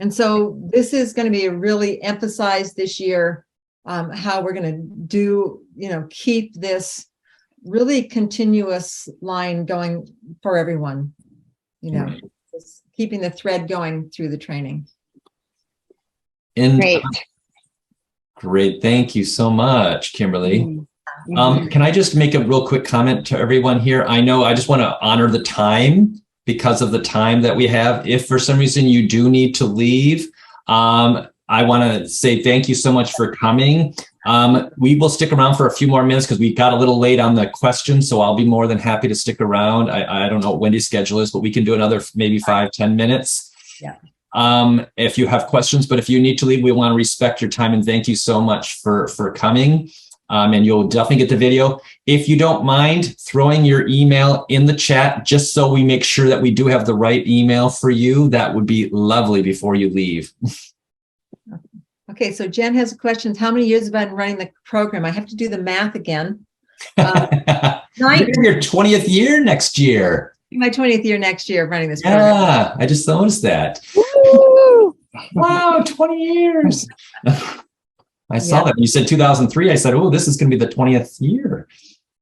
And so this is going to be really emphasized this year, how we're going to do, keep this really continuous line going for everyone, just keeping the thread going through the training. Great. Thank you so much, Kimberly. Can I just make a real quick comment to everyone here? I know I just want to honor the time because of the time that we have. If for some reason you do need to leave, I want to say thank you so much for coming. We will stick around for a few more minutes because we got a little late on the questions, so I'll be more than happy to stick around. I don't know what Wendy's schedule is, but we can do another maybe 5-10 minutes. Yeah. If you have questions, but if you need to leave, we want to respect your time, and thank you so much for coming. And you'll definitely get the video. If you don't mind throwing your email in the chat, just so we make sure that we do have the right email for you, that would be lovely before you leave. Okay, so Jen has questions. How many years have I been running the program? I have to do the math again. Nine- You're in your 20th year next year. My 20th year next year of running this program. Yeah, I just noticed that. Woo! Wow, 20 years. I saw Yeah. that. You said 2003. I said, oh, this is going to be the 20th year.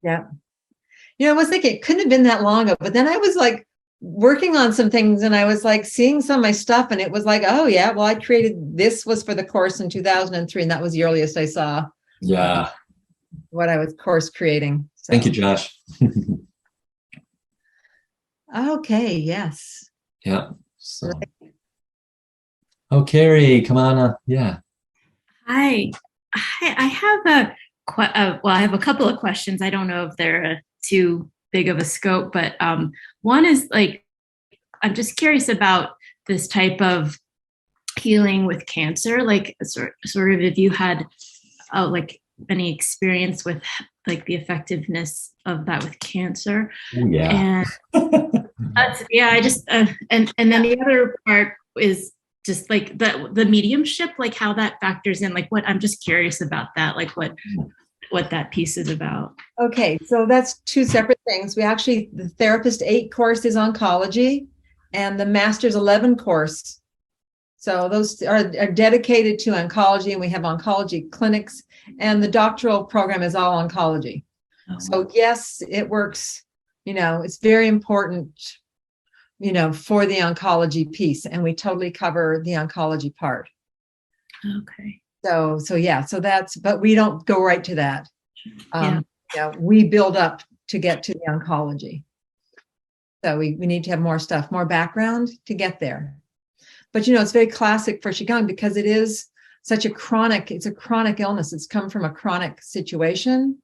Yeah. I was thinking it couldn't have been that long ago, but then I was like working on some things and I was like seeing some of my stuff and it was like, oh yeah, well, I created, this was for the course in 2003 and that was the earliest I saw Yeah. what I was course creating. So. Thank you, Josh. Okay. Yes. Yeah. So. Oh, Carrie, come on. Yeah. Hi. I have I have a couple of questions. I don't know if they're too big of a scope, but one is like, I'm just curious about this type of healing with cancer, like sort of if you had like any experience with like the effectiveness of that with cancer. Ooh, yeah. And that's, yeah, I just, and then the other part is just like the mediumship, like how that factors in, like what, I'm just curious about that, like what that piece is about. Okay. So that's two separate things. We actually, the Therapist 8 course is oncology and the Master's 11 course. So those are dedicated to oncology and we have oncology clinics and the doctoral program is all oncology. Oh. So yes, it works, it's very important, for the oncology piece and we totally cover the oncology part. Okay. So yeah, so that's, but we don't go right to that. Yeah. We build up to get to the oncology. So we need to have more stuff, more background to get there. But, it's very classic for Qigong because it is such a chronic illness. It's come from a chronic situation.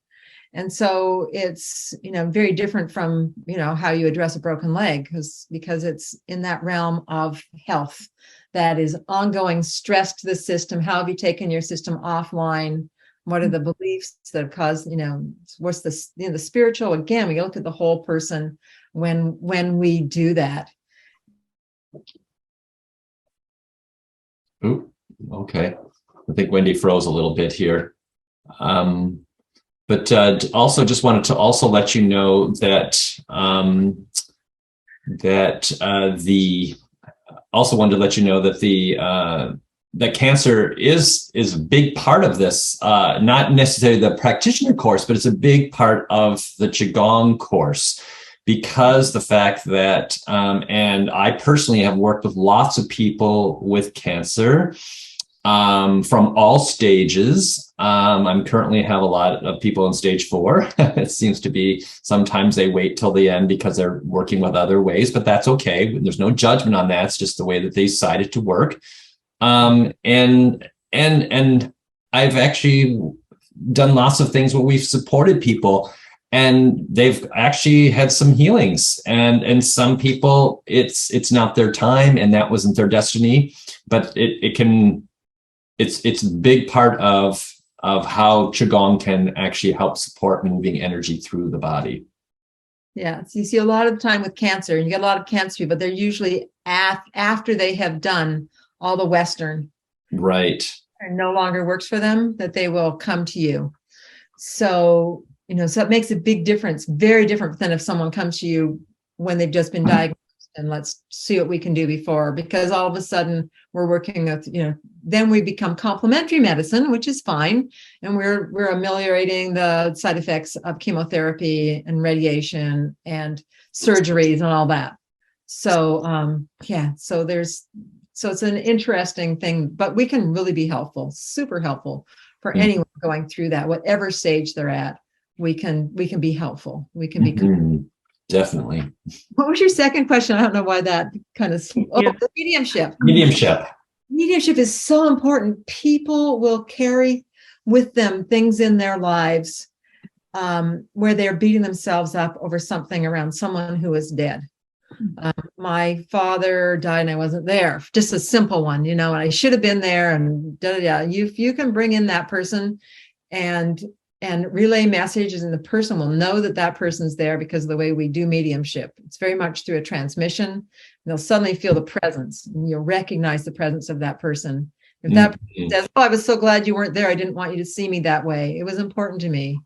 And so it's, very different from, how you address a broken leg because it's in that realm of health that is ongoing stress to the system. How have you taken your system offline? What are the beliefs that have caused, what's the spiritual? Again, we look at the whole person when we do that. Ooh, okay. I think Wendy froze a little bit here. But also just wanted to also let you know that that cancer is a big part of this, not necessarily the practitioner course, but it's a big part of the Qigong course. Because the fact that, and I personally have worked with lots of people with cancer from all stages. I'm currently have a lot of people in stage 4. It seems to be sometimes they wait till the end because they're working with other ways, but that's okay. There's no judgment on that. It's just the way that they decided to work. And I've actually done lots of things where we've supported people. And they've actually had some healings, and some people it's not their time, and that wasn't their destiny. But it's a big part of how Qigong can actually help support moving energy through the body. Yeah, so you see a lot of the time with cancer, and you get a lot of cancer people. They're usually after they have done all the Western, right? And no longer works for them, that they will come to you. So. So it makes a big difference, very different than if someone comes to you when they've just been diagnosed and let's see what we can do before, because all of a sudden we're working with, then we become complementary medicine, which is fine. And we're ameliorating the side effects of chemotherapy and radiation and surgeries and all that. So, so it's an interesting thing, but we can really be helpful, super helpful for anyone going through that, whatever stage they're at. We can be helpful. We can be definitely. What was your second question? I don't know why that kind of the mediumship. Mediumship is so important. People will carry with them things in their lives where they're beating themselves up over something around someone who is dead. My father died and I wasn't there. Just a simple one, and I should have been there and you can bring in that person and relay messages, and the person will know that person's there because of the way we do mediumship. It's very much through a transmission. And they'll suddenly feel the presence, and you'll recognize the presence of that person. If that person says, "Oh, I was so glad you weren't there. I didn't want you to see me that way. It was important to me,"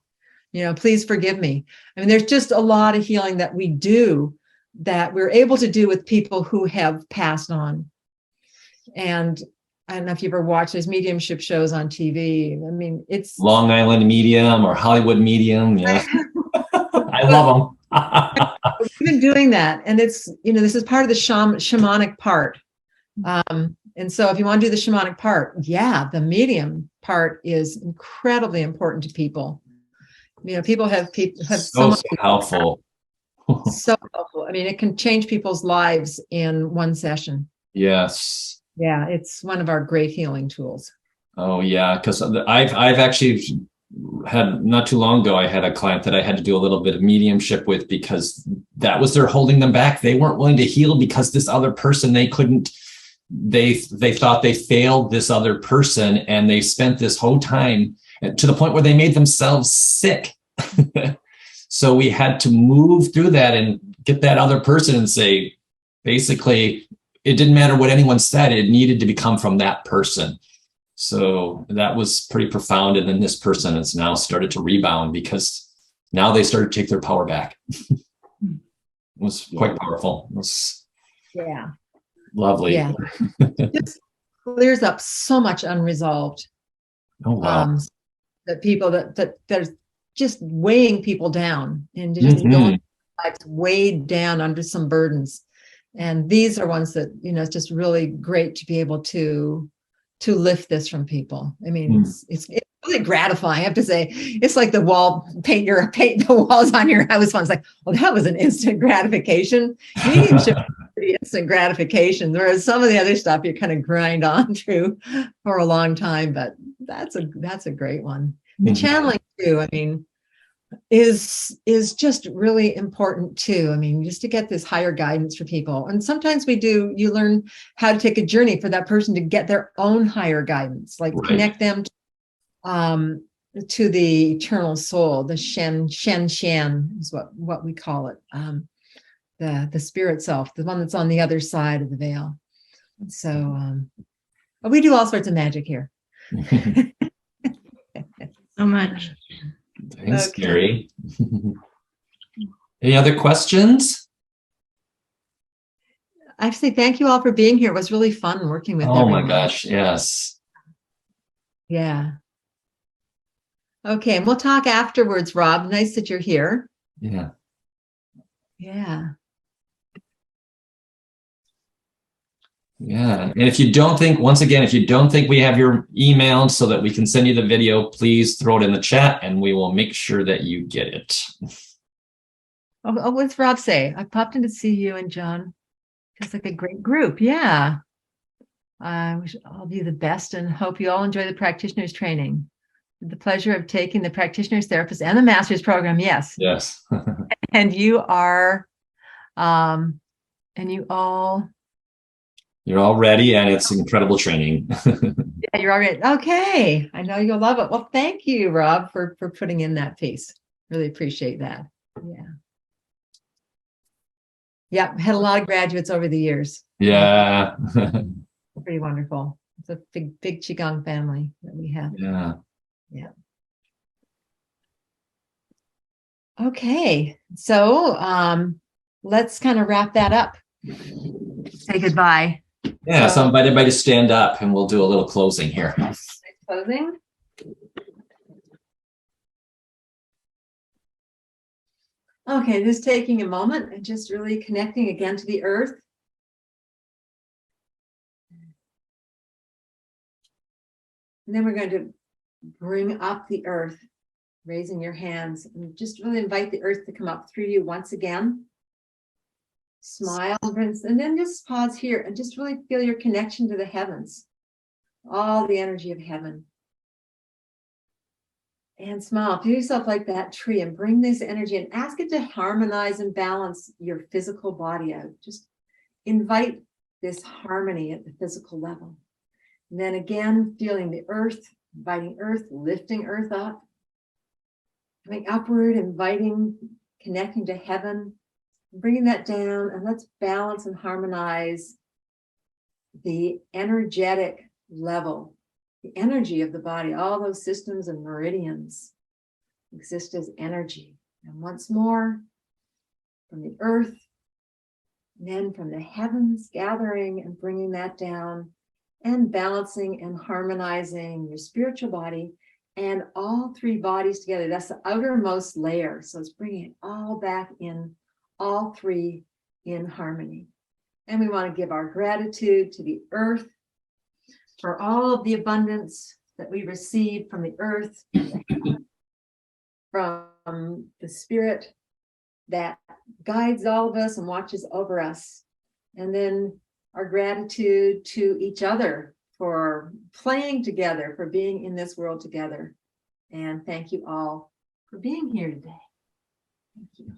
please forgive me. I mean, there's just a lot of healing that we do that we're able to do with people who have passed on. And I don't know if you've ever watched those mediumship shows on TV. I mean, it's Long Island Medium or Hollywood Medium. Yeah. I love them. We've been doing that. And it's, this is part of the shamanic part. And so if you want to do the shamanic part, the medium part is incredibly important to people. People have so helpful. So helpful. I mean, it can change people's lives in one session. Yes. Yeah, it's one of our great healing tools. Oh yeah, because I've actually had, not too long ago, I had a client that I had to do a little bit of mediumship with because that was holding them back. They weren't willing to heal because this other person, they couldn't, they thought they failed this other person, and they spent this whole time to the point where they made themselves sick. So we had to move through that and get that other person and say, basically, it didn't matter what anyone said, it needed to become from that person. So that was pretty profound. And then this person has now started to rebound because now they started to take their power back. It was quite powerful. It was lovely. Yeah. It just clears up so much unresolved. Oh, wow. That people that there's just weighing people down and just going lives weighed down under some burdens. And these are ones that, it's just really great to be able to lift this from people. I mean, it's really gratifying. I have to say, it's like the paint the walls on your house. One's like, well, that was an instant gratification. Mediumship pretty instant gratification, whereas some of the other stuff you kind of grind on through for a long time. But that's a great one. The channeling too, I mean, is just really important too. I mean, just to get this higher guidance for people. And sometimes you learn how to take a journey for that person to get their own higher guidance, like connect them to the eternal soul, the Shen is what we call it. The spirit self, the one that's on the other side of the veil. So we do all sorts of magic here. So much. Thanks, Gary. Any other questions? I have to say thank you all for being here. It was really fun working with everyone. Oh my gosh, yes. Yeah. Okay, and we'll talk afterwards, Rob. Nice that you're here. Yeah. Yeah. Yeah. And if you don't think we have your email so that we can send you the video, please throw it in the chat and we will make sure that you get it. Oh, what's Rob say? I popped in to see you and John. Feels like a great group. Yeah. I wish all of you the best and hope you all enjoy the practitioner's training. The pleasure of taking the practitioner's, therapist, and the master's program. Yes. Yes. And you are, you're all ready, and it's incredible training. Yeah, you're all right. Okay. I know you'll love it. Well, thank you, Rob, for putting in that piece. Really appreciate that. Yeah. Yeah. Had a lot of graduates over the years. Yeah. Pretty wonderful. It's a big Qigong family that we have. Yeah. Yeah. Okay. So let's kind of wrap that up. Say goodbye. Yeah, so invite everybody to stand up and we'll do a little closing here. Closing. Okay, just taking a moment and just really connecting again to the earth. And then we're going to bring up the earth, raising your hands, and just really invite the earth to come up through you once again. Smile, and then just pause here and just really feel your connection to the heavens, all the energy of heaven. And smile, feel yourself like that tree and bring this energy and ask it to harmonize and balance your physical body out. Just invite this harmony at the physical level. And then again, feeling the earth, inviting earth, lifting earth up, coming upward, inviting, connecting to heaven. Bringing that down, and let's balance and harmonize the energetic level, the energy of the body, all those systems and meridians. exist as energy. And once more, from the earth, and then from the heavens, gathering and bringing that down and balancing and harmonizing your spiritual body and all three bodies together. That's the outermost layer. So it's bringing it all back in, all three in harmony. And we want to give our gratitude to the earth for all of the abundance that we receive from the earth, from the spirit that guides all of us and watches over us. And then our gratitude to each other for playing together, for being in this world together. And thank you all for being here today. Thank you.